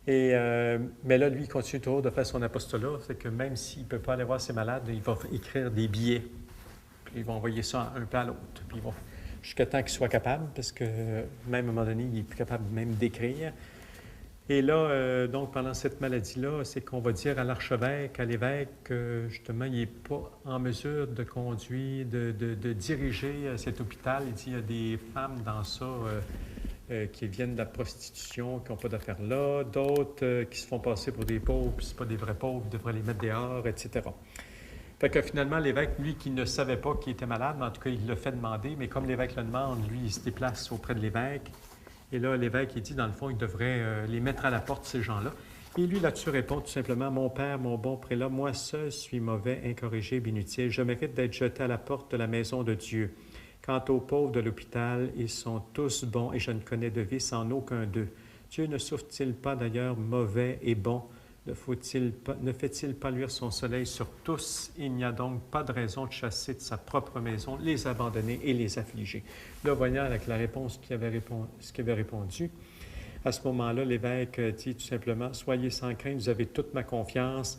Mais là, lui, il continue toujours de faire son apostolat, c'est que même s'il ne peut pas aller voir ses malades, il va écrire des billets. Puis il va envoyer ça un peu à l'autre. Puis jusqu'à temps qu'il soit capable, parce que même à un moment donné, il n'est plus capable même d'écrire. Et là, donc, pendant cette maladie-là, c'est qu'on va dire à l'archevêque, à l'évêque, justement, il n'est pas en mesure de conduire, de diriger cet hôpital. Il dit, il y a des femmes dans ça qui viennent de la prostitution, qui n'ont pas d'affaires là, d'autres qui se font passer pour des pauvres, puis ce pas des vrais pauvres, il devrait les mettre dehors, etc. Fait que finalement, l'évêque, lui, qui ne savait pas qu'il était malade, mais en tout cas, il l'a fait demander, mais comme l'évêque le demande, lui, il se déplace auprès de l'évêque. Et là, l'évêque, il dit, dans le fond, il devrait les mettre à la porte, ces gens-là. Et lui, là-dessus, répond tout simplement, « Mon père, mon bon prélat, moi seul suis mauvais, incorrigible, inutile. Je mérite d'être jeté à la porte de la maison de Dieu. Quant aux pauvres de l'hôpital, ils sont tous bons et je ne connais de vice en aucun d'eux. Dieu ne souffre-t-il pas d'ailleurs mauvais et bon? Ne fait-il pas luire son soleil sur tous? Il n'y a donc pas de raison de chasser de sa propre maison les abandonnés et les affligés. » Là, voyant avec la réponse ce qu'il avait répondu, à ce moment-là, l'évêque dit tout simplement, « Soyez sans crainte, vous avez toute ma confiance,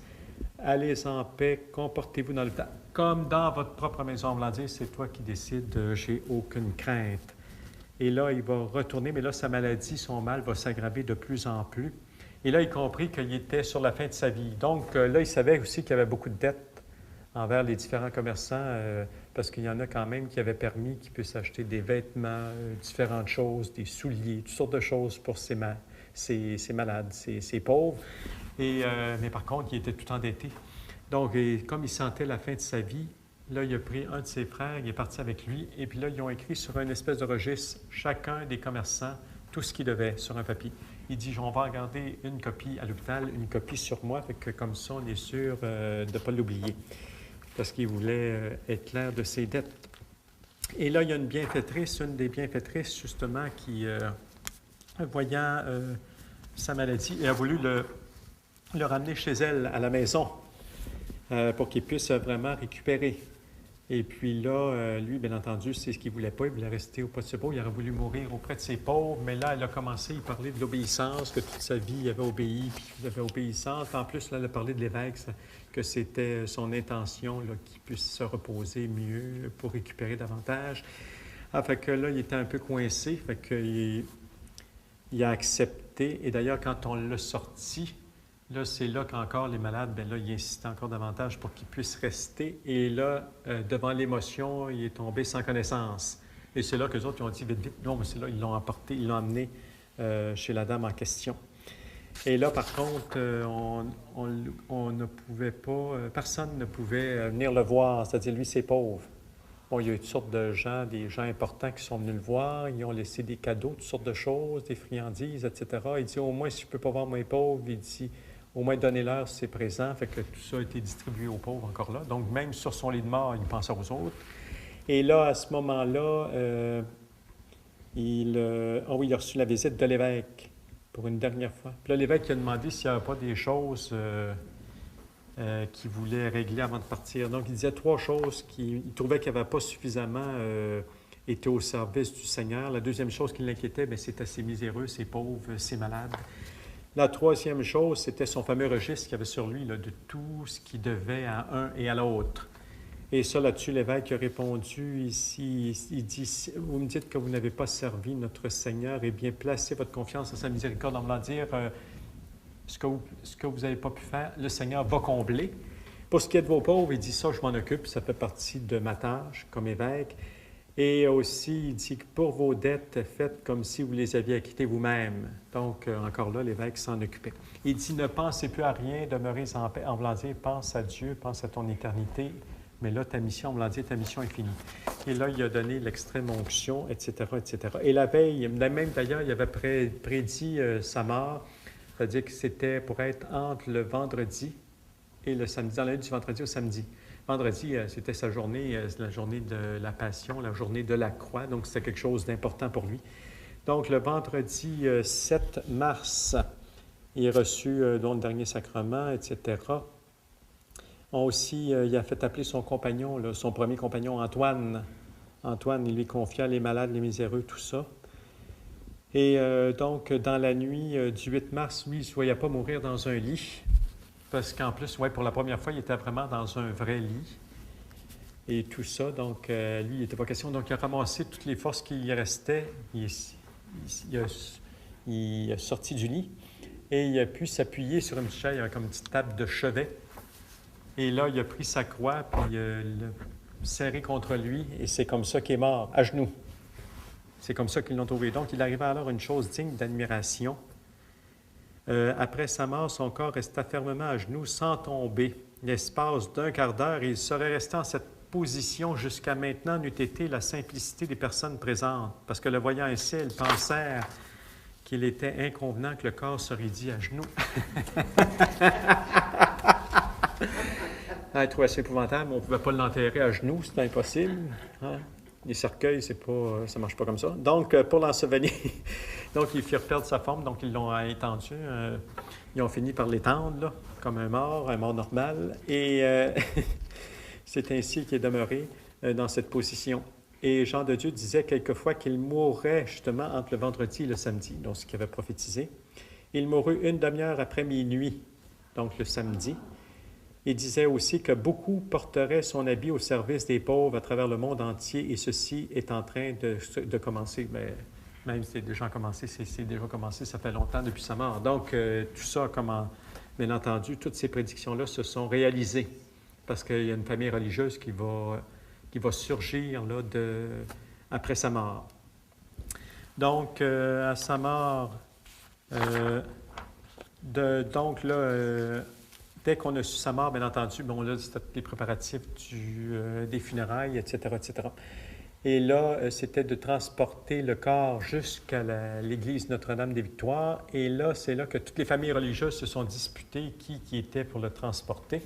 allez en paix, comportez-vous dans le temps, comme dans votre propre maison. » On va dire, c'est toi qui décides, j'ai aucune crainte. Et là, il va retourner, mais là, sa maladie, son mal va s'aggraver de plus en plus. Et là, il comprit qu'il était sur la fin de sa vie. Donc là, il savait aussi qu'il y avait beaucoup de dettes envers les différents commerçants, parce qu'il y en a quand même qui avaient permis qu'ils puissent acheter des vêtements, différentes choses, des souliers, toutes sortes de choses pour ces malades, ces pauvres. Mais par contre, il était tout endetté. Donc, et comme il sentait la fin de sa vie, là, il a pris un de ses frères, il est parti avec lui, et puis là, ils ont écrit sur une espèce de registre, chacun des commerçants, tout ce qu'ils devaient sur un papier. Il dit, on va garder une copie à l'hôpital, une copie sur moi, fait que comme ça, on est sûr de ne pas l'oublier, parce qu'il voulait être clair de ses dettes. Et là, il y a une bienfaitrice, une des bienfaitrices, justement, qui, voyant sa maladie, et a voulu le ramener chez elle, à la maison, pour qu'il puisse vraiment récupérer. Et puis là, lui, bien entendu, c'est ce qu'il ne voulait pas. Il voulait rester auprès de ses pauvres. Il aurait voulu mourir auprès de ses pauvres. Mais là, elle a commencé à parler de l'obéissance, que toute sa vie, il avait obéi, puis il avait obéissance. En plus, là, elle a parlé de l'évêque, que c'était son intention qu'il puisse se reposer mieux pour récupérer davantage. Ah, fait que là, il était un peu coincé. Fait qu'il a accepté. Et d'ailleurs, quand on l'a sorti, là, c'est là qu'encore les malades, bien là, il insistait encore davantage pour qu'ils puissent rester. Et là, devant l'émotion, il est tombé sans connaissance. Et c'est là que les autres ils ont dit vite, vite. Non, mais c'est là, ils l'ont emporté, ils l'ont amené chez la dame en question. Et là, par contre, on ne pouvait pas, personne ne pouvait venir le voir, c'est-à-dire lui, c'est pauvre. Bon, il y a eu toutes sortes de gens, des gens importants qui sont venus le voir, ils ont laissé des cadeaux, toutes sortes de choses, des friandises, etc. Il dit, au moins, si je ne peux pas voir mes pauvres, il dit, au moins, donnez-leur ses présents. Fait que tout ça a été distribué aux pauvres encore là. Donc, même sur son lit de mort, il pensait aux autres. Et là, à ce moment-là, il a reçu la visite de l'évêque pour une dernière fois. Puis là, l'évêque a demandé s'il n'y avait pas des choses qu'il voulait régler avant de partir. Donc, il disait 3 choses qu'il trouvait qu'il n'avait pas suffisamment été au service du Seigneur. La deuxième chose qui l'inquiétait, c'était ses miséreux, ses pauvres, ses malades. La troisième chose, c'était son fameux registre qu'il y avait sur lui, là, de tout ce qu'il devait à un et à l'autre. Et ça, là-dessus, l'évêque a répondu ici, il dit, « Vous me dites que vous n'avez pas servi notre Seigneur, et bien placez votre confiance en sa miséricorde, en voulant dire ce que vous n'avez pas pu faire, le Seigneur va combler. Pour ce qui est de vos pauvres, il dit ça, je m'en occupe, ça fait partie de ma tâche comme évêque. Et aussi, il dit que pour vos dettes, faites comme si vous les aviez acquittées vous-même. » Donc, encore là, l'évêque s'en occupait. Il dit, ne pensez plus à rien, demeurez en paix. En voulant dire, pense à Dieu, pense à ton éternité. Mais là, ta mission, en voulant dire, ta mission est finie. Et là, il a donné l'extrême onction, etc., etc. Et la veille, même d'ailleurs, il avait prédit sa mort. C'est-à-dire que c'était pour être entre le vendredi et le samedi, dans la nuit du vendredi au samedi. Vendredi, c'était sa journée, la journée de la Passion, la journée de la croix, donc c'était quelque chose d'important pour lui. Donc, le vendredi 7 mars, il a reçu le dernier sacrement, etc. Aussi, il a fait appeler son compagnon, là, son premier compagnon, Antoine. Antoine, il lui confia les malades, les miséreux, tout ça. Et donc, dans la nuit du 8 mars, lui, il ne se voyait pas mourir dans un lit. Parce qu'en plus, pour la première fois, il était vraiment dans un vrai lit. Et tout ça, donc, lui, il n'était pas question. Donc, il a ramassé toutes les forces qui y restaient. Il a sorti du lit et il a pu s'appuyer sur une chaise, comme une petite table de chevet. Et là, il a pris sa croix, puis il l'a serré contre lui, et c'est comme ça qu'il est mort, à genoux. C'est comme ça qu'ils l'ont trouvé. Donc, il arrivait alors une chose digne d'admiration. Après sa mort, son corps resta fermement à genoux, sans tomber. L'espace d'un quart d'heure, et il serait resté en cette position jusqu'à maintenant, n'eût été la simplicité des personnes présentes. Parce que le voyant ainsi, elles pensèrent qu'il était inconvenant que le corps se raidit à genoux. Il trouvait ça épouvantable. On ne pouvait pas l'enterrer à genoux, c'était impossible. Hein? Les cercueils, ça ne marche pas comme ça. Donc, pour l'ensevelir, donc ils firent perdre sa forme, donc ils l'ont étendu. Ils ont fini par l'étendre, là, comme un mort normal. Et c'est ainsi qu'il est demeuré dans cette position. Et Jean de Dieu disait quelquefois qu'il mourrait justement entre le vendredi et le samedi, donc ce qu'il avait prophétisé. Il mourut une demi-heure après minuit, donc le samedi. Il disait aussi que beaucoup porteraient son habit au service des pauvres à travers le monde entier, et ceci est en train de commencer. Mais même si c'est déjà commencé, ça fait longtemps depuis sa mort. Donc, tout ça, bien entendu, toutes ces prédictions-là se sont réalisées, parce qu'il y a une famille religieuse qui va surgir là, après sa mort. Donc, à sa mort, Dès qu'on a su sa mort, bien entendu, bon, là, c'était les préparatifs des funérailles, etc., etc. Et là, c'était de transporter le corps jusqu'à l'église Notre-Dame-des-Victoires. Et là, c'est là que toutes les familles religieuses se sont disputées qui était pour le transporter.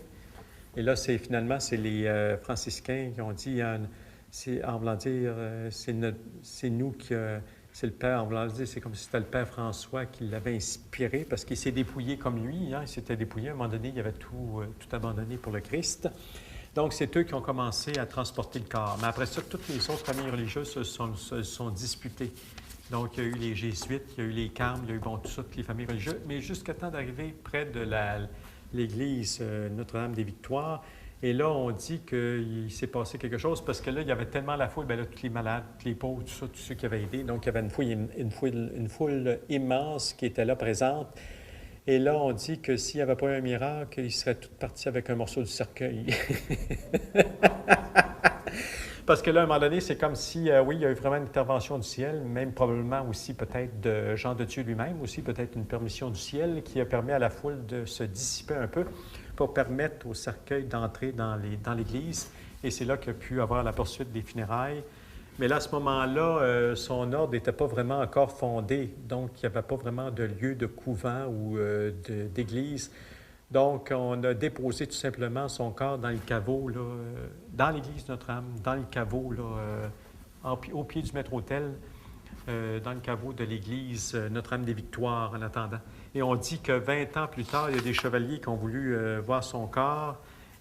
Et là, finalement, c'est les franciscains qui ont dit, en voulant dire, c'est nous qui... c'est le père, en voulant dire, c'est comme si c'était le père François qui l'avait inspiré, parce qu'il s'est dépouillé comme lui, hein, il s'était dépouillé. À un moment donné, il avait tout abandonné pour le Christ. Donc, c'est eux qui ont commencé à transporter le corps. Mais après ça, toutes les autres familles religieuses se sont disputées. Donc, il y a eu les Jésuites, il y a eu les Carmes, il y a eu tout ça, toutes les familles religieuses. Mais jusqu'à temps d'arriver près de l'église Notre-Dame-des-Victoires, et là, on dit qu'il s'est passé quelque chose parce que là, il y avait tellement la foule, bien là, tous les malades, tous les pauvres, tout ça, tous ceux qui avaient aidé. Donc, il y avait une foule immense qui était là présente. Et là, on dit que s'il n'y avait pas eu un miracle, ils seraient tous partis avec un morceau du cercueil. Parce que là, à un moment donné, c'est comme si, oui, il y a eu vraiment une intervention du ciel, même probablement aussi peut-être de Jean de Dieu lui-même, aussi peut-être une permission du ciel qui a permis à la foule de se dissiper un peu pour permettre au cercueil d'entrer dans l'église. Et c'est là qu'il a pu avoir la poursuite des funérailles. Mais là, à ce moment-là, son ordre n'était pas vraiment encore fondé. Donc, il n'y avait pas vraiment de lieu de couvent ou d'église. Donc, on a déposé tout simplement son corps dans le caveau, là, dans l'église Notre-Dame, dans le caveau, là, au pied du maître-autel, dans le caveau de l'église Notre-Dame-des-Victoires en attendant. Et on dit que 20 ans plus tard, il y a des chevaliers qui ont voulu voir son corps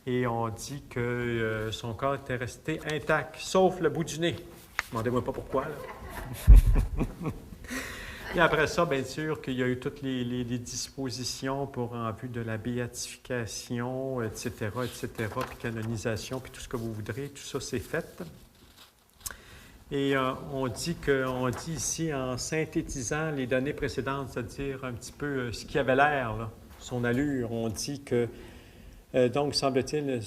et on dit que son corps était resté intact, sauf le bout du nez. Demandez-moi pas pourquoi, là. Et après ça, bien sûr, qu'il y a eu toutes les dispositions en vue de la béatification, etc., puis canonisation, puis tout ce que vous voudrez, tout ça, c'est fait. Et on dit ici, en synthétisant les données précédentes, c'est-à-dire un petit peu ce qui avait l'air, là, son allure, on dit que, donc, semble-t-il,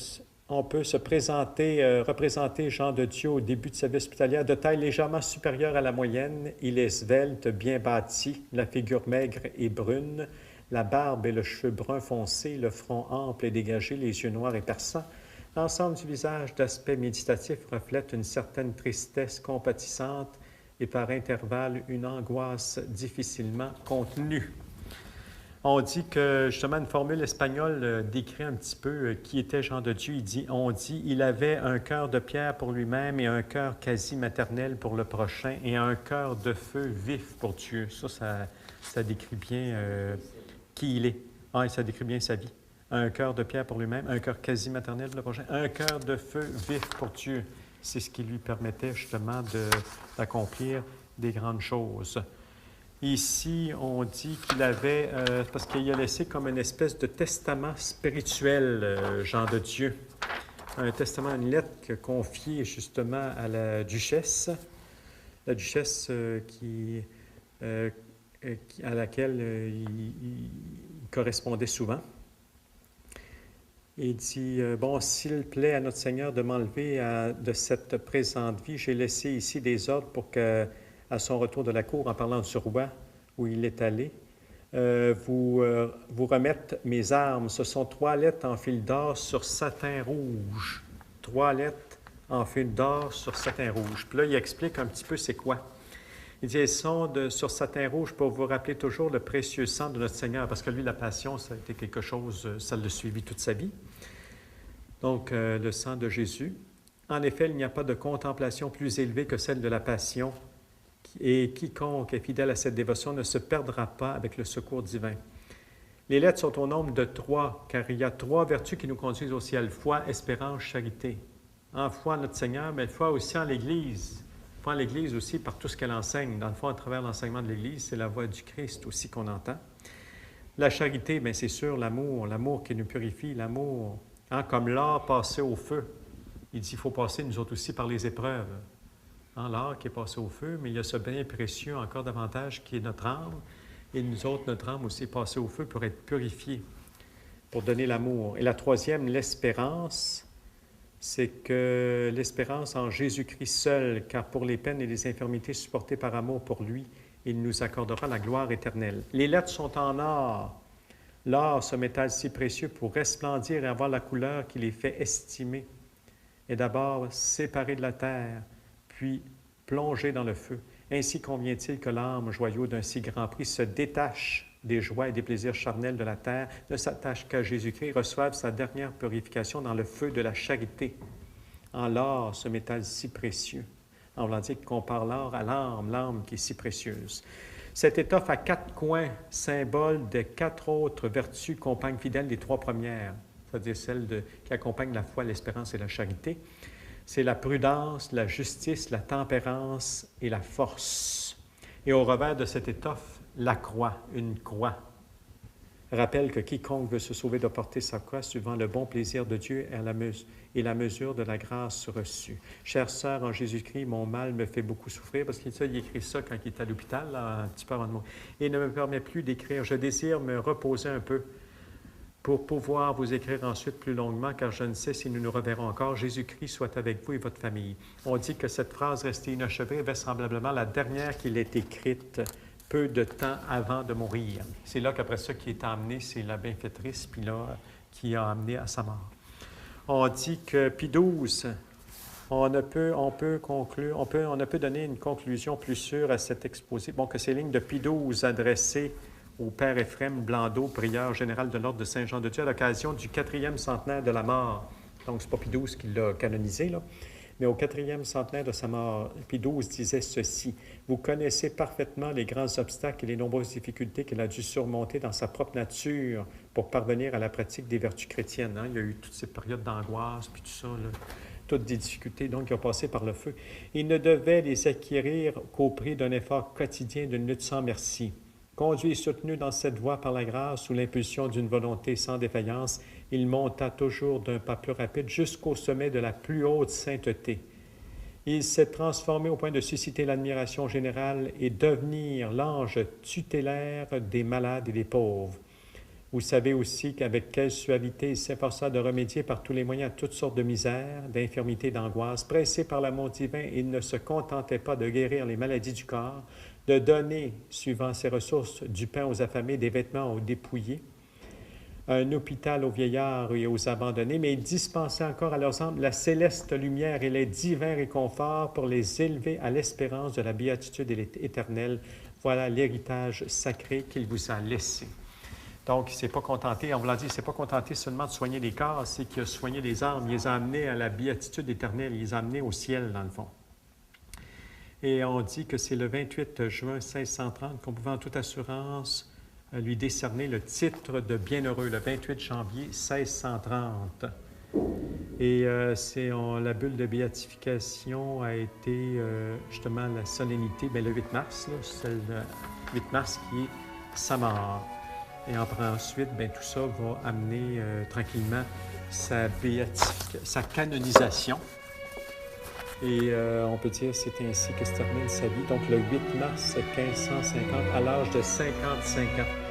on peut représenter Jean de Dieu au début de sa vie hospitalière de taille légèrement supérieure à la moyenne. Il est svelte, bien bâti, la figure maigre et brune, la barbe et le cheveu brun foncé, le front ample et dégagé, les yeux noirs et perçants. L'ensemble du visage d'aspect méditatif reflète une certaine tristesse compatissante et par intervalles une angoisse difficilement contenue. On dit que, justement, une formule espagnole décrit un petit peu qui était Jean de Dieu. On dit, il avait un cœur de pierre pour lui-même et un cœur quasi maternel pour le prochain et un cœur de feu vif pour Dieu. Ça décrit bien qui il est. Ah, et ça décrit bien sa vie. Un cœur de pierre pour lui-même, un cœur quasi maternel pour le prochain, un cœur de feu vif pour Dieu. C'est ce qui lui permettait justement d'accomplir des grandes choses. Ici, on dit qu'il avait, parce qu'il a laissé comme une espèce de testament spirituel, Jean de Dieu. Un testament, une lettre qu'il a confiée justement à la duchesse à laquelle il correspondait souvent. Il dit, bon, s'il plaît à notre Seigneur de m'enlever de cette présente vie, j'ai laissé ici des ordres pour que, à son retour de la cour, en parlant du roi où il est allé, vous remettre mes armes. Ce sont 3 lettres en fil d'or sur satin rouge. 3 lettres en fil d'or sur satin rouge. Puis là, il explique un petit peu c'est quoi. Il dit, elles sont sur satin rouge pour vous rappeler toujours le précieux sang de notre Seigneur, parce que lui, la passion, ça a été quelque chose, ça l'a suivi toute sa vie. Donc, le sang de Jésus. En effet, il n'y a pas de contemplation plus élevée que celle de la passion, et quiconque est fidèle à cette dévotion ne se perdra pas avec le secours divin. Les lettres sont au nombre de 3, car il y a 3 vertus qui nous conduisent au ciel: foi, espérance, charité. En foi, notre Seigneur, mais foi aussi en l'Église. Foi en l'Église aussi par tout ce qu'elle enseigne. Dans le fond, à travers l'enseignement de l'Église, c'est la voix du Christ aussi qu'on entend. La charité, bien c'est sûr, l'amour qui nous purifie, l'amour, hein, comme l'or passé au feu. Il dit qu'il faut passer, nous autres aussi, par les épreuves. L'or qui est passé au feu, mais il y a ce bien précieux encore davantage qui est notre âme. Et nous autres, notre âme aussi est passée au feu pour être purifiée, pour donner l'amour. Et la troisième, l'espérance, c'est que l'espérance en Jésus-Christ seul, car pour les peines et les infirmités supportées par amour pour lui, il nous accordera la gloire éternelle. Les lettres sont en or. L'or, ce métal si précieux, pour resplendir et avoir la couleur qui les fait estimer, est d'abord séparé de la terre, puis plongé dans le feu. Ainsi convient-il que l'âme, joyau d'un si grand prix, se détache des joies et des plaisirs charnels de la terre, ne s'attache qu'à Jésus-Christ, reçoive sa dernière purification dans le feu de la charité. En l'or, ce métal si précieux. On va dire qu'on compare l'or à l'âme qui est si précieuse. Cette étoffe à 4 coins, symbole de 4 autres vertus, compagnes fidèles des 3 premières, c'est-à-dire celles qui accompagnent la foi, l'espérance et la charité. C'est la prudence, la justice, la tempérance et la force. Et au revers de cette étoffe, la croix, une croix. Rappelle que quiconque veut se sauver doit porter sa croix suivant le bon plaisir de Dieu et la mesure de la grâce reçue. Chère sœur, en Jésus-Christ, mon mal me fait beaucoup souffrir, parce qu'il écrit ça quand il est à l'hôpital, là, un petit peu avant de mourir, et ne me permet plus d'écrire. Je désire me reposer un peu pour pouvoir vous écrire ensuite plus longuement, car je ne sais si nous nous reverrons encore. Jésus-Christ soit avec vous et votre famille. On dit que cette phrase restée inachevée est vraisemblablement la dernière qu'il ait écrite peu de temps avant de mourir. C'est là qu'après ça, qui est emmené, c'est la bienfaitrice, puis là, qui a amené à sa mort. On dit que Pie XII, on ne peut donner une conclusion plus sûre à cet exposé. Bon, que ces lignes de Pie XII adressées au Père Éphrem Blandot, prieur général de l'Ordre de Saint-Jean-de-Dieu, à l'occasion du 4e centenaire de la mort. Donc, ce n'est pas Pie XII qui l'a canonisé, là. Mais au 4e centenaire de sa mort, Pie XII disait ceci: « Vous connaissez parfaitement les grands obstacles et les nombreuses difficultés qu'elle a dû surmonter dans sa propre nature pour parvenir à la pratique des vertus chrétiennes. Hein? Il y a eu toutes ces périodes d'angoisse, puis tout ça, là, toutes des difficultés, donc, qui ont passé par le feu. Il ne devait les acquérir qu'au prix d'un effort quotidien, d'une lutte sans merci. Conduit et soutenu dans cette voie par la grâce, sous l'impulsion d'une volonté sans défaillance, il monta toujours d'un pas plus rapide jusqu'au sommet de la plus haute sainteté. Il s'est transformé au point de susciter l'admiration générale et devenir l'ange tutélaire des malades et des pauvres. Vous savez aussi qu'avec quelle suavité il s'efforça de remédier par tous les moyens à toutes sortes de misères, d'infirmités, d'angoisses. Pressé par l'amour divin, il ne se contentait pas de guérir les maladies du corps, de donner, suivant ses ressources, du pain aux affamés, des vêtements aux dépouillés, un hôpital aux vieillards et aux abandonnés, mais il dispensait encore à leurs âmes la céleste lumière et les divins réconforts pour les élever à l'espérance de la béatitude éternelle. Voilà l'héritage sacré qu'il vous a laissé. » Donc, il ne s'est pas contenté, on vous l'a dit, il ne s'est pas contenté seulement de soigner les corps, c'est qu'il a soigné les âmes, il les a amenés à la béatitude éternelle, il les a amenés au ciel, dans le fond. Et on dit que c'est le 28 juin 1630 qu'on pouvait en toute assurance lui décerner le titre de bienheureux, le 28 janvier 1630. Et la bulle de béatification a été justement la solennité, bien, le 8 mars, là, c'est le 8 mars qui est sa mort. Et ensuite, bien, tout ça va amener tranquillement sa canonisation. Et on peut dire que c'est ainsi que se termine sa vie. Donc, le 8 mars 1550, à l'âge de 55 ans.